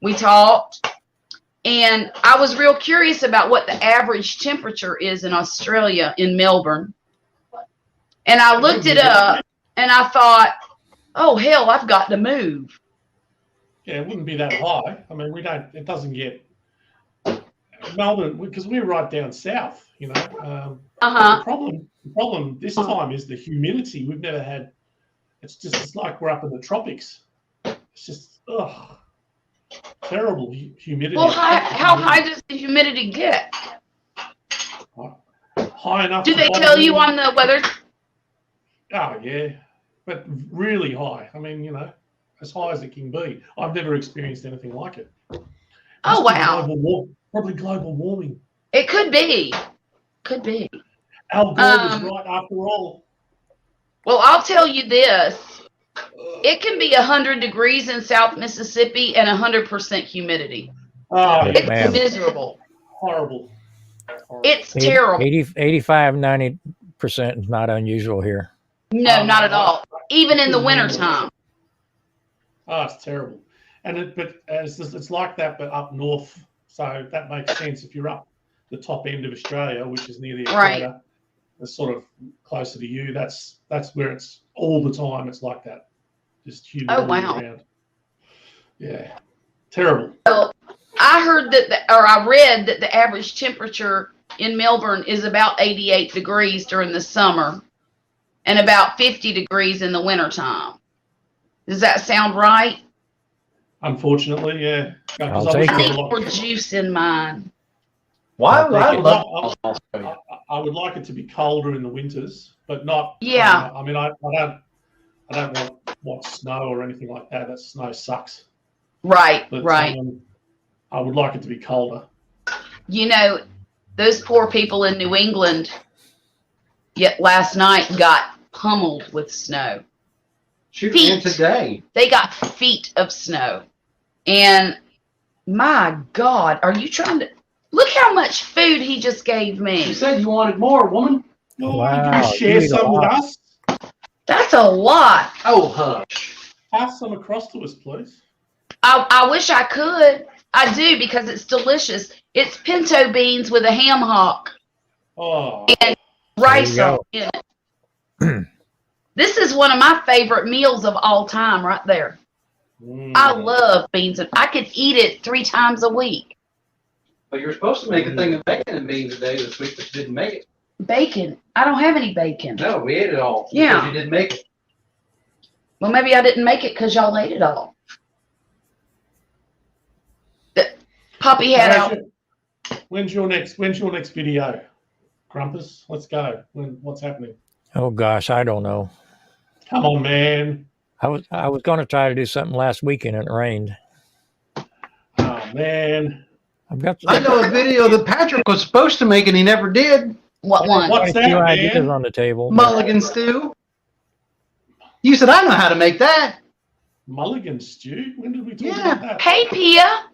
we talked. And I was real curious about what the average temperature is in Australia, in Melbourne. And I looked it up and I thought, oh, hell, I've got to move. Yeah, it wouldn't be that high. I mean, it doesn't get Melbourne, because we're right down south, you know. Uh-huh. The problem this time is the humidity. We've never had. It's like we're up in the tropics. It's just terrible humidity. Well, how high does the humidity get? High enough. Do they tell you on the weather? Oh yeah, but really high. I mean, you know, as high as it can be. I've never experienced anything like it. Oh, wow. Probably global warming. It could be. Could be. Al Gore was right after all. Well, I'll tell you this. It can be 100 degrees in South Mississippi and 100% humidity. Oh, It's man. miserable. Horrible. It's terrible. 85, 90% is not unusual here. No, not at all. Even in the wintertime. Oh, it's terrible. But it's like that, but up north. So that makes sense if you're up the top end of Australia, which is near the equator. It's sort of closer to you. That's where it's all the time. It's like that, just humid all year round. Yeah, terrible. Well, I heard I read that the average temperature in Melbourne is about 88 degrees during the summer, and about 50 degrees in the wintertime. Does that sound right? Unfortunately, yeah. I'll take I it. need more juice in mine. Why? I I would like it to be colder in the winters, but not. Yeah. I mean, I don't want snow or anything like that. That snow sucks. Right, But, right. I would like it to be colder. You know, those poor people in New England yet last night got pummeled with snow. Shoot, Feet. and today. They got feet of snow. And my God, are you trying to look how much food he just gave You me? said you wanted more, woman. Oh, Wow, you share you eat a some with lot. us? That's a lot. Oh, hush. Pass some across to us, please. I wish I could. I do because it's delicious. It's pinto beans with a ham hock Oh, and rice There you in it. This is one of my favorite meals of all time right there. I love beans, and I could eat it 3 times a week. But you were supposed to make a thing of bacon and beans today this week, but you didn't make it. Bacon. I don't have any bacon. No, we ate it all. Yeah. Because you didn't make it. Well, maybe I didn't make it because y'all ate it all. Poppy had out. When's your next video? Grumpus, let's go. What's happening? Oh gosh, I don't know. Come on, man. I was going to try to do something last weekend and it rained. Oh, man. I've got I know a video that Patrick was supposed to make and he never did. What one? What's quite a few that, ideas man? on the table. Mulligan stew. You said, I know how to make that. Mulligan stew? When did we talk Yeah. about that? Hey, Pia.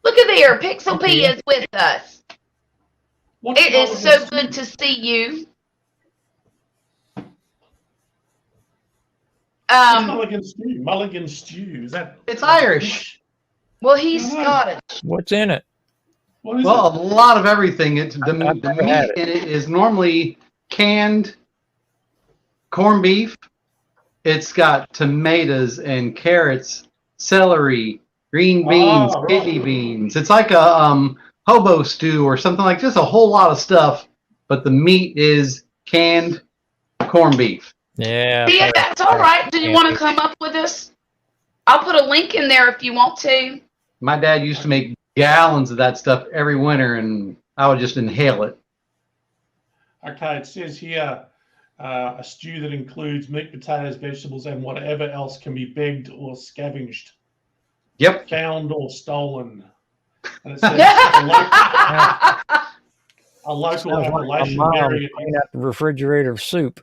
Look at there. Pixel Pia is with us. What's It is mulligan so stew? good to see you. What's mulligan stew? Mulligan stew. Is that? It's Irish. Well, he's No. Scottish. What's in it? What is Well, a it? lot of everything. It's the I've never meat had it. in it is normally canned corned beef. It's got tomatoes and carrots, celery, green beans, Oh, right. kidney beans. It's like a hobo stew or something like just a whole lot of stuff. But the meat is canned corned beef. Yeah. Pia, that's all right. Do you want to come up with us? I'll put a link in there if you want to. My dad used to make gallons of that stuff every winter, and I would just inhale it. Okay, it says here a stew that includes meat, potatoes, vegetables, and whatever else can be begged or scavenged, Yep. found or stolen. And it says a local Sounds like Appalachian my mom variant. cleaning out the refrigerator of soup.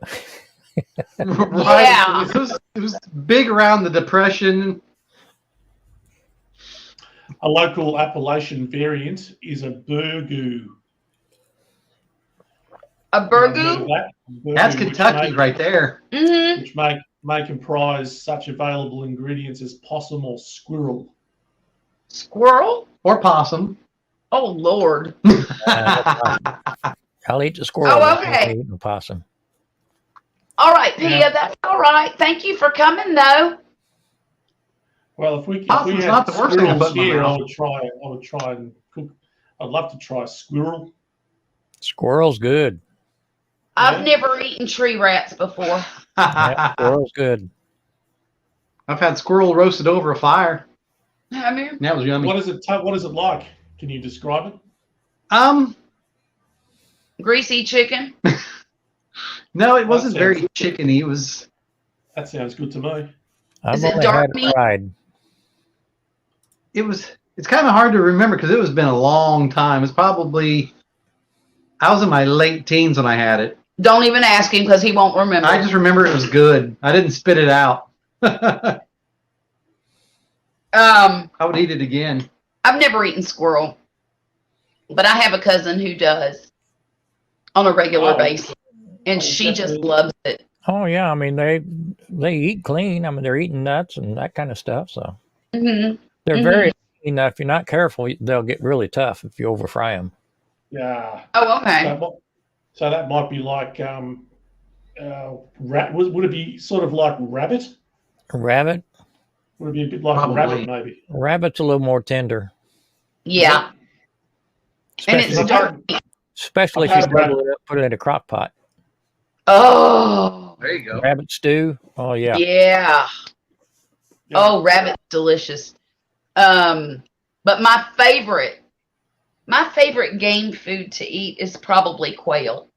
Right. Yeah. It was big around the Depression. A local Appalachian variant is a burgoo. A Have you heard of burgoo? that? That's Burgoo, Kentucky right there. Mm-hmm. Which may comprise such available ingredients as possum or squirrel. Squirrel? Or possum. Oh, Lord. I'll eat the squirrel. Oh, but I okay. ain't eating the possum. All right, Pia, Yeah. that's all right. Thank you for coming, though. Well, if we Possum's had not the worst thing to put squirrels in my here, mouth. I would try and cook. I'd love to try squirrel. Squirrel's good. I've Yeah. never eaten tree rats before. Yeah, squirrel's good. I've had squirrel roasted over a fire. Have you? That was yummy. What is it like? Can you describe it? Greasy chicken. No, it wasn't sounds- very chickeny. It was. That sounds good to me. I've Is it only dark had it meat? fried. It's kind of hard to remember because it was been a long time. It's probably. I was in my late teens when I had it. Don't even ask him because he won't remember. I just remember it was good. I didn't spit it out. I would eat it again. I've never eaten squirrel, but I have a cousin who does on a regular Oh. basis, and Oh, she just definitely. loves it. Oh yeah, I mean they eat clean. I mean they're eating nuts and that kind of stuff. So Hmm. they're Mhm. very clean. If you're not careful, they'll get really tough if you over fry them. Yeah. Oh, okay. So that might be like would it be sort of like rabbit? Rabbit, Would it be a bit like Probably. rabbit maybe? rabbit's a little more tender, Yeah, and it's especially, dark. especially if I've you had rabbit. double it up, put it in a crock pot. Oh, There you go. Rabbit stew. Oh yeah. yeah. Yeah. Oh, rabbit's delicious. But my favorite game food to eat is probably quail.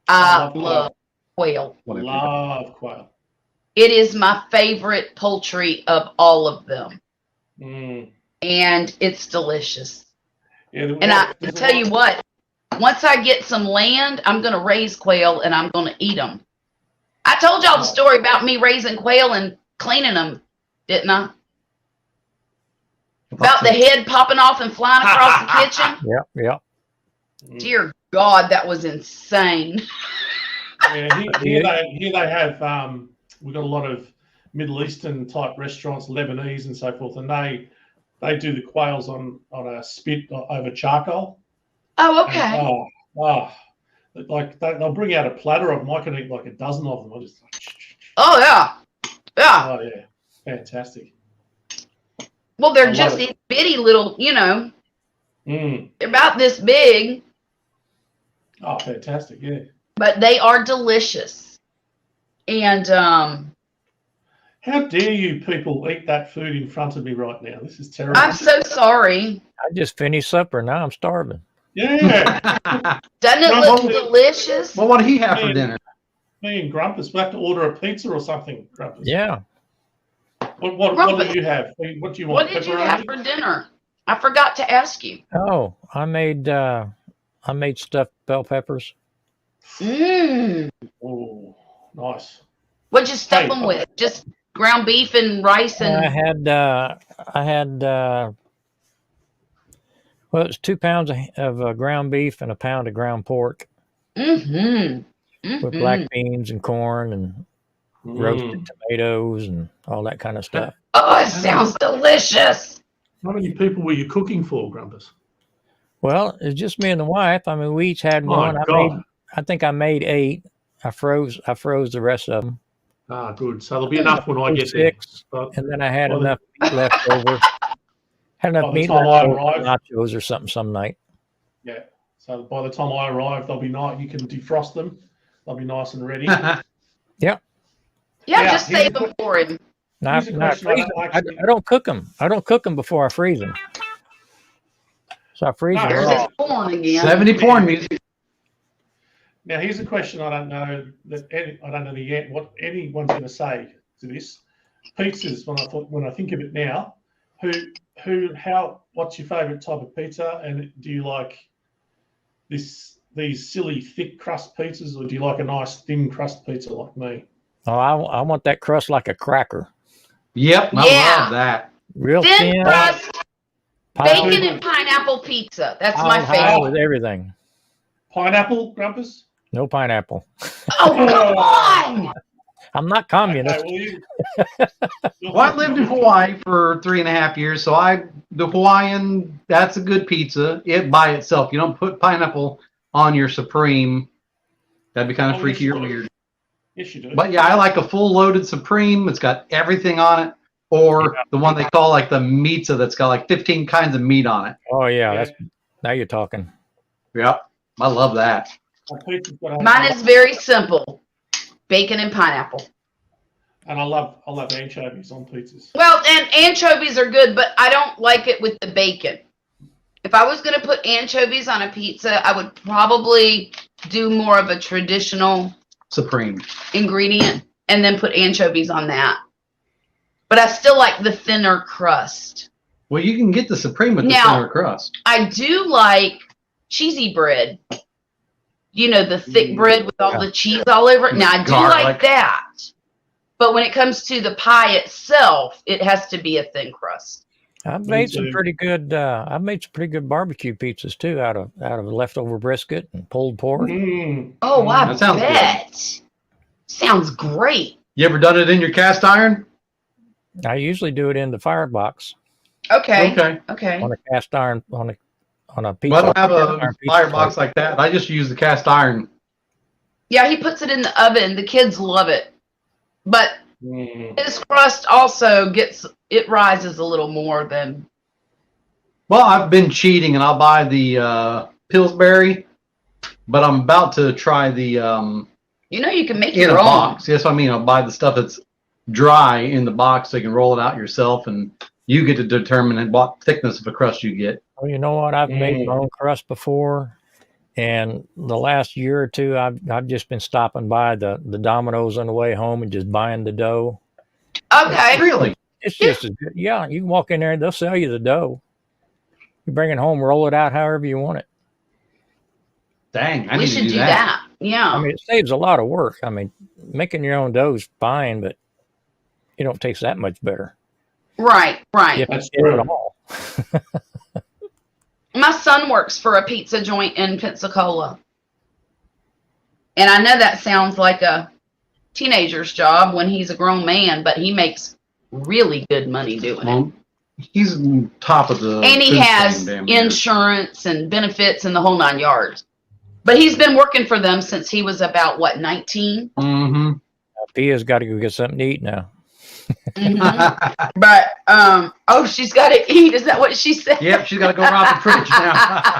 I love quail. love quail. Love quail. It is my favorite poultry of all of them, Mm. and it's delicious. Yeah, And I tell you what, once I get some land, I'm going to raise quail and I'm going to eat them. I told y'all the story about me raising quail and cleaning them, didn't I? About the head popping off and flying across the kitchen. Yep. Yep. Dear God, that was insane. Yeah, here they have. We've got a lot of Middle Eastern type restaurants, Lebanese and so forth, and they do the quails on a spit over charcoal. Oh, And, okay. like they'll bring out a platter of them. I can eat like a dozen of them. I just. Oh, yeah. Yeah. Oh yeah, fantastic. Well, they're I just love these bitty little, Mm. they're about this big, Oh, fantastic! Yeah. but they are delicious. And How dare you people eat that food in front of me right now? This is terrible. I'm so sorry. I just finished supper. Now I'm starving. Yeah. Doesn't it Well, look delicious? Well, what did he have for dinner? Me and Grumpus, we have to order a pizza or something. Grumpus. Yeah. What Grumpus, do you have? What do you what want? did you have for dinner? I forgot to ask you. Oh, I made stuffed bell peppers. Mmm. Oh, nice. What'd you stuff Hey, them with? Just ground beef and rice and. I had well, it's 2 pounds of ground beef and a pound of ground pork Mm-hmm. with black beans and corn and roasted tomatoes and all that kind of stuff. Oh, it sounds delicious. How many people were you cooking for, Grumpus? Well, it's just me and the wife. I mean, we each had Oh, one. God. I think I made 8. I froze the rest of them. Ah, good. So there'll be enough when I get there. 6, But and then I had Well, enough meat left over. Had By enough the meat time left I over for arrive- nachos or something some night. yeah. So by the time I arrive, they'll be nice. You can defrost them. They'll be nice and ready. Yeah, Yeah, just here's save them for him. Not, Here's a not question I freeze don't them. actually- I don't cook them. I don't cook them before I freeze them. So I freeze No, them There's raw. his porn again. 70 porn music. Now, here's a question I don't know what anyone's going to say to this. Pizzas. When I think of it now, what's your favourite type of pizza? And do you like these silly thick crust pizzas, or do you like a nice thin crust pizza like me? Oh, I want that crust like a cracker. Yep, I Yeah. love that. Real Thin thin. crust, piled- bacon and pineapple pizza. That's my piled high favorite. with everything. Pineapple, Grumpus? No pineapple. Oh, come on. I'm not communist. Okay, Well, I lived in Hawaii for 3.5 years, so the Hawaiian, that's a good pizza. It by itself. You don't put pineapple on your Supreme. That'd be kind of Oh, freaky yes, or you do. weird. Yes, you do. But yeah, I like a full loaded Supreme. It's got everything on it. or the one they call like the pizza that's got like 15 kinds of meat on it. Oh yeah, Yeah. that's now you're talking. Yep, I love that. My pizza's got a- Mine is very simple: bacon and pineapple. And I love anchovies on pizzas. Well, and anchovies are good, but I don't like it with the bacon. If I was going to put anchovies on a pizza, I would probably do more of a traditional Supreme. ingredient and then put anchovies on that. But I still like the thinner crust. Well, you can get the Supreme with the Now- thinner crust. I do like cheesy bread. You know, the thick bread with all the cheese all over it. Now, I do like Garlic. that. But when it comes to the pie itself, it has to be a thin crust. I've Me made some too. pretty good. I've made some pretty good barbecue pizzas too out of leftover brisket and pulled pork. Mm. Oh, I That sounds good. bet. Sounds great. You ever done it in your cast iron? I usually do it in the firebox Okay. Okay. Okay. on a cast iron on a pizza. Well, I don't have cast a iron pizza firebox plate. like that. I just use the cast iron. Yeah, he puts it in the oven. The kids love it. But Mm. his crust also it rises a little more than. Well, I've been cheating, and I'll buy the Pillsbury, but I'm about to try the You know, you can make in a your own. box. That's what I mean. I'll buy the stuff that's dry in the box, so you can roll it out yourself, and you get to determine what thickness of a crust you get. Well, you know what? I've made my Mm. own crust before, and the last year or two, I've just been stopping by the Domino's on the way home and just buying the dough. Okay. Really? It's just as good. Yeah, you can walk in there, they'll sell you the dough. You bring it home, roll it out however you want it. Dang, I We need should to do that. Yeah. I mean, it saves a lot of work. I mean, making your own dough is fine, but it don't taste that much better. Right. Right. If That's at true. all. My son works for a pizza joint in Pensacola. And I know that sounds like a teenager's job when he's a grown man, but he makes really good money doing it. Well, he's on top of the. And he food has chain, damn near. insurance and benefits and the whole 9 yards. But he's been working for them since he was about, 19? Mm-hmm. Pia's got to go get something to eat now. Mhm. But, oh, she's got to eat. Is that what she said? Yep, she's got to go rob the fridge now.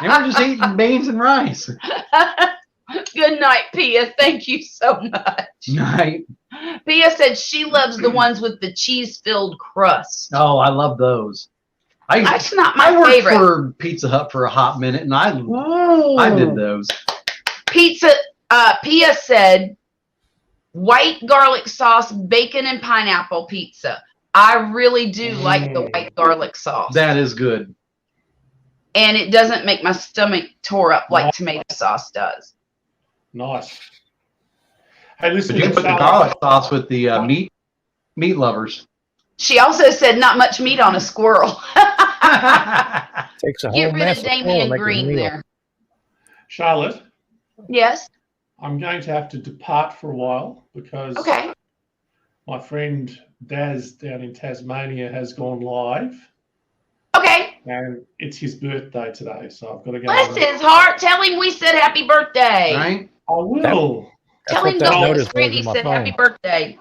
And we're just eating beans and rice. Good night, Pia. Thank you so much. Night. Pia said she loves the ones with the cheese-filled crust. Oh, I love those. That's not my I worked favorite. for Pizza Hut for a hot minute, and I Ooh. did those. Pizza. Pia said white garlic sauce, bacon, and pineapple pizza. I really do like the white garlic sauce. That is good. And it doesn't make my stomach tore up like tomato sauce does. Nice. Hey, listen. But you can put the garlic sauce with the meat lovers. She also said not much meat on a squirrel. Takes a whole Get rid mess of of Damien oil to make a Green meal. there. Charlotte, Yes. I'm going to have to depart for a while because Okay. my friend Daz down in Tasmania has gone live, Okay. and it's his birthday today, so I've got to go. Bless his heart. Tell him we said happy birthday. Right? I will. That's Tell what him that Dr. notice was Randy on my said happy phone. birthday.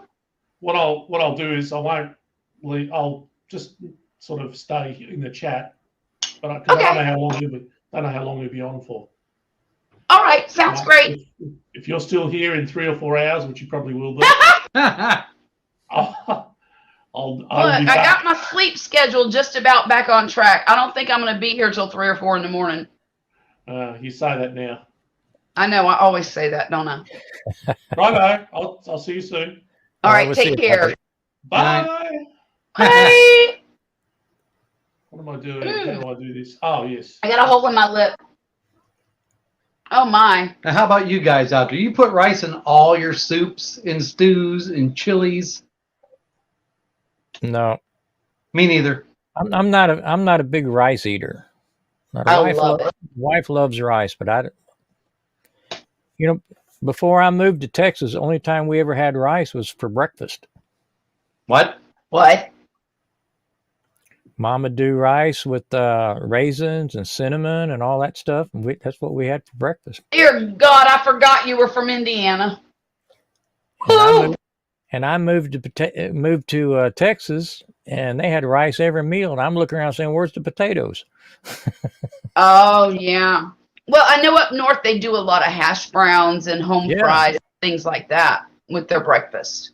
What I'll do is I won't leave. I'll just sort of stay in the chat, but I don't know how long he'll be on for. All right. Sounds great. If you're still here in 3 or 4 hours, which you probably will be, I'll Look, be I back. got my sleep schedule just about back on track. I don't think I'm going to be here till 3 or 4 in the morning. You say that now. I know. I always say that, don't I? Righto. I'll see you soon. All right. we'll see Take you. care. Bye. Bye. What am I doing? How do I do this? Oh, yes. I got a hole in my lip. Oh, my. Now, how about you guys out there? You put rice in all your soups, in stews, in chilies? No, Me neither. I'm not a big rice eater. My I love it. wife loves rice, but before I moved to Texas, the only time we ever had rice was for breakfast. What? What? Mama do rice with raisins and cinnamon and all that stuff, and that's what we had for breakfast. Dear God, I forgot you were from Indiana. And I Woo! moved, And I moved to Texas, and they had rice every meal. And I'm looking around saying, "Where's the potatoes?" Oh yeah. Well, I know up north they do a lot of hash browns and home Yeah. fries, things like that with their breakfast.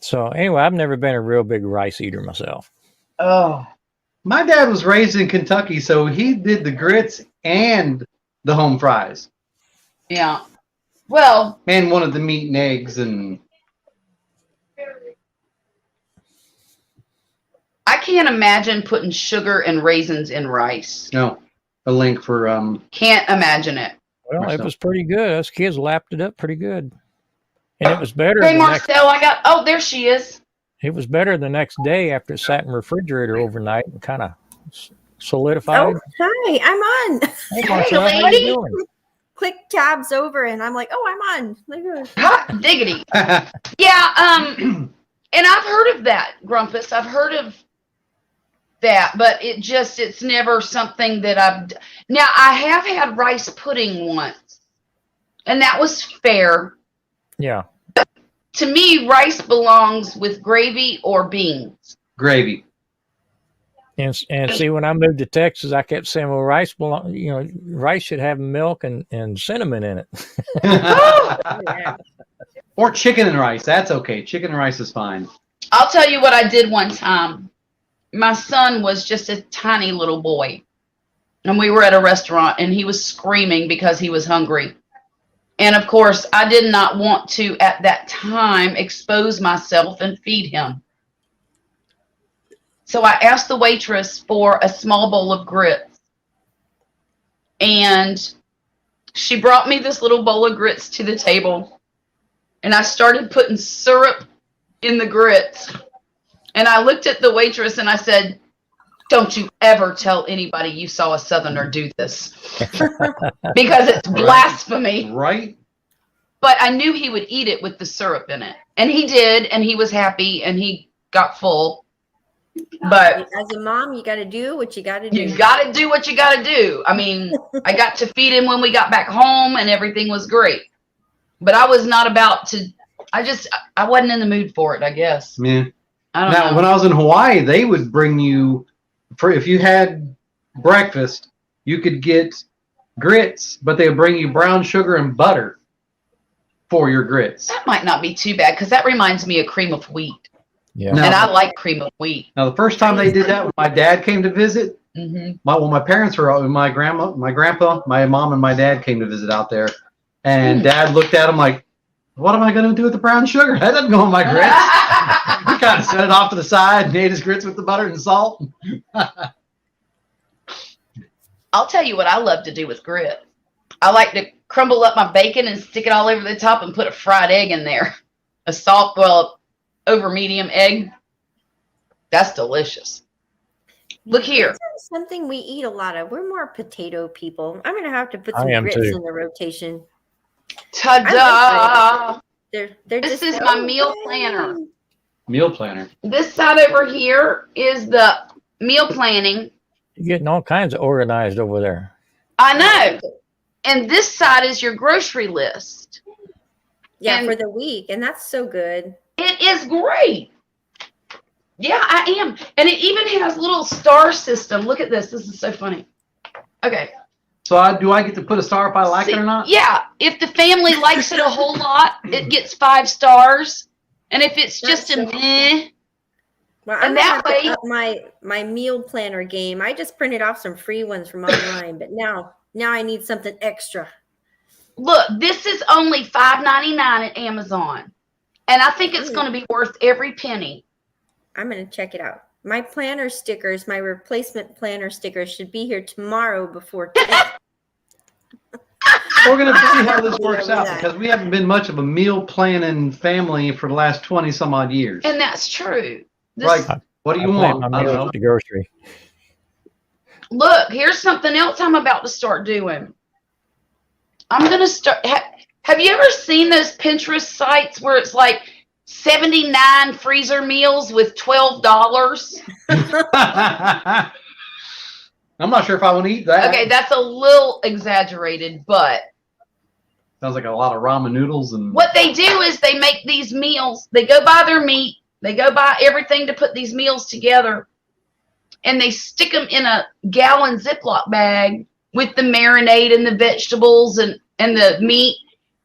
So anyway, I've never been a real big rice eater myself. Oh. My dad was raised in Kentucky, so he did the grits and the home fries. Yeah. Well, And one of the meat and eggs and I can't imagine putting sugar and raisins in rice. no, a link for Can't imagine it. Well, it Myself. was pretty good. Us kids lapped it up pretty good, and it was better. Hey the next, Marcel, I got there she is. it was better the next day after it sat in the refrigerator overnight and kind of solidified. Oh, hi, I'm on. Hey, Marcel, how you lady. doing? Click tabs over, and I'm like, oh, I'm on. Look at this. Hot diggity. Yeah, and I've heard of that, Grumpus. I've heard of that, but it's never something that now I have had rice pudding once, and that was fair. Yeah. To me, rice belongs with gravy or beans. gravy. And see, when I moved to Texas, I kept saying, well, rice should have milk and cinnamon in it. Yeah. Or chicken and rice. That's okay. Chicken and rice is fine. I'll tell you what I did one time. My son was just a tiny little boy, and we were at a restaurant, and he was screaming because he was hungry. And of course, I did not want to, at that time, expose myself and feed him. So I asked the waitress for a small bowl of grits. And she brought me this little bowl of grits to the table. And I started putting syrup in the grits. And I looked at the waitress and I said, "Don't you ever tell anybody you saw a Southerner do this." Because it's blasphemy. Right? But I knew he would eat it with the syrup in it. And he did, and he was happy, and he got full. But As a mom, you got to do what you got to do. you got to do what you got to do. I mean, I got to feed him when we got back home, and everything was great. But I was not about to, I wasn't in the mood for it, I guess. Yeah. I don't Now, know. when I was in Hawaii, they would bring you, if you had breakfast, you could get grits, but they would bring you brown sugar and butter for your grits. That might not be too bad, because that reminds me of cream of wheat. Yeah. No. And I like cream of wheat. Now, the first time they did that, when my dad came to visit, Mm-hmm. my parents were, my grandpa, my mom, and my dad came to visit out there, and Dad looked at him like, "What am I going to do with the brown sugar? That doesn't go in my grits." He kind of set it off to the side and ate his grits with the butter and salt. I'll tell you what I love to do with grit. I like to crumble up my bacon and stick it all over the top and put a fried egg in there. A soft, over medium egg. That's delicious. Look here. That's something we eat a lot of. We're more potato people. I'm going to have to put I some am grits too. in the rotation. Ta-da! They're This just is my meal planner. Meal planner. This side over here is the meal planning. You're getting all kinds of organized over there. I know. And this side is your grocery list. Yeah, And- for the week, and that's so good. It is great. Yeah, I am. And it even has little star system. Look at this. This is so funny. Okay. So do I get to put a star if I like See, it or not? Yeah. If the family likes it a whole lot, it gets 5 stars. And if it's just a That's so- meh, Well, And I'm that gonna have way- to up my meal planner game. I just printed off some free ones from online, but now I need something extra. look, this is only $5.99 at Amazon. And I think it's going to be worth every penny. I'm gonna check it out. My planner stickers, my replacement planner stickers, should be here tomorrow before 10. We're going to see how this works Yeah, out yeah. because we haven't been much of a meal planning family for the last 20 some odd years. And that's true. This, Like, what do you I plan want? my I don't meals know. at the grocery. Look, here's something else I'm about to start doing. I'm going to start. Have you ever seen those Pinterest sites where it's like 79 freezer meals with $12? I'm not sure if I want to eat that. Okay, that's a little exaggerated, but Sounds like a lot of ramen noodles and. What they do is they make these meals. They go buy their meat. They go buy everything to put these meals together. And they stick them in a gallon Ziploc bag with the marinade and the vegetables and the meat.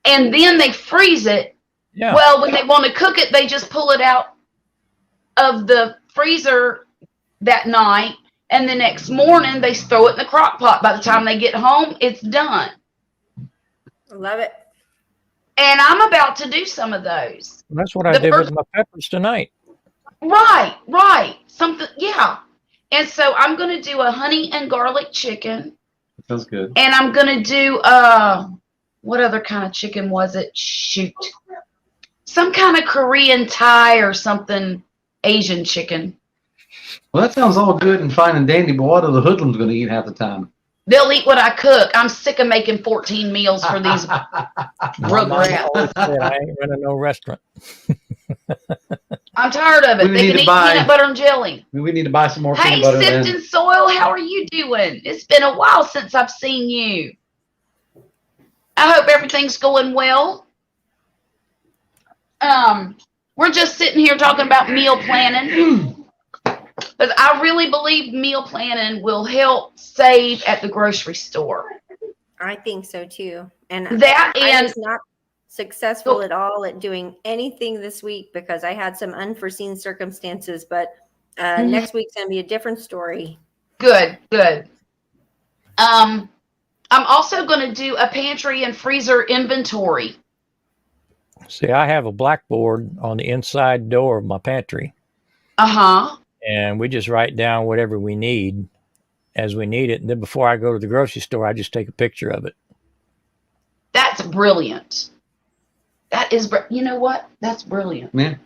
And then they freeze it. Yeah. Well, when they want to cook it, they just pull it out of the freezer that night. And the next morning, they throw it in the crock pot. By the time they get home, it's done. Love it. And I'm about to do some of those. That's what I did with my peppers tonight. Right. Something, yeah. And so I'm going to do a honey and garlic chicken. Sounds good. And I'm going to do, what other kind of chicken was it? Shoot. Some kind of Korean Thai or something Asian chicken. Well, that sounds all good and fine and dandy, but what are the hoodlums going to eat half the time? They'll eat what I cook. I'm sick of making 14 meals for these My mom rugrats. always said, I ain't running no restaurant. I'm tired of it. We They need can to eat buy- peanut butter and jelly. We need to buy some more Hey, peanut butter Sift then. and Soil, how are you doing? It's been a while since I've seen you. I hope everything's going well. We're just sitting here talking about meal planning. But I really believe meal planning will help save at the grocery store. I think so too. And That I and was not successful at all at doing anything this week because I had some unforeseen circumstances. But next week's gonna be a different story. good. I'm also going to do a pantry and freezer inventory. See, I have a blackboard on the inside door of my pantry, Uh-huh. and we just write down whatever we need as we need it. And then before I go to the grocery store, I just take a picture of it. That's brilliant. That is, you know what? That's brilliant. Man,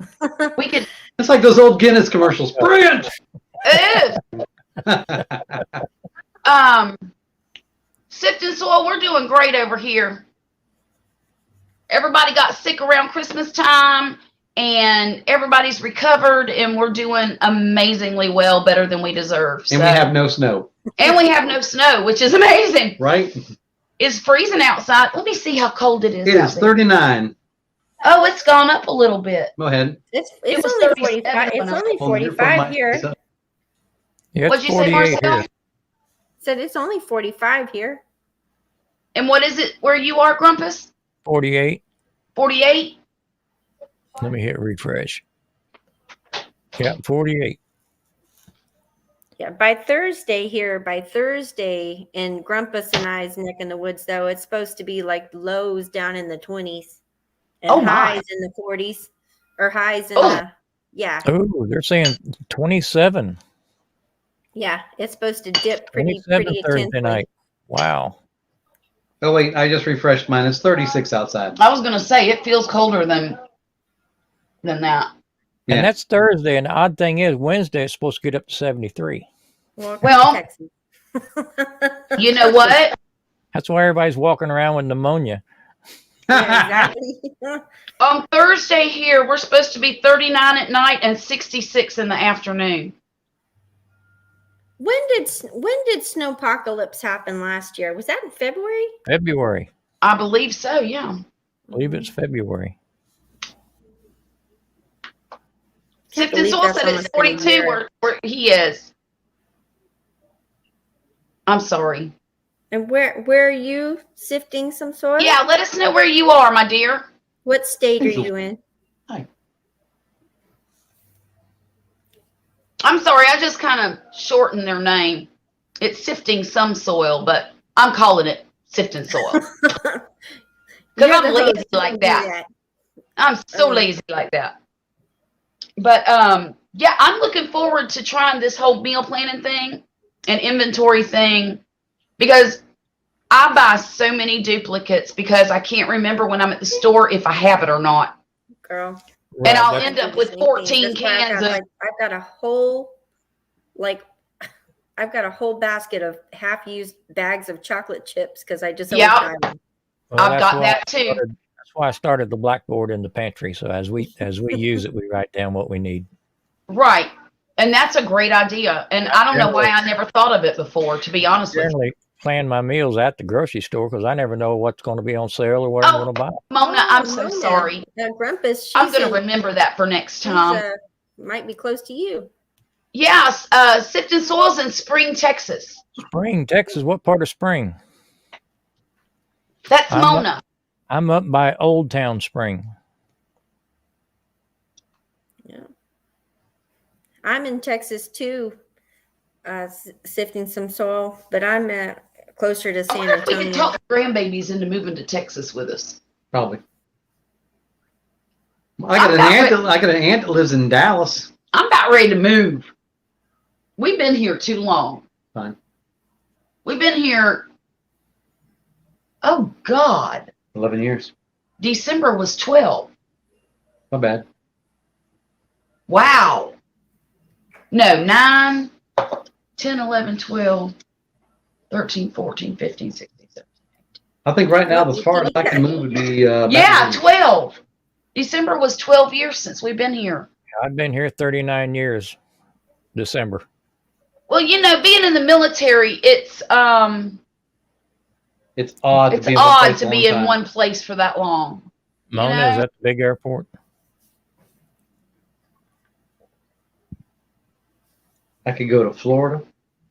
We could, it's like those old Guinness commercials. Brilliant! it is. Sift and Soil, we're doing great over here. Everybody got sick around Christmas time, and everybody's recovered, and we're doing amazingly well, better than we deserve. And we have no snow, and we have no snow, which is amazing. right? It's freezing outside. Let me see how cold it is. It out is there. 39. Oh, it's gone up a little bit. Go ahead. It's It was only 37 45. when It's I- only Hold on, your phone 45 might- here. Yeah, What'd it's you say, 48 Marcel? here. Said it's only 45 here. And what is it where you are, Grumpus? 48. 48? Let me hit refresh. Yeah, 48. Yeah, by Thursday in Grumpus and I's neck in the woods, though, it's supposed to be like lows down in the 20s and Oh, my. highs in the 40s or highs in Oh. the, yeah, Oh, they're saying 27. it's supposed to dip pretty 27 Thursday intensely. night. Wow. Oh, wait, I just refreshed mine. It's 36 outside. I was going to say, it feels colder than that. Yeah. And that's Thursday. And the odd thing is, Wednesday it's supposed to get up to 73. Welcome Well- to Texas. You know what? That's why everybody's walking around with pneumonia. Yeah, exactly. On Thursday here, we're supposed to be 39 at night and 66 in the afternoon. When did snowpocalypse happen last year? Was that in February? February. I believe so, yeah. I believe it's February. Sift and believe Soil that's said it's almost been a 42 year. where he is. I'm sorry. And where are you sifting some soil? Yeah, let us know where you are, my dear. What state are you in? I'm sorry, I just kind of shortened their name. It's Sifting Some Soil, but I'm calling it Sifting Soil. Because You're I'm the lazy host, you like can do that. I'm so Okay. lazy like that. But yeah, I'm looking forward to trying this whole meal planning thing and inventory thing because I buy so many duplicates because I can't remember when I'm at the store if I have it or not. Girl. And I'll that's- end up with 14 That's why cans of I've got a whole basket of half-used bags of chocolate chips because I just always Yeah. buy them. well, I've that's got why that too. That's why I started the blackboard in the pantry. So as we use it, we write down what we need. Right. And that's a great idea. And I don't know why I never thought of it before, to be honest with you. plan my meals at the grocery store because I never know what's going to be on sale or what I'm Oh, going to buy. Mona, I'm so Mona. sorry. Grumpus, she's I'm going to in, remember that for next she's, time. might be close to you. Yes, Sifton Soils in Spring, Texas. Spring, Texas. What part of Spring? That's I'm up- Mona. I'm up by Old Town Spring. Yeah. I'm in Texas too, sifting some soil, but I'm closer to I San wonder if we could Antonio. talk the grandbabies into moving to Texas with us. Probably. I got an aunt that lives in Dallas. I'm about ready to move. We've been here too long. Fine. We've been here, oh God, 11 years. December was 12. Not bad. Wow. No, 9, 10, 11, 12, 13, 14, 15, 16, 17. I think right now, as far as I can move would be. Yeah, 12. December was 12 years since we've been here. I've been here 39 years. December. Well, you know, being in the military, it's odd to be in one place for that long. Mona, know? is that the big airport? I could go to Florida,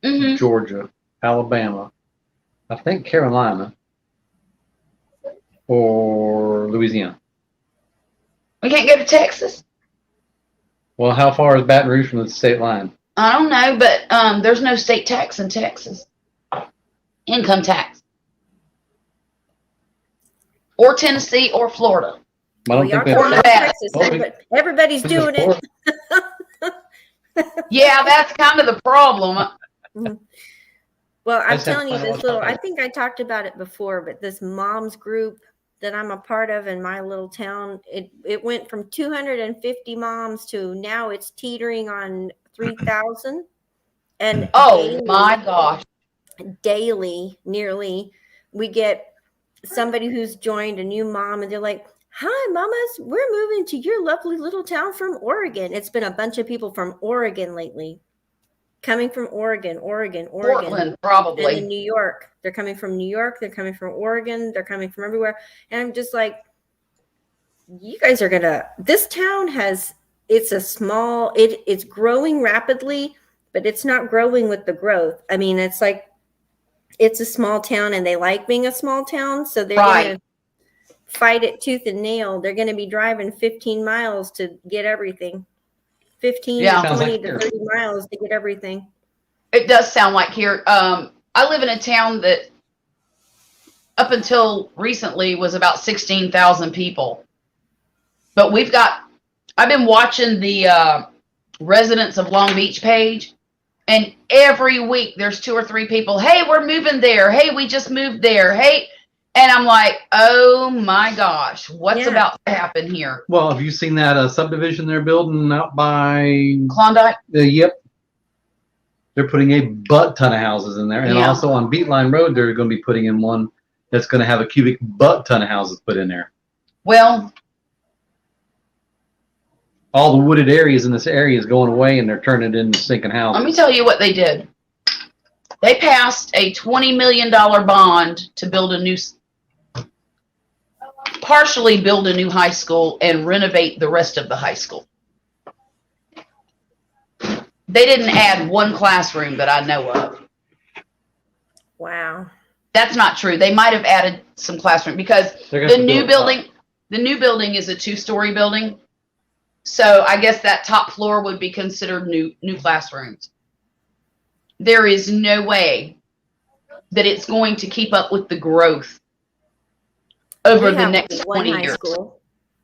Mm-hmm. Georgia, Alabama, I think Carolina, or Louisiana. We can't go to Texas. Well, how far is Baton Rouge from the state line? I don't know, but there's no state tax in Texas. Income tax. Or Tennessee or Florida. I don't y'all think come that's- to Nevada. Texas. Everybody's doing it. Yeah, that's kind of the problem. Well, I'm just have telling to you find out this little, about I it. think I talked about it before, but this mom's group that I'm a part of in my little town, it went from 250 moms to now it's teetering on 3,000. And Oh my gosh. daily, nearly, we get somebody who's joined, a new mom, and they're like, "Hi, mamas, we're moving to your lovely little town from Oregon." It's been a bunch of people from Oregon lately. Coming from Oregon. Portland, And probably. then New York. They're coming from New York. They're coming from Oregon. They're coming from everywhere. And I'm just like, you guys are this town it's growing rapidly, but it's not growing with the growth. I mean, it's like, it's a small town and they like being a small town. So they're going to fight it tooth and nail. They're going to be driving 15 miles to get everything. 15 Yeah. to 20 like to 30 miles to get everything. It does sound like here. I live in a town that up until recently was about 16,000 people. But I've been watching the Residents of Long Beach page, and every week there's 2 or 3 people, "Hey, we're moving there. Hey, we just moved there. Hey." And I'm like, oh my gosh, what's about to happen here? Well, have you seen that subdivision they're building out by Klondike? Yep. They're putting a butt ton of houses in there. And Yeah. also on Beatline Road, they're going to be putting in one that's going to have a cubic butt ton of houses put in there. Well, All the wooded areas in this area is going away, and they're turning it into sinking houses. let me tell you what they did. They passed a $20 million bond to partially build a new high school and renovate the rest of the high school. They didn't add one classroom that I know of. Wow. That's not true. They might have added some classroom because the new building is a 2-story building. So I guess that top floor would be considered new classrooms. There is no way that it's going to keep up with the growth over the next 20 years. School.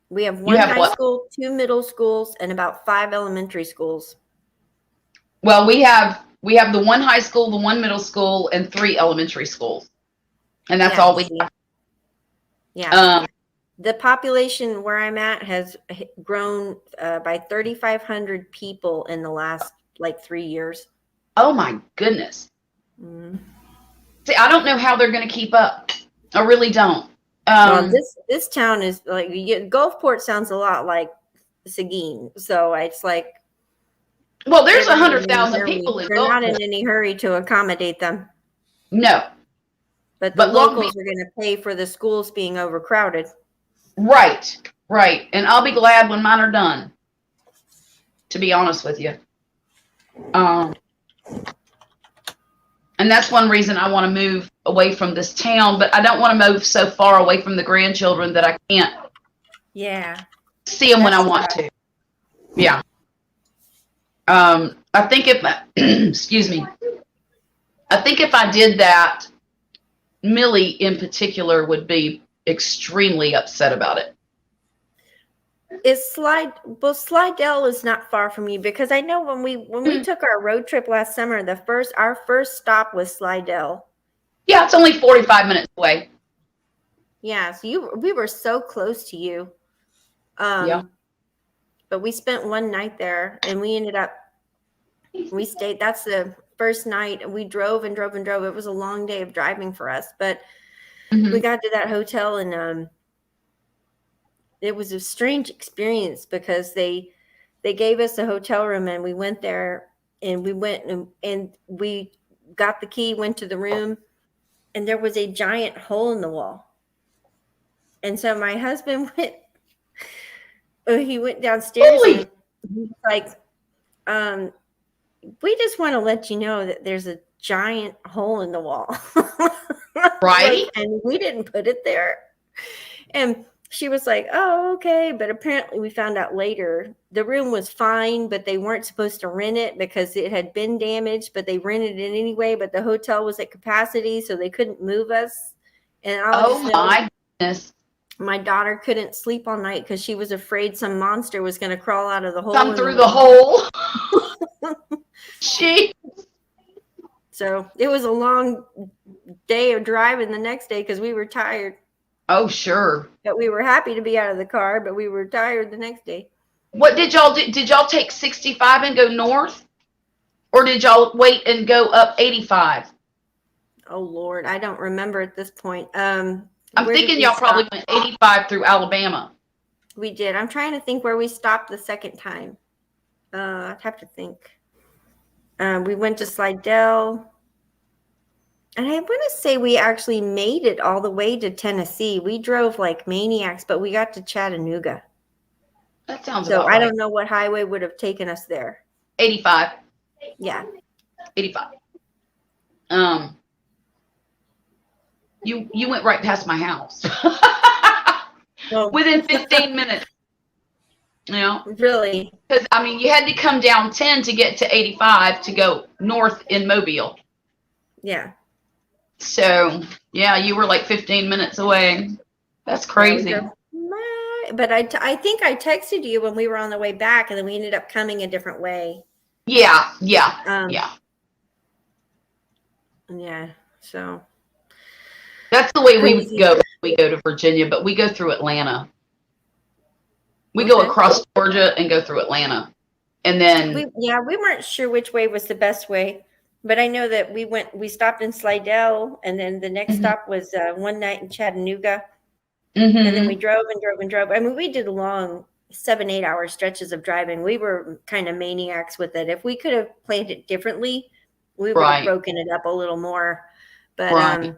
We have one high school, 2 middle schools, and about 5 elementary schools. Well, we have the 1 high school, the 1 middle school, and 3 elementary schools, and that's all we have. Yeah. The population where I'm at has grown by 3,500 people in the last 3 years. Oh my goodness. Mm. See, I don't know how they're going to keep up. I really don't. Well, this town is Gulfport sounds a lot like Seguin, so it's like. Well, there's 100,000 people in They're not in Gulfport. any hurry to accommodate them. No, But the But Long locals are going to pay for the schools being overcrowded. Right, right. And I'll be glad when mine are done, to be honest with you. And that's one reason I want to move away from this town, but I don't want to move so far away from the grandchildren that I can't see them when I want to. Yeah. I think if, excuse me, I think if I did that, Millie in particular would be extremely upset about it. Slidell is not far from you, because I know when we took our road trip last summer, our first stop was Slidell. Yeah, it's only 45 minutes away. Yeah, so we were so close to you. Yeah. But we spent one night there, and we stayed. That's the first night, and we drove and drove and drove. It was a long day of driving for us, but we got to that hotel, and it was a strange experience because they gave us a hotel room, and we went there, and we went and we got the key, went to the room, and there was a giant hole in the wall. And so my husband went downstairs and he was like, we just want to let you know that there's a giant hole in the wall. Right. And we didn't put it there. And she was like, oh, okay. But apparently we found out later the room was fine, but they weren't supposed to rent it because it had been damaged, but they rented it anyway. But the hotel was at capacity, so they couldn't move us. And my goodness. My daughter couldn't sleep all night because she was afraid some monster was going to crawl out of the hole. Come through the hole. She. So it was a long day of driving the next day because we were tired. Oh, sure. But we were happy to be out of the car, but we were tired the next day. What did y'all do? Did y'all take 65 and go north? Or did y'all wait and go up 85? Oh, Lord. I don't remember at this point. I'm thinking y'all probably went 85 through Alabama. We did. I'm trying to think where we stopped the second time. I'd have to think. We went to Slidell. And I want to say we actually made it all the way to Tennessee. We drove like maniacs, but we got to Chattanooga. That sounds so about I right. don't know what highway would have taken us there. 85. Yeah. 85. You went right past my house. Well, within 15 minutes. You know? Really? Because, I mean, you had to come down 10 to get to 85 to go north in Mobile. Yeah. So, yeah, you were like 15 minutes away. That's crazy. But I think I texted you when we were on the way back, and then we ended up coming a different way. Yeah. Yeah. So. That's the way Crazy. we go to Virginia, but we go through Atlanta. We go across Georgia and go through Atlanta. And then we weren't sure which way was the best way, but I know that we stopped in Slidell, and then the next stop was one night in Chattanooga. And then we drove and drove and drove. I mean, we did long 7-8 hour stretches of driving. We were kind of maniacs with it. If we could have planned it differently, we would have broken it up a little more. But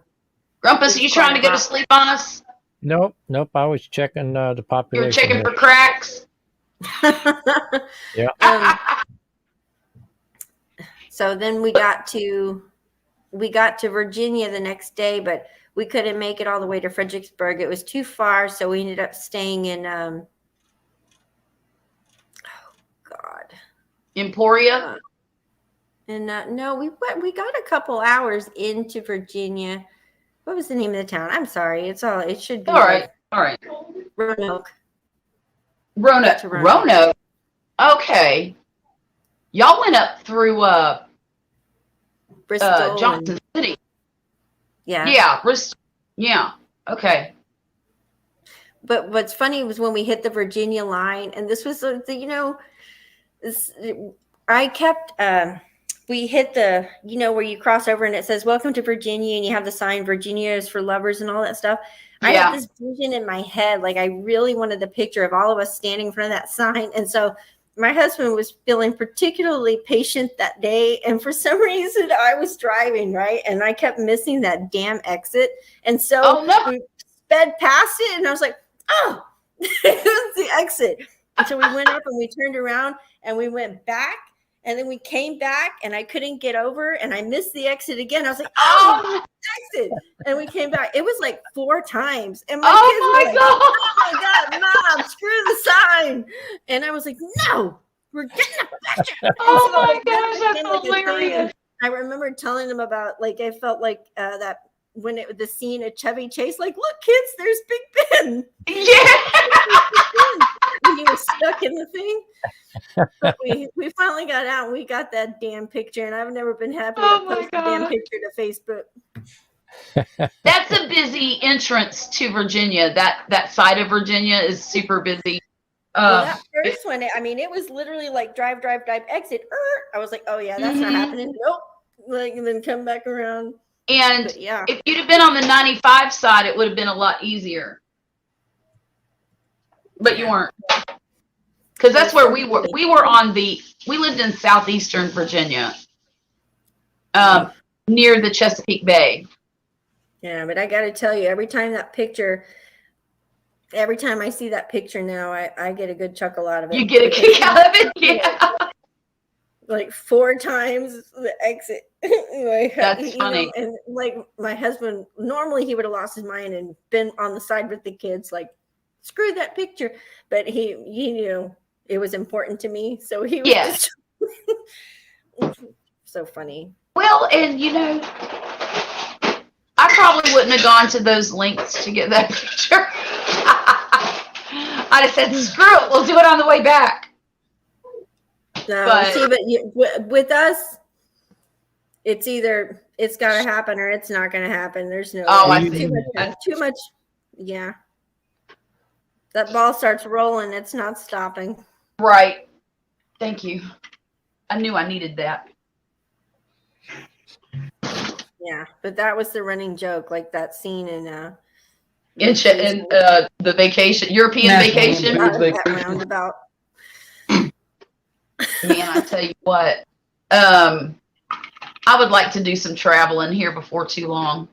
Grumpus, are you trying to go to sleep on us? Nope. I was checking the population. You were checking here. for cracks? Yeah. So then we got to Virginia the next day, but we couldn't make it all the way to Fredericksburg. It was too far, so we ended up staying in Emporia? No, we got a couple hours into Virginia. What was the name of the town? I'm sorry. It should be all right. Roanoke. Roanoke. Okay. Y'all went up through Bristol, Johnson City. Yeah. Yeah, Bristol. Yeah. Okay. But what's funny was when we hit the Virginia line, and this was I kept we hit the where you cross over and it says welcome to Virginia, and you have the sign Virginia is for lovers and all that stuff. I had this vision in my head, like I really wanted the picture of all of us standing in front of that sign. And so my husband was feeling particularly patient that day, and for some reason I was driving, right, and I kept missing that damn exit, and so Oh, no. we sped past it, and I was like, oh, it was the exit. And so we went up and we turned around and we went back, and then we came back and I couldn't get over and I missed the exit again. I was like, oh, exit. And we came back. It was like 4 times. And my kids were like, oh my God, Mom, screw the sign. And I was like, no, we're getting a picture. Oh so my gosh, that's like hilarious. I remember telling them about, like, I felt like that when the scene of Chevy Chase, like, look, kids, there's Big Ben. Yeah. And he was stuck in the thing. But we finally got out and we got that damn picture, and I've never been happy to post the damn picture to Facebook. That's a busy entrance to Virginia. That side of Virginia is super busy. Well, that first one, I mean, it was literally like drive, exit. I was like, oh yeah, that's not happening. Nope. Like, and then come back around. And but, yeah, if you'd have been on the 95 side, it would have been a lot easier. But you weren't. Because that's where we were. We lived in southeastern Virginia, near the Chesapeake Bay. Yeah, but I got to tell you, every time I see that picture now, I get a good chuckle out of it. You get a kick out of it? Yeah. Like 4 times the exit. Like, that's funny. And like my husband, normally he would have lost his mind and been on the side with the kids, like, screw that picture. But he knew it was important to me. So he was just so funny. Well, and I probably wouldn't have gone to those links to get that picture. I'd have said, screw it, we'll do it on the way back. No, but with us, it's either it's got to happen or it's not going to happen. There's no too much. Yeah. That ball starts rolling. It's not stopping. Right. Thank you. I knew I needed that. Yeah, but that was the running joke, like that scene in the vacation, European vacation. That roundabout. Man, I tell you what, I would like to do some traveling here before too long,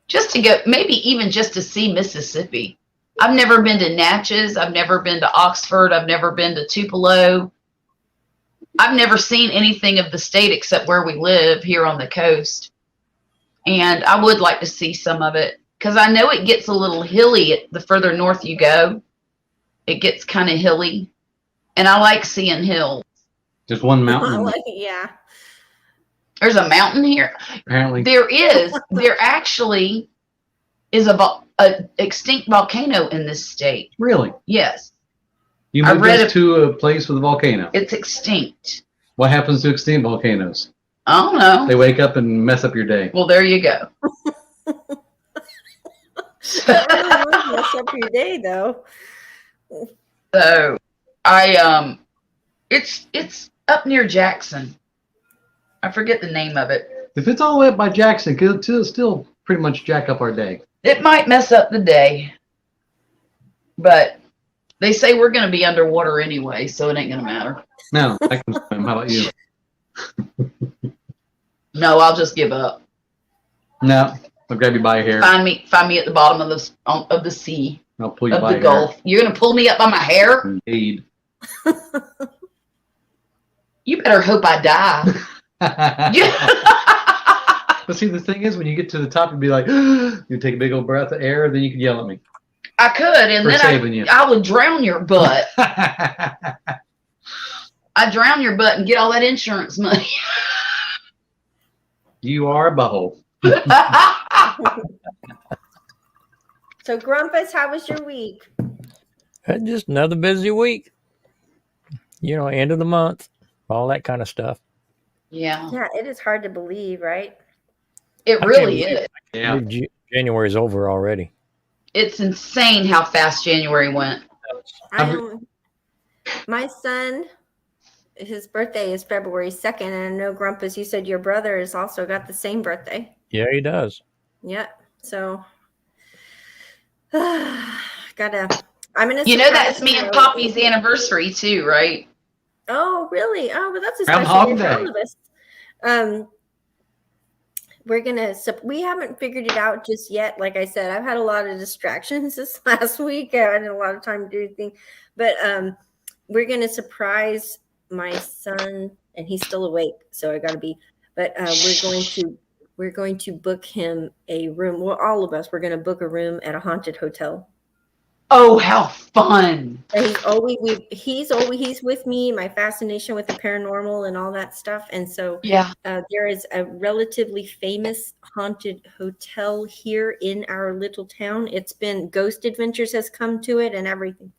just to go, maybe even just to see Mississippi. I've never been to Natchez. I've never been to Oxford. I've never been to Tupelo. I've never seen anything of the state except where we live here on the coast. And I would like to see some of it because I know it gets a little hilly the further north you go. It gets kind of hilly. And I like seeing hills. Just one mountain. Yeah. There's a mountain here. Apparently. There is. There actually is a extinct volcano in this state. Really? Yes. You moved to a place with a volcano. It's extinct. What happens to extinct volcanoes? I don't know. They wake up and mess up your day. Well, there you go. That really would mess up your day, though. So, it's up near Jackson. I forget the name of it. If it's all the way up by Jackson, it'll still pretty much jack up our day. It might mess up the day, but they say we're going to be underwater anyway, so it ain't going to matter. No, I can swim. How about you? No, I'll just give up. No, I'll grab you by your hair. Find me at the bottom of the sea. I'll pull you of by the your Gulf. hair. You're going to pull me up by my hair? Indeed. You better hope I die. But see, the thing is, when you get to the top, you'd be like, you take a big old breath of air, then you can yell at me. I could, and then I would drown your butt. I'd drown your butt and get all that insurance money. You are a butthole. So, Grumpus, how was your week? Just another busy week. End of the month, all that kind of stuff. Yeah. Yeah, it is hard to believe, right? It really is. Yeah. January's over already. It's insane how fast January went. My son, his birthday is February 2nd, and I know, Grumpus, you said your brother has also got the same birthday. Yeah, he does. Yeah. So, I'm gonna. That's me and Poppy's anniversary too, right? Oh, really? Oh, but that's a Groundhog special day for all Day. of us. We haven't figured it out just yet. Like I said, I've had a lot of distractions this last week. I had a lot of time to do things, but we're gonna surprise my son, and he's still awake, so I gotta be. But we're going to book him a room. Well, all of us, we're gonna book a room at a haunted hotel. Oh, how fun! And he's with me, my fascination with the paranormal and all that stuff. And so Yeah. there is a relatively famous haunted hotel here in our little town. It's been Ghost Adventures has come to it and everything.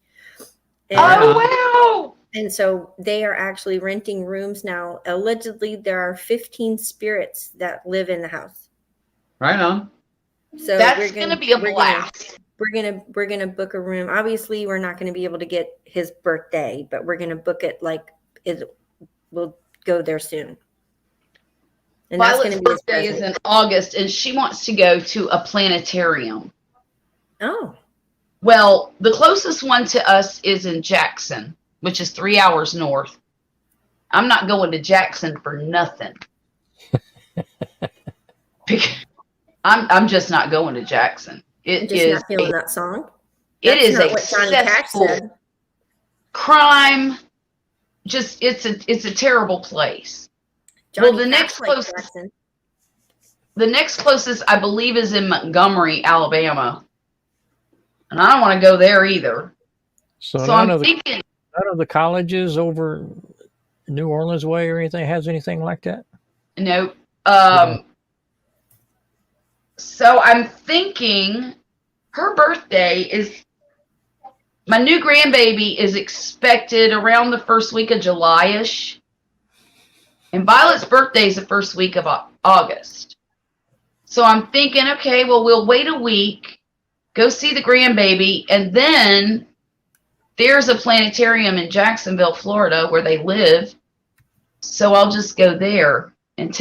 And, Oh, wow! and so they are actually renting rooms now. Allegedly, there are 15 spirits that live in the house. Right on. So That's gonna be a blast. We're gonna book a room. Obviously, we're not gonna be able to get his birthday, but we're gonna book it we'll go there soon. And Violet's that's gonna be his birthday is present. in August, and she wants to go to a planetarium. Oh, Well, the closest one to us is in Jackson, which is 3 hours north. I'm not going to Jackson for nothing. I'm just not going to Jackson. I'm just not feeling that song. It is not a what Johnny Cash cesspool. said. Crime. Just it's a terrible place. Johnny the Cash next liked closest- Jackson. The next closest, I believe, is in Montgomery, Alabama. And I don't want to go there either. So, So none I'm of thinking, the colleges over New Orleans way or anything has anything like that? nope. So I'm thinking her birthday is, my new grandbaby is expected around the first week of July-ish. And Violet's birthday is the first week of August. So I'm thinking, okay, well, we'll wait a week, go see the grandbaby, and then there's a planetarium in Jacksonville, Florida, where they live. So I'll just go there and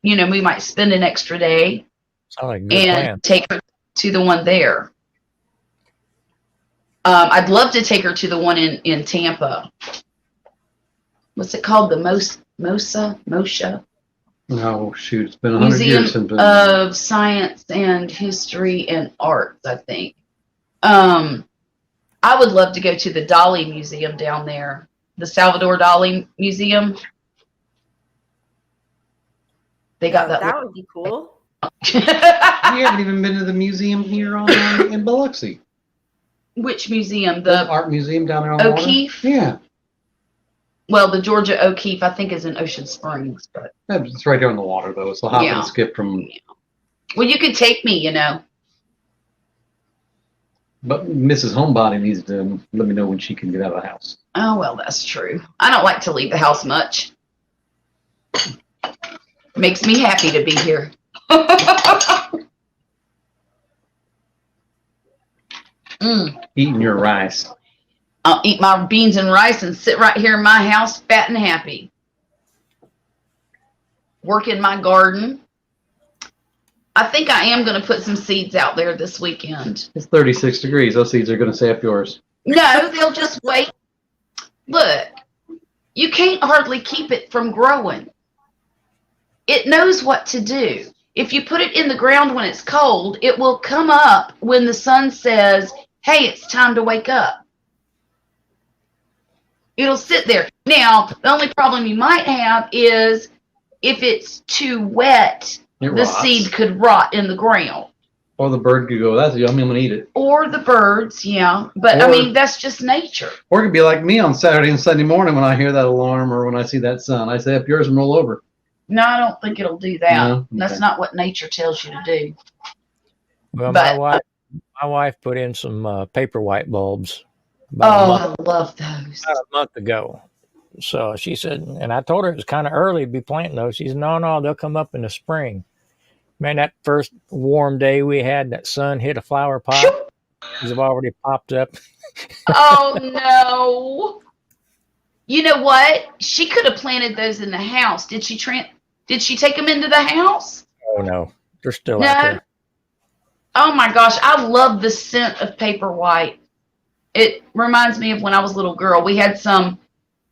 we might spend an extra day Sounds like a good and plan. take her to the one there. I'd love to take her to the one in Tampa. What's it called? The Mosha No, shoot. It's been 100 Museum years since. of Science and History and Arts, I think. I would love to go to the Dali Museum down there, the Salvador Dali Museum. They got That would be cool. You haven't even been to the museum here in Biloxi. Which museum? The The art museum down there on the water? O'Keeffe? Yeah. Well, the Georgia O'Keeffe, I think, is in Ocean Springs, but It's right there on the water, though. It's a hop Yeah. and skip from. well, you could take me, But Mrs. Homebody needs to let me know when she can get out of the house. Oh, well, that's true. I don't like to leave the house much. Makes me happy to be here. Eating your rice. I'll eat my beans and rice and sit right here in my house, fat and happy. Work in my garden. I think I am going to put some seeds out there this weekend. It's 36 degrees. Those seeds are going to sap yours. No, they'll just wait. Look, you can't hardly keep it from growing. It knows what to do. If you put it in the ground when it's cold, it will come up when the sun says, hey, it's time to wake up. It'll sit there. Now, the only problem you might have is if it's too wet, It the rots. seed could rot in the ground. Or the bird could go, that's yummy, I'm going to eat it. Or the birds, yeah. But, I Or- mean, that's just nature. Or it could be like me on Saturday and Sunday morning when I hear that alarm or when I see that sun. I say, up yours and roll over. No, I don't think it'll do that. No? That's Okay. not what nature tells you to do. Well, But- my wife put in some paper white bulbs Oh, I love those. about a month ago. So she said, and I told her it was kind of early to be planting those. She said, no, they'll come up in the spring. Man, that first warm day we had, that sun hit a flower pot. These have already popped up. Oh, no. You know what? She could have planted those in the house. Did she take them into the house? Oh, no. They're still out No. there. Oh, my gosh. I love the scent of paper white. It reminds me of when I was a little girl. We had some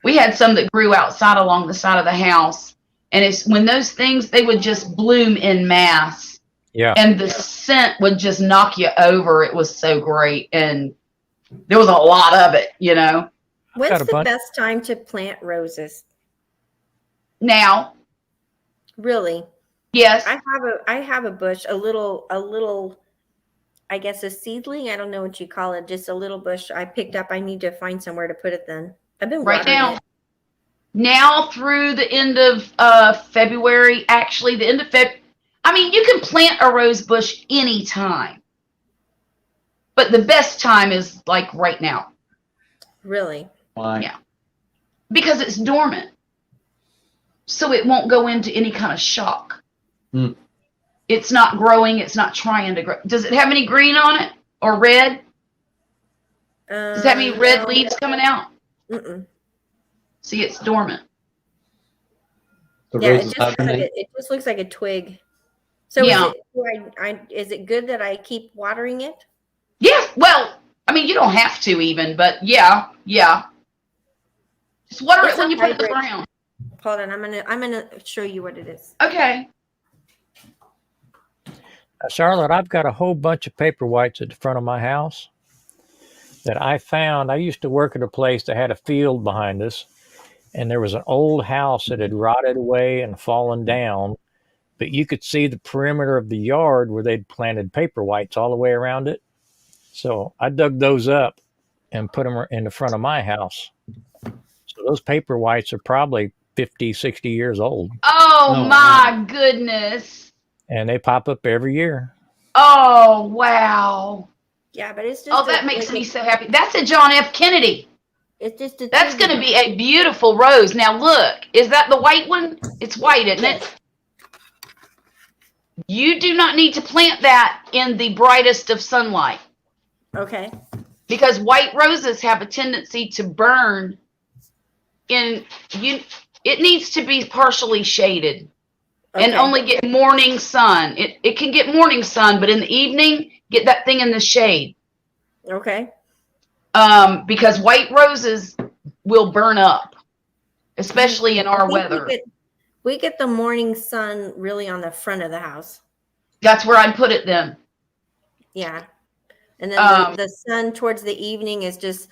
We had some that grew outside along the side of the house. And it's when those things, they would just bloom in mass. Yeah. And the scent would just knock you over. It was so great. And there was a lot of it, you know. When's the best time to plant roses? Now. Really? Yes. I have a bush, a little, I guess a seedling. I don't know what you call it. Just a little bush I picked up. I need to find somewhere to put it then. I've been right watering now. it. Now through the end of February, actually the end of I mean, you can plant a rose bush anytime. But the best time is like right now. Really? Why? Yeah. Because it's dormant. So it won't go into any kind of shock. Hmm. It's not growing. It's not trying to grow. Does it have any green on it or red? Does it have any red leaves coming out? Mm-mm. See, it's dormant. The Yeah, roses hibernate. it just looks like a twig. So Yeah. is it good that I keep watering it? Yeah. Well, I mean, you don't have to even, but yeah. Just water it when you put it in the ground. Hold on, I'm gonna show you what it is. Okay. Charlotte, I've got a whole bunch of paper whites at the front of my house that I found. I used to work at a place that had a field behind us, and there was an old house that had rotted away and fallen down, but you could see the perimeter of the yard where they'd planted paper whites all the way around it. So I dug those up and put them in the front of my house. So those paper whites are probably 50, 60 years old. Oh my goodness. And they pop up every year. Oh, wow. Yeah, but it's just. Oh, that makes me so happy. That's a John F. Kennedy. It's just That's going to be a beautiful rose. Now, look. Is that the white one? It's white, isn't it? You do not need to plant that in the brightest of sunlight. Okay. Because white roses have a tendency to burn it needs to be partially shaded. And only get morning sun. It can get morning sun, but in the evening, get that thing in the shade. Okay. Because white roses will burn up, especially in our weather. We get the morning sun really on the front of the house. That's where I'd put it then. Yeah. And then the sun towards the evening is just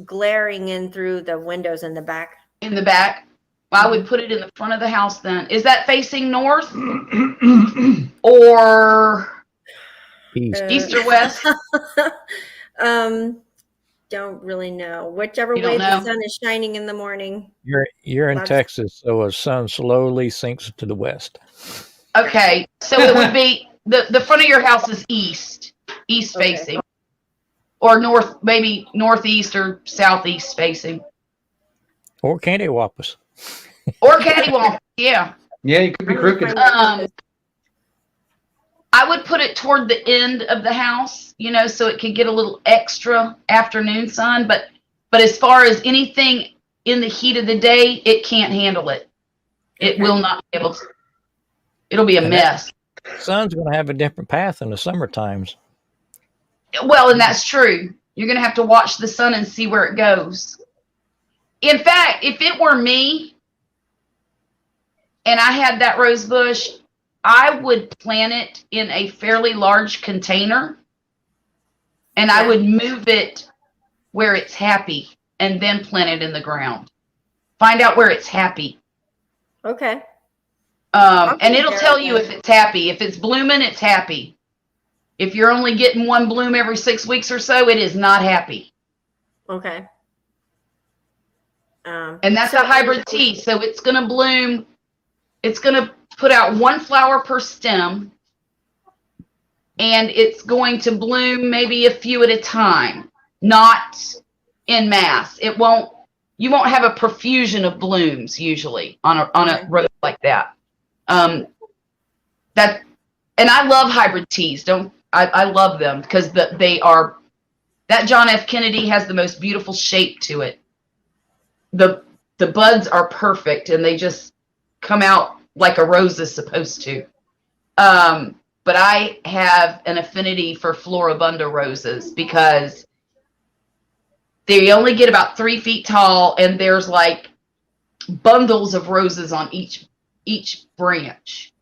glaring in through the windows in the back. In the back? Well, I would put it in the front of the house then. Is that facing north? Or east or west? Don't really know. Whichever way the sun is shining in the morning. You're in Texas, so the sun slowly sinks to the west. Okay, so it would be the front of your house is east facing, or north, maybe northeast or southeast facing, or candywampus. Or cattywampus, yeah. Yeah, you could be crooked. I would put it toward the end of the house, so it could get a little extra afternoon sun. But as far as anything in the heat of the day, it can't handle it. It will not be able to. It'll be a mess. The sun's going to have a different path in the summer times. Well, and that's true. You're going to have to watch the sun and see where it goes. In fact, if it were me, and I had that rose bush, I would plant it in a fairly large container, and I would move it where it's happy and then plant it in the ground. Find out where it's happy. Okay. And it'll tell you if it's happy. If it's blooming, it's happy. If you're only getting one bloom every 6 weeks or so, it is not happy. Okay. And that's a hybrid tea, so it's going to bloom. It's going to put out one flower per stem, and it's going to bloom maybe a few at a time, not in mass. You won't have a profusion of blooms usually on a rose like that. And I love hybrid teas. I love them because that John F. Kennedy has the most beautiful shape to it. The buds are perfect, and they just come out like a rose is supposed to. But I have an affinity for Floribunda roses because They only get about 3 feet tall, and there's like bundles of roses on each branch.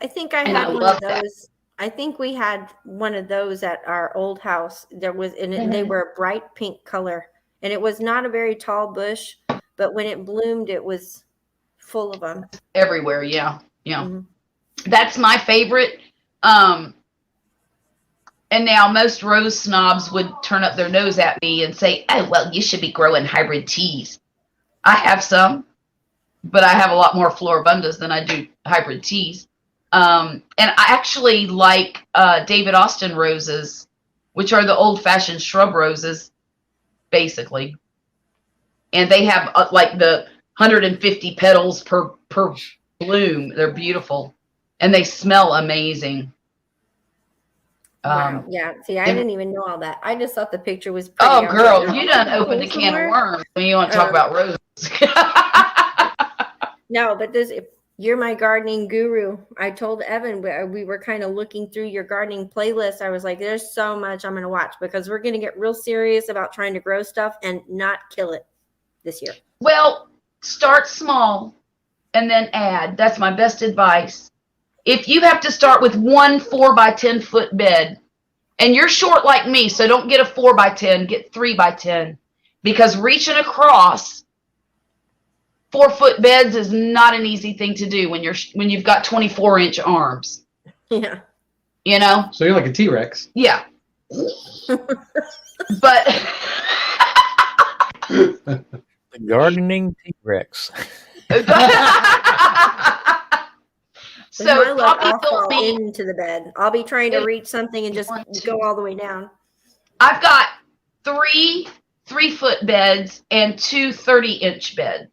I think I And had I one love of that. those. I think we had one of those at our old house. There was, and they Mhm. were a bright pink color, and it was not a very tall bush, but when it bloomed, it was full of them. Everywhere, yeah. Mhm. That's my favorite. And now most rose snobs would turn up their nose at me and say, "Oh, well, you should be growing hybrid teas." I have some, but I have a lot more floribundas than I do hybrid teas. And I actually like David Austin roses, which are the old-fashioned shrub roses, basically. And they have like the 150 petals per bloom. They're beautiful, and they smell amazing. Wow. Yeah. See, I it- didn't even know all that. I just thought the picture was pretty. Oh, I was like, girl, "Oh, you I done can opened go a can of somewhere." worms when you want to talk about roses. No, but you're my gardening guru. I told Evan we were kind of looking through your gardening playlist. I was like, there's so much I'm going to watch because we're going to get real serious about trying to grow stuff and not kill it this year. Well, start small and then add. That's my best advice. If you have to start with one 4x10 foot bed, and you're short like me, so don't get a 4x10, get 3x10, because reaching across 4-foot beds is not an easy thing to do when you've got 24-inch arms. Yeah. You know? So you're like a T-Rex. Yeah. But The gardening T-Rex. With my so luck, Poppy I'll built fall me. into the bed. I'll be trying to reach something and just go all the way down. I've got 3 3-foot beds and 2 30-inch beds.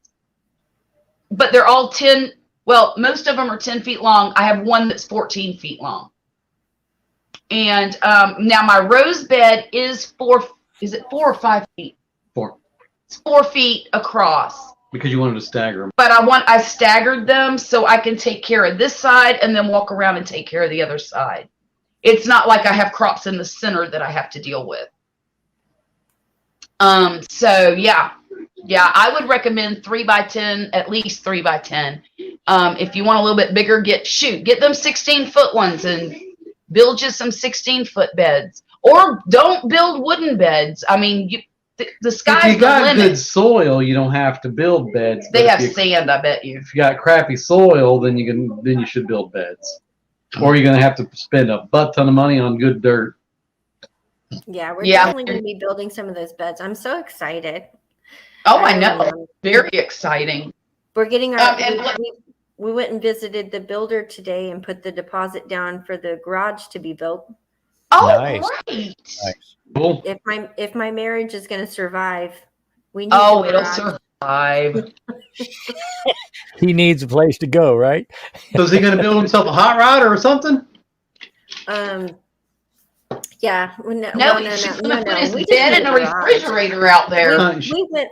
But they're all 10, well, most of them are 10 feet long. I have one that's 14 feet long. And now my rose bed is 4 or 5 feet? 4. It's 4 feet across. Because you wanted to stagger them. But I staggered them so I can take care of this side and then walk around and take care of the other side. It's not like I have crops in the center that I have to deal with. So yeah, I would recommend 3x10, at least 3x10. If you want a little bit bigger, get them 16-foot ones and build you some 16-foot beds, or don't build wooden beds. I mean, the sky's If you got the limit. good soil, you don't have to build beds. They But have if you, sand, I bet you. if you got crappy soil, then you should build beds. Or you're gonna have to spend a butt ton of money on good dirt. Yeah, we're Yeah. definitely going to be building some of those beds. I'm so excited. Oh, I know. Very exciting. We're getting our. And We went and visited the builder today and put the deposit down for the garage to be built. Oh, Nice. great. Nice. Cool. If my marriage is going to survive, we need. Oh, the it'll garage. survive. He needs a place to go, right? So is he gonna build himself a hot rod or something? Yeah. No, he's just going to put his We just bed need and a garage. refrigerator out there. We went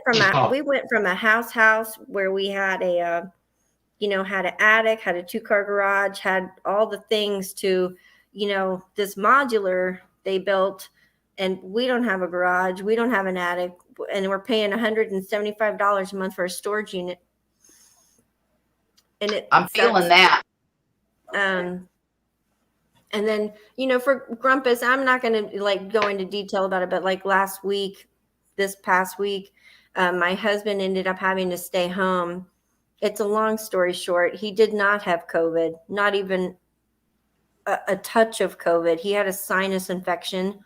from a house where we had a had an attic, had a 2-car garage, had all the things to, this modular they built, and we don't have a garage, we don't have an attic, and we're paying $175 a month for a storage unit. And I'm feeling that. And then, for Grumpus, I'm not going to go into detail about it, but this past week, my husband ended up having to stay home. It's a long story short. He did not have COVID, not even a touch of COVID. He had a sinus infection,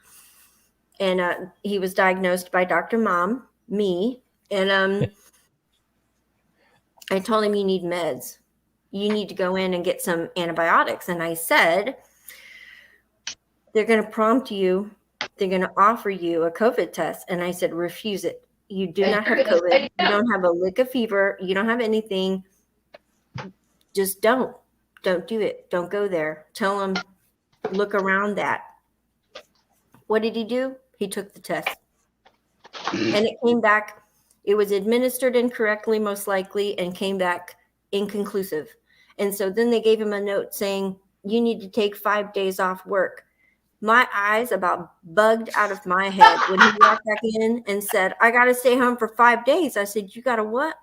and he was diagnosed by Dr. Mom, me. And I told him, you need meds. You need to go in and get some antibiotics. And I said, they're going to prompt you. They're going to offer you a COVID test. And I said, refuse it. You do not have COVID. You don't have a lick of fever. You don't have anything. Just don't do it. Don't go there. Tell them, look around that. What did he do? He took the test. And it came back. It was administered incorrectly, most likely, and came back inconclusive. And so then they gave him a note saying, you need to take 5 days off work. my eyes about bugged out of my head when he walked back in and said, I got to stay home for 5 days. I said, you got to what?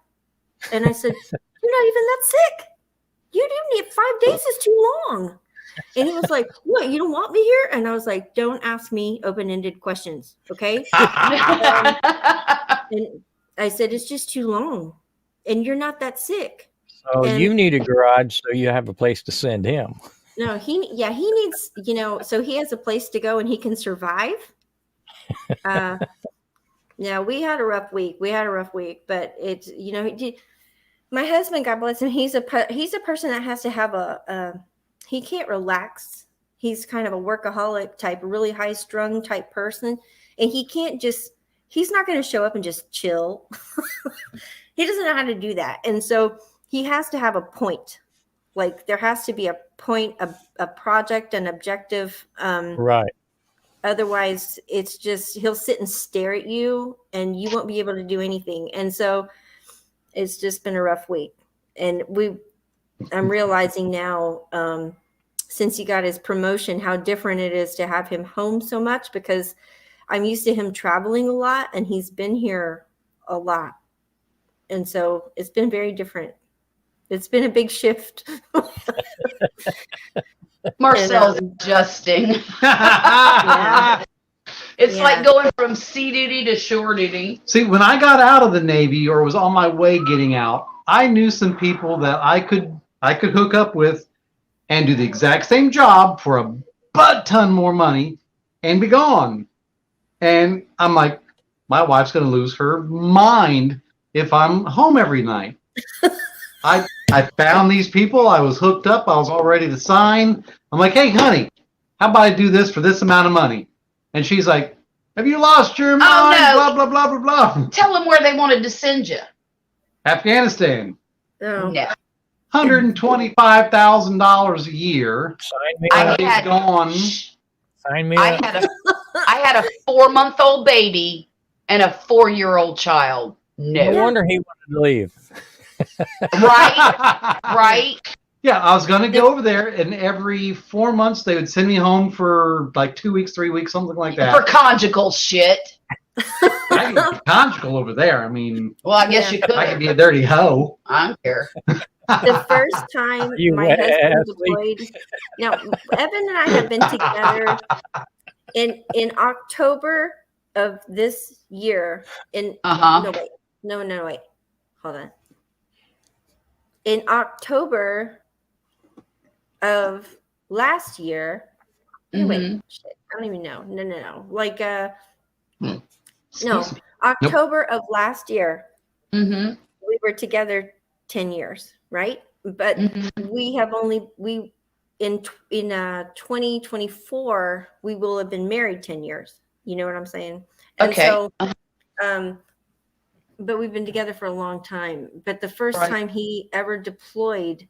And I said, you're not even that sick. You didn't need 5 days is too long. And he was like, what, you don't want me here? And I was like, don't ask me open-ended questions, okay? And I said, it's just too long. And you're not that sick. So And- you need a garage so you have a place to send him. No, he needs, so he has a place to go and he can survive. Yeah, we had a rough week. But it's, my husband, God bless him, he's a person that has to have he can't relax. He's kind of a workaholic type, really high strung type person. And he's not going to show up and just chill. He doesn't know how to do that. And so he has to have a point. Like there has to be a point, a project, an objective. Right. Otherwise, it's just he'll sit and stare at you, and you won't be able to do anything. And so, it's just been a rough week. And I'm realizing now, since he got his promotion, how different it is to have him home so much, because I'm used to him traveling a lot, and he's been here a lot, and so it's been very different. It's been a big shift. Marcel's adjusting. Yeah. It's Yeah. like going from sea duty to shore duty. See, when I got out of the Navy or was on my way getting out, I knew some people that I could hook up with and do the exact same job for a butt ton more money and be gone. And I'm like, my wife's going to lose her mind if I'm home every night. I found these people. I was hooked up. I was all ready to sign. I'm like, hey, honey, how about I do this for this amount of money? And she's like, have you lost your mind? no. Blah, blah, blah, blah, blah. Tell them where they wanted to send you. Afghanistan, Oh. No. $125,000 a year. Sign me I up. It's had- gone. Sign me I up. had a 4-month-old baby and a 4-year-old child. No No. wonder he wanted to leave. Right? Yeah, I was going to go over there, and every 4 months they would send me home for like 2 weeks, 3 weeks, something like For that. conjugal shit. I could be conjugal over there. I mean, Well, I guess Yeah. you could. I could be a dirty hoe. I don't care. The first time You my wet husband ass deployed, Evan and I have been together in October of this year. Uh-huh. No, wait. Hold on. In October of last year. No, wait. Mhm. Shit, I don't even know. No. Like Excuse me. October of last year. Mhm. We were together 10 years, right? But Mhm. in 2024 we will have been married 10 years. You know what I'm saying? And Okay. so but we've been together for a long time. But the first Right. time he ever deployed,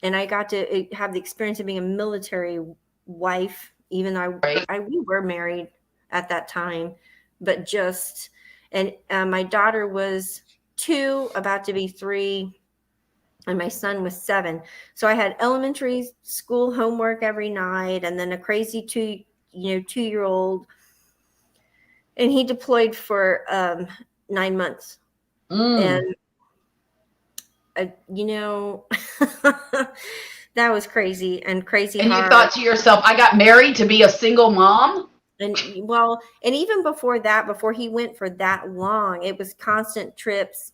and I got to have the experience of being a military wife, even though Right. we were married at that time, but just, and my daughter was 2, about to be 3, and my son was 7. So I had elementary school homework every night, and then a crazy 2-year-old, and he deployed for 9 months. Mm. And that was crazy and crazy And you hard. thought to yourself, I got married to be a single mom? And even before that, before he went for that long, it was constant trips,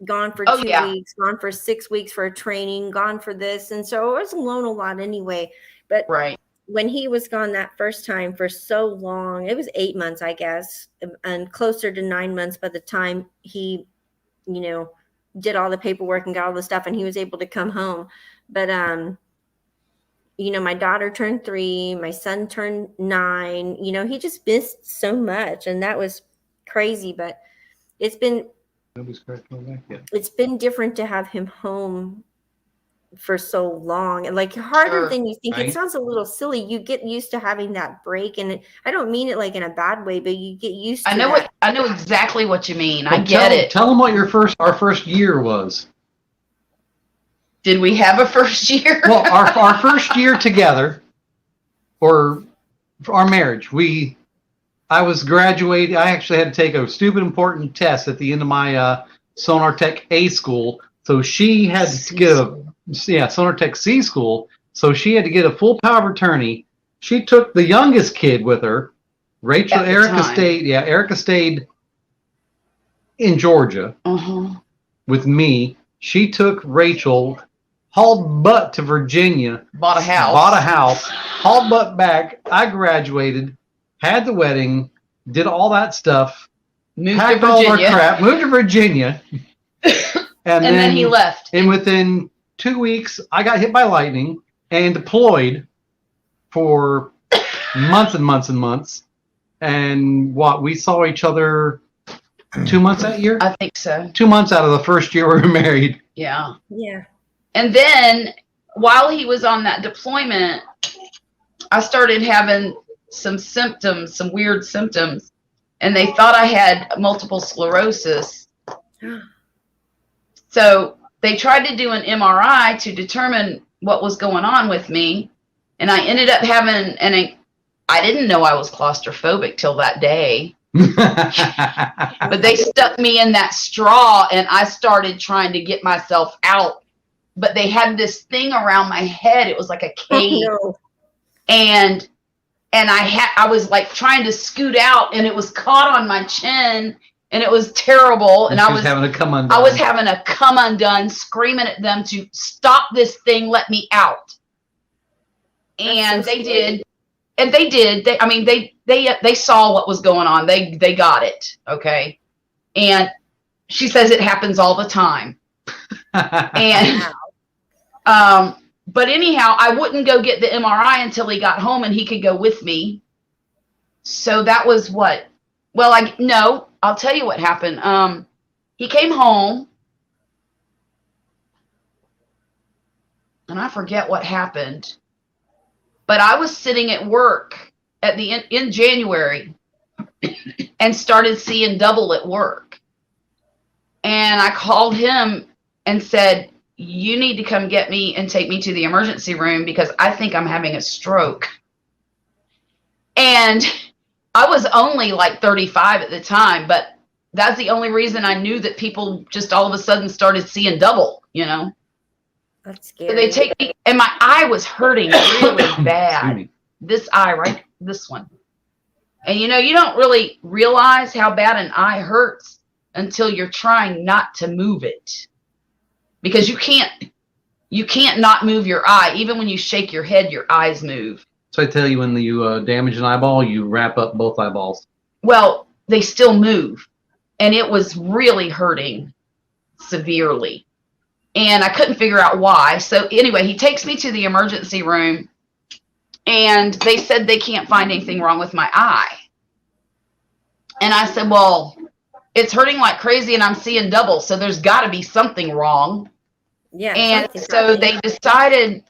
gone for 2 yeah. weeks, gone for 6 weeks for a training, gone for this. And so I was alone a lot anyway. But Right. when he was gone that first time for so long, it was 8 months, I guess, and closer to 9 months by the time he, did all the paperwork and got all the stuff, and he was able to come home. But, my daughter turned 3, my son turned 9, he just missed so much, and that was crazy. But it's been different to have him home for so long, and like harder Sure. than you think. Right. It sounds a little silly. You get used to having that break, and I don't mean it like in a bad way, but you get used to I know that. I know exactly what you mean. I Well, get it. Tell them what our first year was. Did we have a first year? Well, our first year together, or for our marriage. I was graduating. I actually had to take a stupid important test at the end of my Sonar Tech A school. So she had to get Sonar Tech C school. So she had to get a full power of attorney. She took the youngest kid with her. Rachel, At the Erica time. stayed. Yeah, Erica stayed in Georgia with me. She took Rachel, hauled butt to Virginia, Bought a house. hauled butt back. I graduated, had the wedding, did all that stuff, Moved to packed all our Virginia. crap, moved to Virginia, And then he left. And within 2 weeks, I got hit by lightning and deployed for months and months and months. And we saw each other 2 months that year? I think so. 2 months out of the first year we were married. Yeah. Yeah. And then while he was on that deployment, I started having some symptoms, some weird symptoms, and they thought I had multiple sclerosis. So they tried to do an MRI to determine what was going on with me, and I ended up having I didn't know I was claustrophobic till that day. But they stuck me in that straw and I started trying to get myself out. But they had this thing around my head. It was like a cage. Oh, no. And I was like trying to scoot out and it was caught on my chin and it was terrible. And I was having a come undone. I was having a come undone, screaming at them to stop this thing, let me out. And so they did. And they did. They saw what was going on. They got it. Okay. And she says it happens all the time. And but anyhow, I wouldn't go get the MRI until he got home and he could go with me. So that was what? Well, I'll tell you what happened. He came home and I forget what happened. But I was sitting at work at in January and started seeing double at work. And I called him and said, you need to come get me and take me to the emergency room because I think I'm having a stroke. And I was only like 35 at the time, but that's the only reason I knew that people just all of a sudden started seeing double, That's So scary. they take me, and my eye was hurting really Excuse bad. me. This eye, right? This one. And you don't really realize how bad an eye hurts until you're trying not to move it. Because you can't not move your eye. Even when you shake your head, your eyes move. So I tell you, when you damage an eyeball, you wrap up both eyeballs. Well, they still move. And it was really hurting severely. And I couldn't figure out why. So anyway, he takes me to the emergency room. And they said they can't find anything wrong with my eye. And I said, well, it's hurting like crazy and I'm seeing double. So there's got to be something wrong. Yeah. And something's so happening. they decided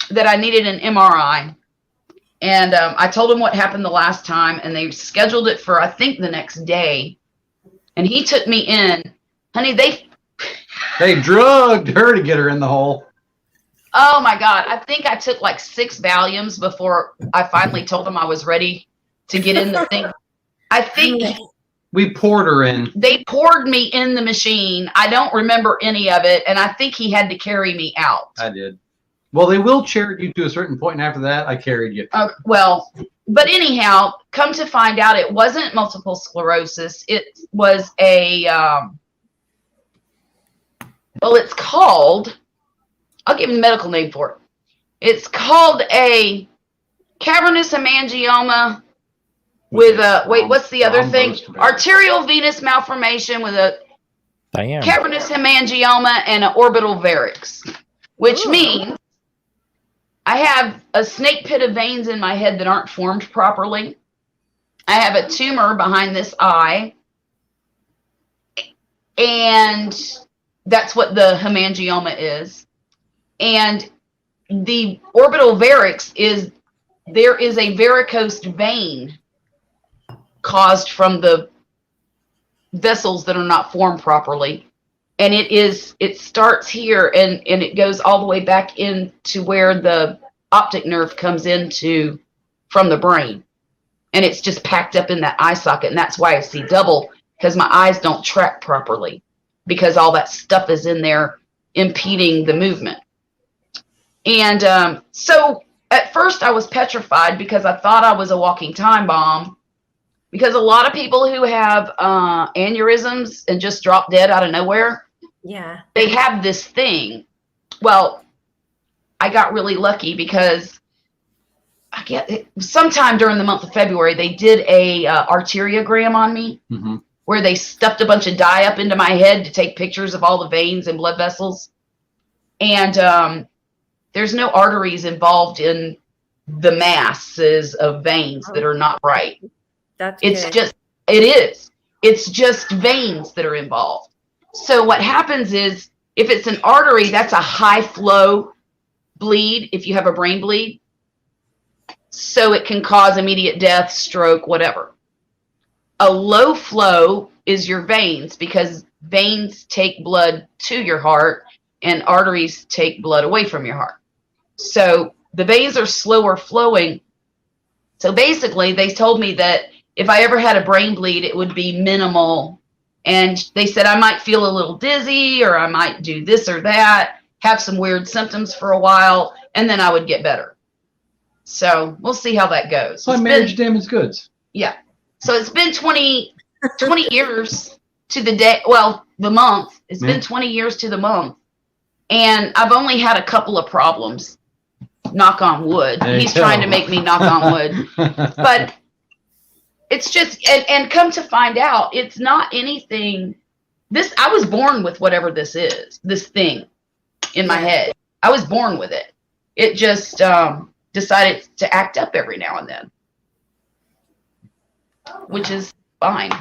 that I needed an MRI. And I told them what happened the last time. And they scheduled it for, I think, the next day. And he took me in. Honey, They drugged her to get her in the hole. oh my God. I think I took like 6 Valiums before I finally told them I was ready to get in the thing. I think We poured her in. they poured me in the machine. I don't remember any of it. And I think he had to carry me out. I did. Well, they will chair you to a certain point, and after that, I carried you. Well, but anyhow, come to find out, it wasn't multiple sclerosis. It was it's called, I'll give you the medical name for it. It's called a cavernous hemangioma with what's the other thing? Arterial venous malformation with a Damn. cavernous hemangioma and an orbital varix, which means I have a snake pit of veins in my head that aren't formed properly. I have a tumor behind this eye. And that's what the hemangioma is. And the orbital varix is, there is a varicose vein caused from the vessels that are not formed properly. And it starts here and it goes all the way back into where the optic nerve comes into from the brain. And it's just packed up in that eye socket. And that's why I see double, because my eyes don't track properly, because all that stuff is in there impeding the movement. And so at first I was petrified because I thought I was a walking time bomb, because a lot of people who have aneurysms and just drop dead out of nowhere, Yeah. they have this thing. Well, I got really lucky because I get it, sometime during the month of February, they did a arteriogram on me, Mm-hmm. where they stuffed a bunch of dye up into my head to take pictures of all the veins and blood vessels. And there's no arteries involved in the masses of veins that are not right. That's It's good. it's just veins that are involved. So what happens is, if it's an artery, that's a high flow bleed if you have a brain bleed. So it can cause immediate death, stroke, whatever. A low flow is your veins, because veins take blood to your heart and arteries take blood away from your heart. So the veins are slower flowing. So basically, they told me that if I ever had a brain bleed, it would be minimal. And they said I might feel a little dizzy, or I might do this or that, have some weird symptoms for a while, and then I would get better. So we'll see how that goes. So It's marriage been- damaged goods. yeah. So it's been 20 years to the day. Well, the month. It's Yeah. been 20 years to the month. And I've only had a couple of problems. Knock on wood. There you He's go. trying to make me knock on wood. But it's just, and come to find out, it's not anything. I was born with whatever this is, this thing in my Yeah. head. I was born with it. It just decided to act up every now and then, which is fine.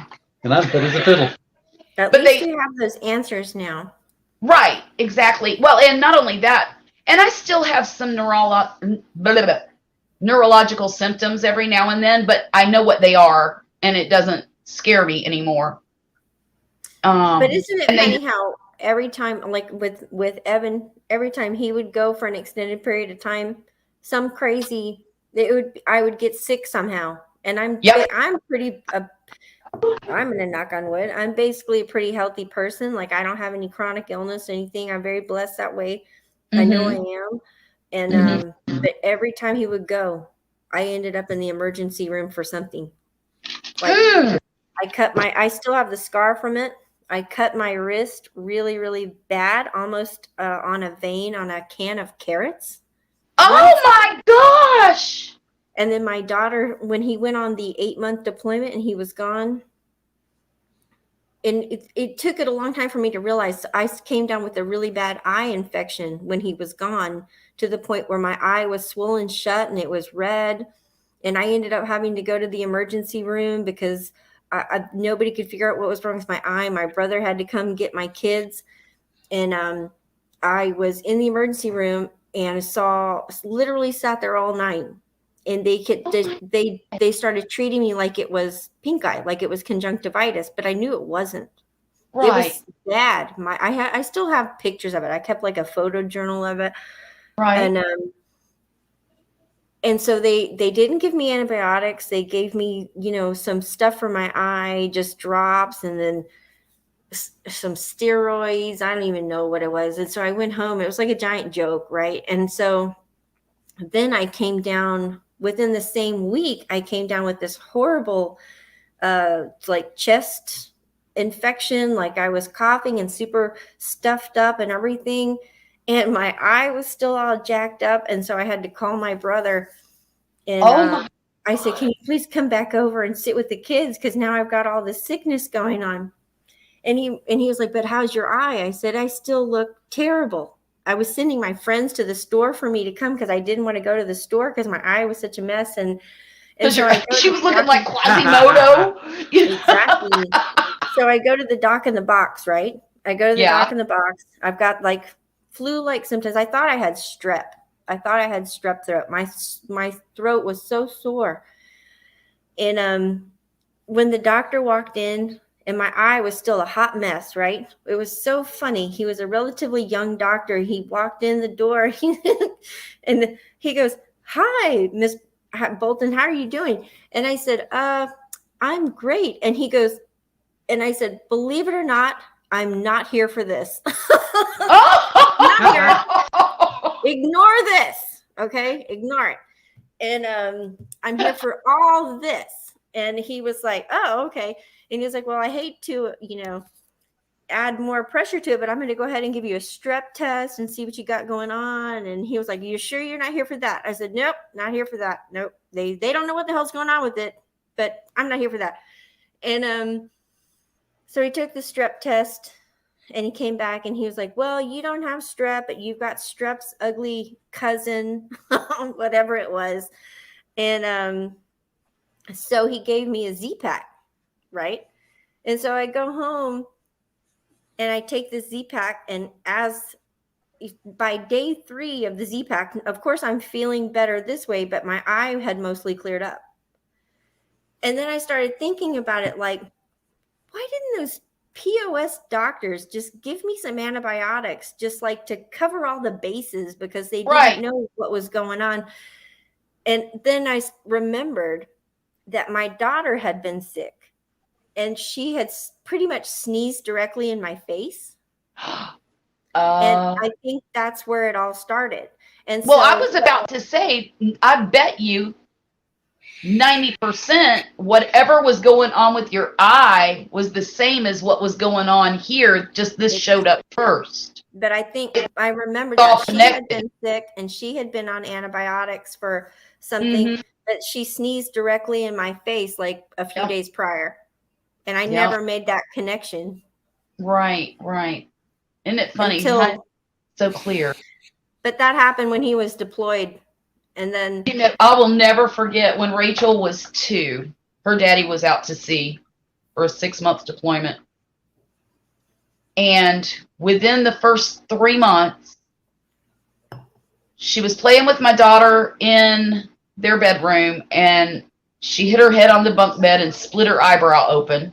And I'm fit as a fiddle. At But least they- you have those answers now. Right, exactly. Well, and not only that, and I still have some neurological symptoms every now and then, but I know what they are, and it doesn't scare me anymore. But isn't it and they- funny how every time, like with Evan, every time he would go for an extended period of time, some crazy, I would get sick somehow, and I'm Yep. I'm gonna knock on wood. I'm basically a pretty healthy person. Like, I don't have any chronic illness or anything. I'm very blessed that way. I know I am. And Mhm. but every time he would go, I ended up in the emergency room for something. Like, I still have the scar from it. I cut my wrist really, really bad, almost on a vein on a can of carrots. Oh my gosh! And then my daughter, when he went on the 8-month deployment and he was gone, and it took it a long time for me to realize I came down with a really bad eye infection when he was gone, to the point where my eye was swollen shut and it was red. And I ended up having to go to the emergency room because nobody could figure out what was wrong with my eye. My brother had to come get my kids. And I was in the emergency room and literally sat there all night. And they started treating me like it was pink eye, like it was conjunctivitis, but I knew it wasn't. Right. It was bad. I still have pictures of it. I kept like a photo journal of it. Right. And so they didn't give me antibiotics. They gave me, some stuff for my eye, just drops, and then some steroids. I don't even know what it was. And so I went home. It was like a giant joke, right? And so then I came down within the same week. I came down with this horrible, like chest infection. Like, I was coughing and super stuffed up and everything. And my eye was still all jacked up. And so I had to call my brother. And I said, can you please come back over and sit with the kids? Because now I've got all this sickness going on. And he was like, but how's your eye? I said, I still look terrible. I was sending my friends to the store for me to come because I didn't want to go to the store because my eye was such a mess. And so she was looking like Quasimodo. Exactly. So I go to the doc in the box, right? I go to the doc in the box. I've got like flu-like symptoms. I thought I had strep. Throat. My throat was so sore. And when the doctor walked in, and my eye was still a hot mess, right? It was so funny. He was a relatively young doctor. He walked in the door and he goes, "Hi, Miss Bolton, how are you doing? And I said, I'm great. And he goes, and I said, believe it or not, I'm not here for this. Not here. Ignore this. Okay. Ignore it. And I'm here for all this. And he was like, oh, okay. And he was like, well, I hate to, add more pressure to it, but I'm going to go ahead and give you a strep test and see what you got going on. And he was like, you sure you're not here for that? I said, nope, not here for that. Nope. They don't know what the hell's going on with it, but I'm not here for that. And so he took the strep test and he came back and he was like, well, you don't have strep, but you've got strep's ugly cousin, whatever it was. And so he gave me a Z-Pack, right? And so I go home and I take this Z-Pack, and by day 3 of the Z-Pack, of course, I'm feeling better this way, but my eye had mostly cleared up. And then I started thinking about it, like, why didn't those POS doctors just give me some antibiotics, just like to cover all the bases, because they didn't know what was going on. And then I remembered that my daughter had been sick. And she had pretty much sneezed directly in my face. And I think that's where it all started. And well, I was about to say, I bet you 90% whatever was going on with your eye was the same as what was going on here. Just this showed up first. But I think I remember that she had been sick and she had been on antibiotics for something, but she sneezed directly in my face like a few days prior. And I never made that connection. Right. Isn't it funny? So clear. But that happened when he was deployed. And then I will never forget when Rachel was 2. Her daddy was out to sea for a 6-month deployment. And within the first 3 months, she was playing with my daughter in their bedroom, and she hit her head on the bunk bed and split her eyebrow open.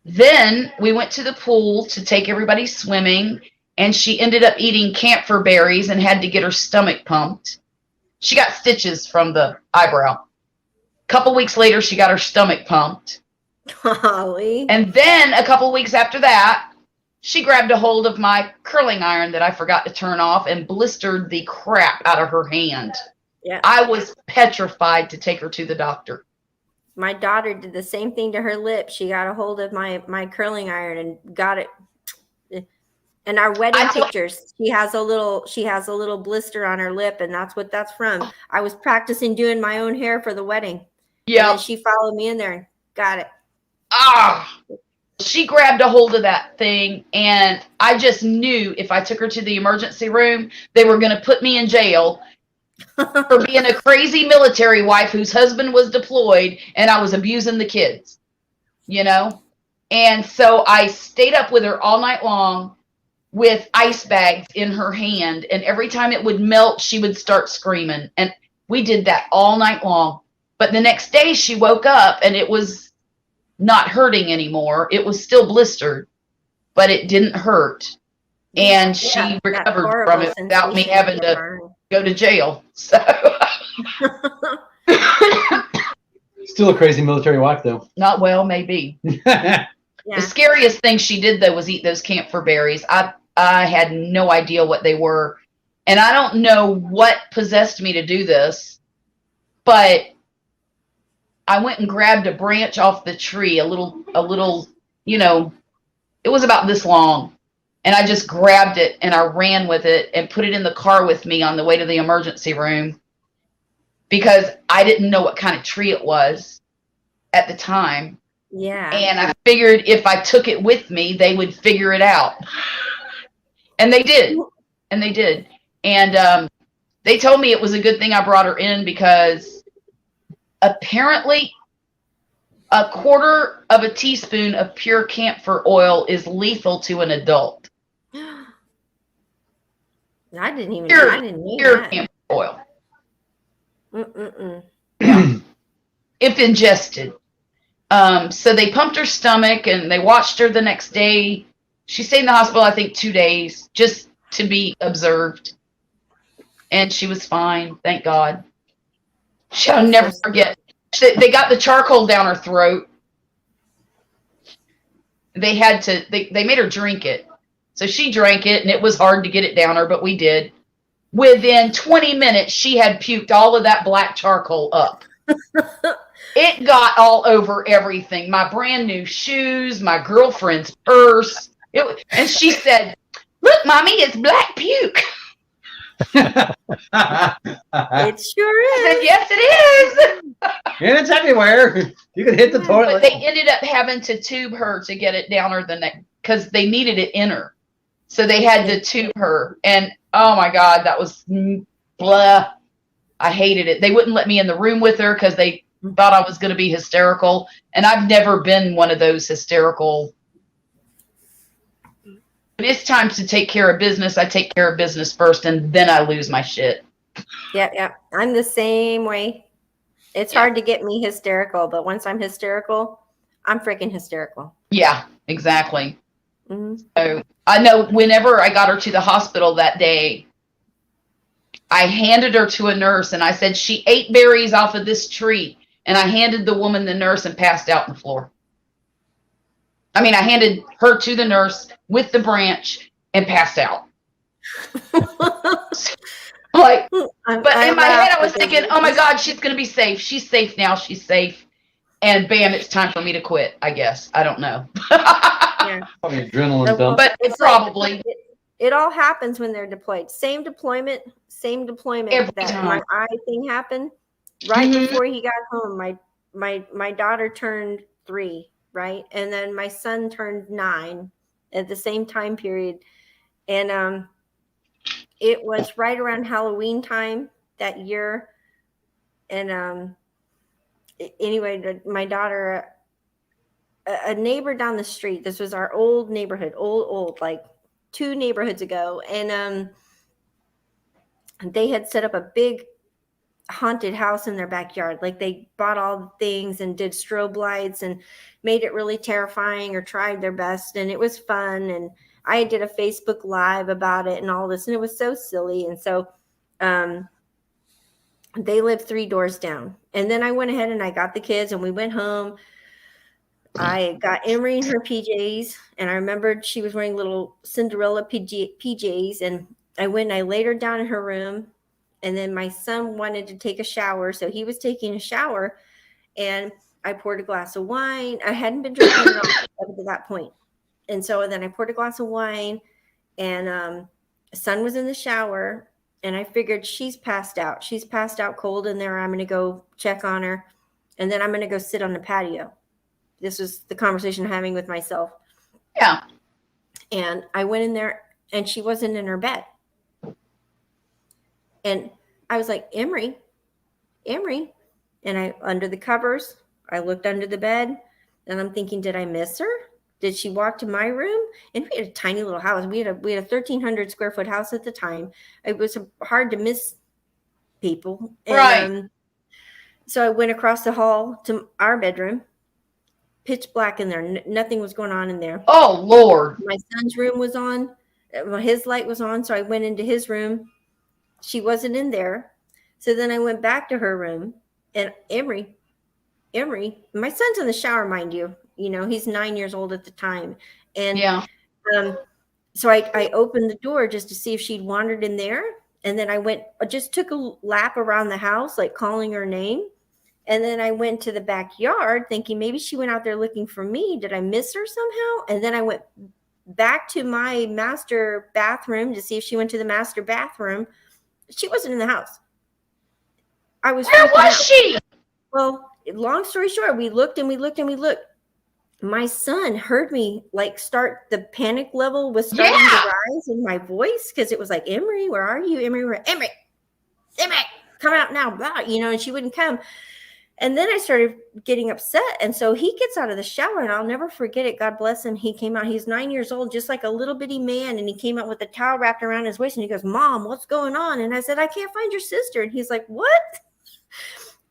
Then we went to the pool to take everybody swimming, and she ended up eating camphor berries and had to get her stomach pumped. She got stitches from the eyebrow. A couple weeks later, she got her stomach pumped. Golly. And then a couple weeks after that, she grabbed a hold of my curling iron that I forgot to turn off and blistered the crap out of her hand. Yeah. I was petrified to take her to the doctor. My daughter did the same thing to her lip. She got a hold of my curling iron and got it. And our wedding pictures, she has a little blister on her lip, and that's what that's from. I was practicing doing my own hair for the wedding. Yeah. And she followed me in there and got it. She grabbed a hold of that thing, and I just knew if I took her to the emergency room, they were going to put me in jail for being a crazy military wife whose husband was deployed, and I was abusing the kids, And so I stayed up with her all night long with ice bags in her hand, and every time it would melt, she would start screaming. And we did that all night long. But the next day she woke up and it was not hurting anymore. It was still blistered, but it didn't hurt. And she recovered from it without me having to go to jail. So still a crazy military wife, though. Not well, maybe. The scariest thing she did, though, was eat those camphor berries. I had no idea what they were. And I don't know what possessed me to do this, but I went and grabbed a branch off the tree, a little, it was about this long. And I just grabbed it and I ran with it and put it in the car with me on the way to the emergency room because I didn't know what kind of tree it was at the time. Yeah. And I figured if I took it with me, they would figure it out. And they did. And they told me it was a good thing I brought her in because apparently a 1/4 of a teaspoon of pure camphor oil is lethal to an adult. I didn't know that. Camphor oil. If ingested. So they pumped her stomach and they watched her the next day. She stayed in the hospital, I think, 2 days just to be observed. And she was fine, thank God. I'll never forget. They got the charcoal down her throat. They made her drink it. So she drank it, and it was hard to get it down her, but we did. Within 20 minutes, she had puked all of that black charcoal up. It got all over everything. My brand new shoes, my girlfriend's purse. And she said, "Look, Mommy, it's black puke." It sure I said, is. "Yes, it is." And it's everywhere. You can hit the But toilet. they ended up having to tube her to get it down her the neck because they needed it in her. So they had to tube her. And oh my God, that was blah. I hated it. They wouldn't let me in the room with her because they thought I was going to be hysterical. And I've never been one of those hysterical. When it's time to take care of business, I take care of business first and then I lose my shit. Yeah. I'm the same way. It's hard to get me hysterical, but once I'm hysterical, I'm freaking hysterical. Yeah, exactly. Mm-hmm. So I know whenever I got her to the hospital that day, I handed her to a nurse and I said, "She ate berries off of this tree." And I handed the woman the nurse and passed out on the floor. I mean, I handed her to the nurse with the branch and passed out. Like, but in my head, I was thinking, "Oh my God, she's going to be safe. She's safe now. She's safe." And bam, it's time for me to quit, I guess. I don't know. Yeah. Probably adrenaline dump. But it's probably. It all happens when they're deployed. Same deployment Every that time. my eye thing happened. Right Mhm. before he got home, my daughter turned 3, right? And then my son turned 9 at the same time period. And it was right around Halloween time that year. And anyway, my daughter, a neighbor down the street, this was our old neighborhood, old, like 2 neighborhoods ago. And they had set up a big haunted house in their backyard. Like they bought all the things and did strobe lights and made it really terrifying, or tried their best. And it was fun. And I did a Facebook Live about it and all this, and it was so silly. And so they lived 3 doors down. And then I went ahead and I got the kids and we went home. I got Emery in her PJs, and I remembered she was wearing little Cinderella PJs. And I went and I laid her down in her room. And then my son wanted to take a shower, so he was taking a shower, and I poured a glass of wine. I hadn't been drinking up to that point. And so then I poured a glass of wine, and son was in the shower, and I figured she's passed out. She's passed out cold in there. I'm going to go check on her, and then I'm going to go sit on the patio. This was the conversation I'm having with myself. Yeah. And I went in there, and she wasn't in her bed. And I was like, Emery. And I, under the covers, I looked under the bed, and I'm thinking, did I miss her? Did she walk to my room? And we had a tiny little house. We had a 1,300 square foot house at the time. It was hard to miss people. And, Right. So I went across the hall to our bedroom, pitch black in there. Nothing was going on in there. Oh, Lord. My son's room was on. His light was on. So I went into his room. She wasn't in there. So then I went back to her room, and Emery, my son's in the shower, mind you. You know, he's 9 years old at the time. And Yeah. So I opened the door just to see if she'd wandered in there. And then I just took a lap around the house, like calling her name. And then I went to the backyard thinking maybe she went out there looking for me. Did I miss her somehow? And then I went back to my master bathroom to see if she went to the master bathroom. She wasn't in the house. I was. Where was she? Well, long story short, we looked and we looked and we looked. My son heard me like start, the panic level was starting to rise in my voice, because it was like, Emery, where are you? Emery, come out now, blah, you know, and she wouldn't come. And then I started getting upset. And so he gets out of the shower, and I'll never forget it. God bless him. He came out. He's 9 years old, just like a little bitty man. And he came out with a towel wrapped around his waist, and he goes, Mom, what's going on? And I said, I can't find your sister. And he's like, what?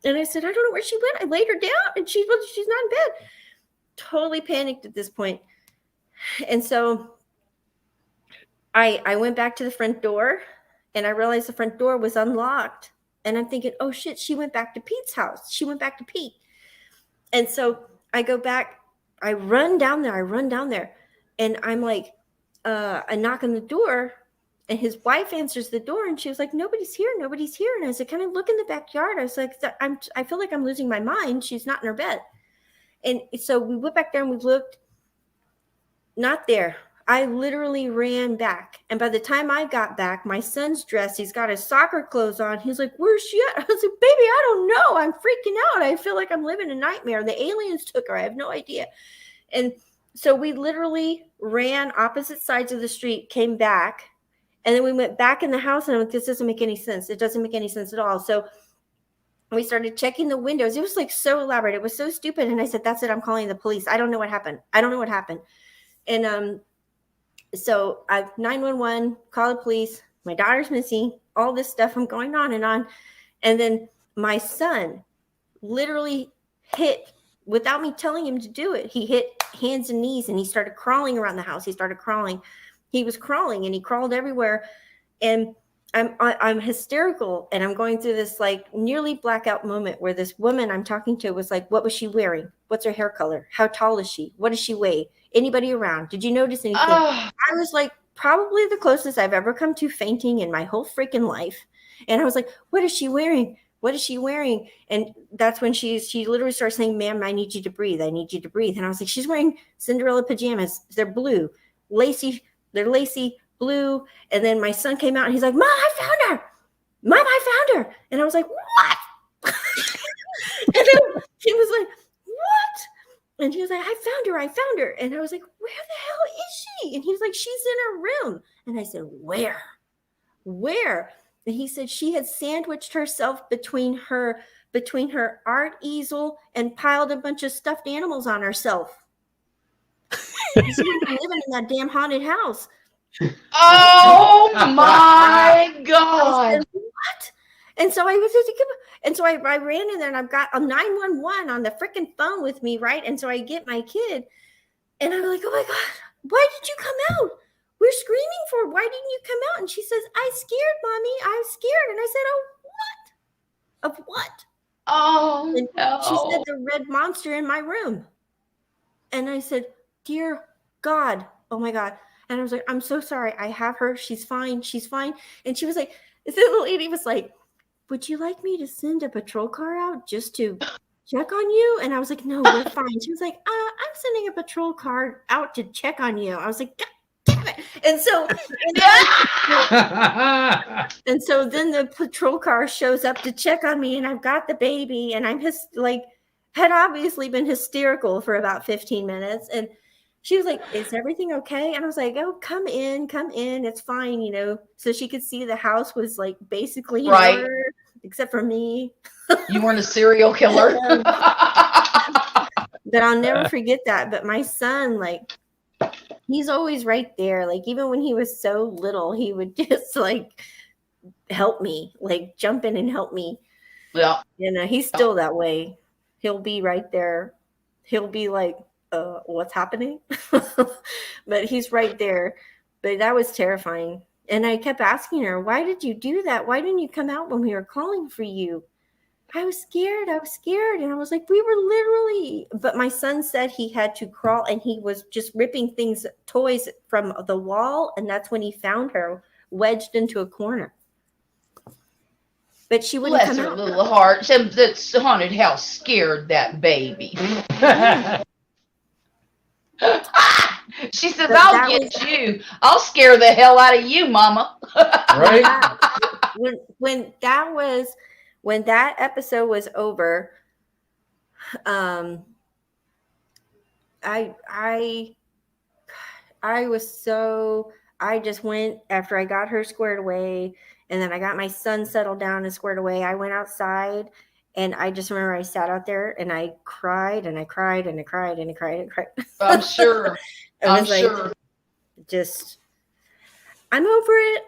And I said, I don't know where she went. I laid her down and she's not in bed. Totally panicked at this point. And so I went back to the front door, and I realized the front door was unlocked. And I'm thinking, oh shit, she went back to Pete's house. She went back to Pete. And so I go back, I run down there, and I'm like, I knock on the door, and his wife answers the door, and she was like, nobody's here. And I said, can I look in the backyard? I was like, I feel like I'm losing my mind. She's not in her bed. And so we went back there and we looked, not there. I literally ran back. And by the time I got back, my son's dressed. He's got his soccer clothes on. He's like, where's she at? I was like, baby, I don't know. I'm freaking out. I feel like I'm living a nightmare. The aliens took her. I have no idea. And so we literally ran opposite sides of the street, came back, and then we went back in the house, and I went, this doesn't make any sense. It doesn't make any sense at all. So we started checking the windows. It was like so elaborate. It was so stupid. And I said, that's it. I'm calling the police. I don't know what happened. And so I 911, call the police. My daughter's missing. All this stuff. I'm going on. And then my son literally hit, without me telling him to do it, he hit hands and knees, and he started crawling around the house. He was crawling, and he crawled everywhere. And I'm hysterical, and I'm going through this like nearly blackout moment where this woman I'm talking to was like, what was she wearing? What's her hair color? How tall is she? What does she weigh? Anybody around? Did you notice anything? I was like probably the closest I've ever come to fainting in my whole freaking life. And I was like, what is she wearing? What is she wearing? And that's when she literally starts saying, ma'am, I need you to breathe. I need you to breathe. And I was like, she's wearing Cinderella pajamas. They're blue, lacy. They're lacy blue. And then my son came out and he's like, Mom, I found her. Mom, I found her. And I was like, what? And then he was like, what? And he was like, I found her. And I was like, where the hell is she? And he was like, she's in her room. And I said, where? And he said she had sandwiched herself between her art easel and piled a bunch of stuffed animals on herself. She's living in that damn haunted house. Oh my God. I said, what? And so I ran in there, and I've got a 911 on the freaking phone with me, right? And so I get my kid, and I'm like, oh my God, why did you come out? We're screaming for her. Why didn't you come out? And she says, I scared, Mommy. I'm scared. And I said, oh, what? Of what? Oh, And no. she said, the red monster in my room. And I said, dear God, oh my God. And I was like, I'm so sorry. I have her. She's fine. And she was like, the lady was like, would you like me to send a patrol car out just to check on you? And I was like, no, we're fine. She was like, I'm sending a patrol car out to check on you. I was like, God damn it. And so then the patrol car shows up to check on me, and I've got the baby, and I'm had obviously been hysterical for about 15 minutes. And she was like, is everything okay? And I was like, oh, come in. It's fine, So she could see the house was like basically in order, except for me. You weren't a serial killer. But I'll never forget that. But my son, like, he's always right there. Like, even when he was so little, he would just like help me, like jump in and help me. Yeah. He's still that way. He'll be right there. He'll be like, what's happening? But he's right there. But that was terrifying. And I kept asking her, why did you do that? Why didn't you come out when we were calling for you? I was scared. And I was like, we were literally, but my son said he had to crawl, and he was just ripping toys from the wall. And that's when he found her wedged into a corner. But she wouldn't Bless come her out. little heart. That haunted house scared that baby. She says, I'll get you. I'll scare the hell out of you, Mama. Right? Yeah. When that episode was over, I just went after I got her squared away, and then I got my son settled down and squared away. I went outside, and I just remember I sat out there and I cried and I cried and I cried and I cried and cried. I'm sure. I'm sure. I'm over it.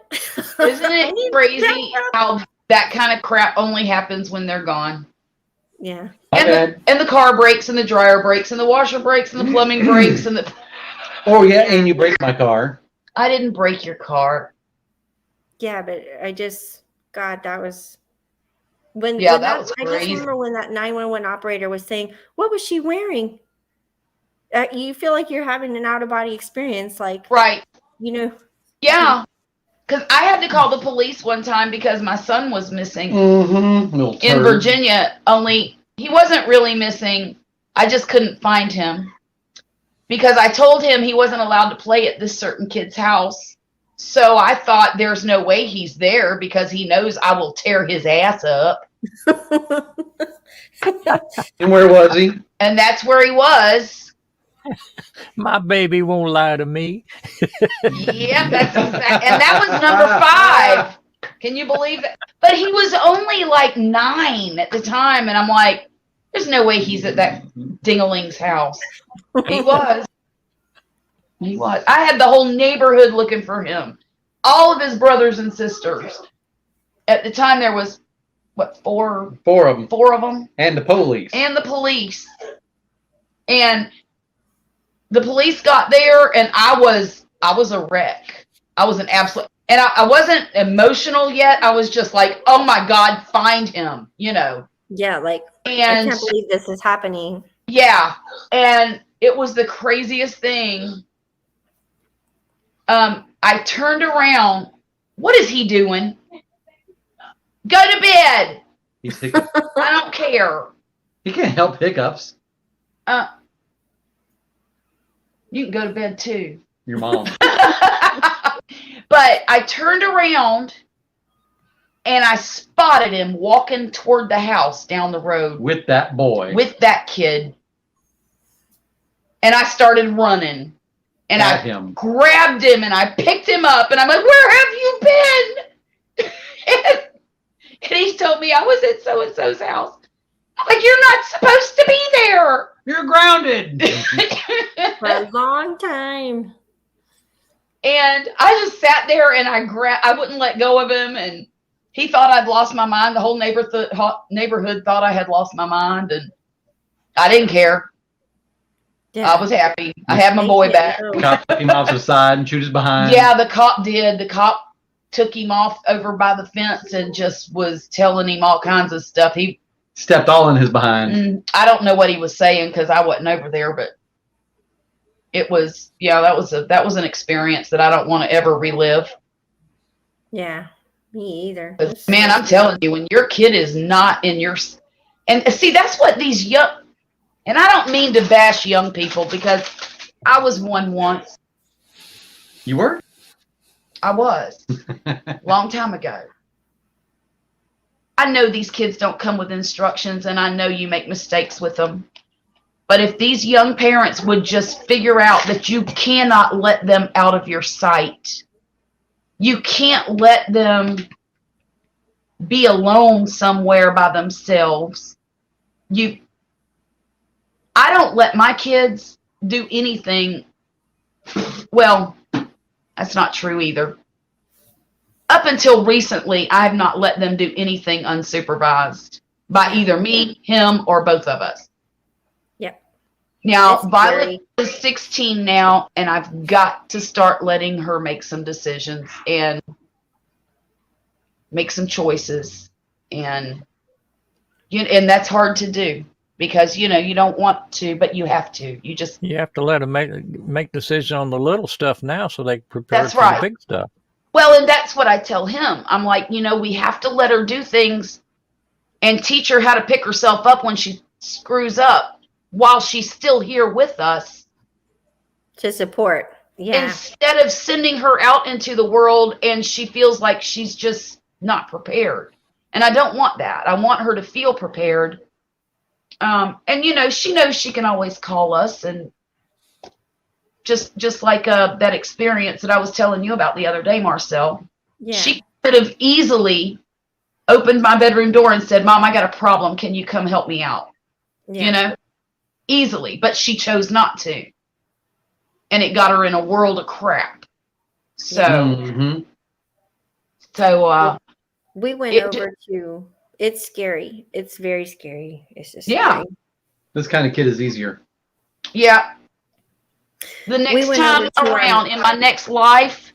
Isn't it crazy how that kind of crap only happens when they're gone? Yeah. And the car breaks, and the dryer breaks, and the washer breaks, and the plumbing breaks, and the. Oh yeah, and you break my car. I didn't break your car. Yeah, but God, that was Yeah, that was I just crazy. remember when that 911 operator was saying, "What was she wearing?" You feel like you're having an out of body experience, like Right. you know. Yeah. Because I had to call the police one time because my son was missing Little in turd. Virginia. Only he wasn't really missing. I just couldn't find him because I told him he wasn't allowed to play at this certain kid's house. So I thought there's no way he's there because he knows I will tear his ass up. And where was he? And that's where he was. My baby won't lie to me. Yep, that's exact. And that was number 5. Can you believe it? But he was only like 9 at the time, and I'm like, there's no way he's at that dingaling's house. He was. He was. I had the whole neighborhood looking for him. All of his brothers and sisters. At the time, there was, what, 4 4 of them. 4 of them? And the police. And the police. And the police got there, and I was a wreck. I was an absolute, and I wasn't emotional yet. I was just like, oh my God, find him, you know. Yeah, like, And I can't believe this is happening. yeah, and it was the craziest thing. I turned around. What is he doing? Go to bed. He's hiccup. I don't care. He can't help hiccups. You can go to bed too. Your mom. But I turned around and I spotted him walking toward the house down the road With that boy. with that kid. And I started running. And At I him. grabbed him and I picked him up and I'm like, where have you been? and he told me I was at so-and-so's house. I'm like, you're not supposed to be there. You're grounded. For a long time. And I just sat there and I wouldn't let go of him, and he thought I'd lost my mind. The whole neighborhood thought I had lost my mind, and I didn't care. Yeah. I was happy. I had my boy back. Cop took him off the side and shoot his behind. Yeah, the cop did. The cop took him off over by the fence and just was telling him all kinds of stuff. He Stepped all in his behind. I don't know what he was saying because I wasn't over there, but it was, yeah, that was an experience that I don't want to ever relive. Yeah, me either. 'Cause, man, I'm telling you, when your kid is not in your, and see, that's what these young, and I don't mean to bash young people because I was one once. You were? I was. Long time ago. I know these kids don't come with instructions, and I know you make mistakes with them. But if these young parents would just figure out that you cannot let them out of your sight, you can't let them be alone somewhere by themselves. I don't let my kids do anything. Well, that's not true either. Up until recently, I have not let them do anything unsupervised by either me, him, or both of us. Yep. Now, That's Violet is 16 now, and I've got to start letting her make some decisions and make some choices. And that's hard to do because, you don't want to, but you have to. You have to let them make decisions on the little stuff now so they prepare That's for right. the big stuff. Well, and that's what I tell him. I'm like, we have to let her do things and teach her how to pick herself up when she screws up while she's still here with us. To support. Yeah. Instead of sending her out into the world and she feels like she's just not prepared. And I don't want that. I want her to feel prepared. And, she knows she can always call us, and just like that experience that I was telling you about the other day, Marcel. Yeah. She could have easily opened my bedroom door and said, Mom, I got a problem. Can you come help me out? Yeah. Easily. But she chose not to. And it got her in a world of crap. So, we went over to, it's scary. It's very scary. It's just yeah. scary. This kind of kid is easier. Yeah. The next time around in my next life,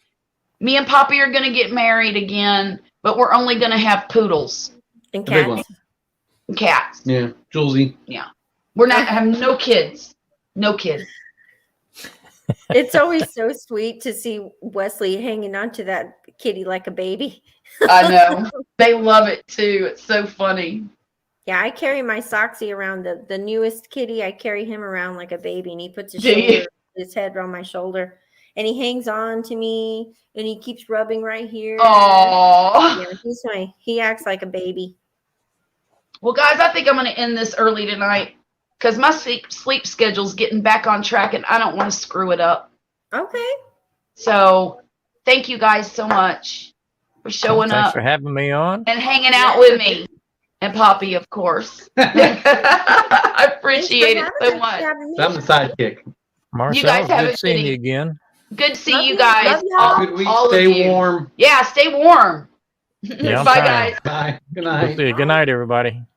me and Poppy are going to get married again, but we're only going to have poodles. And The big one. cats. Cats. Yeah, Julesy. We're not have no kids. No kids. It's always so sweet to see Wesley hanging on to that kitty like a baby. I know. They love it too. It's so funny. Yeah, I carry my Soxy around the newest kitty. I carry him around like a baby, and he puts Do you? his head on my shoulder, and he hangs on to me, and he keeps rubbing right here. Aww. Yeah, he acts like a baby. Well, guys, I think I'm going to end this early tonight because my sleep schedule's getting back on track, and I don't want to screw it up. Okay. So, thank you guys so much for showing Thanks up for having me on. and hanging out with me. And Poppy, of course. I appreciate it so much. I'm the sidekick. Marcel, You guys have good a seeing good you again. Good to see Love you you. guys. Love y'all. Good week. all of Stay you. warm. Yeah, stay warm. Yeah, I'm Bye, trying. guys. Bye. Good We'll night. see you. Good night, everybody.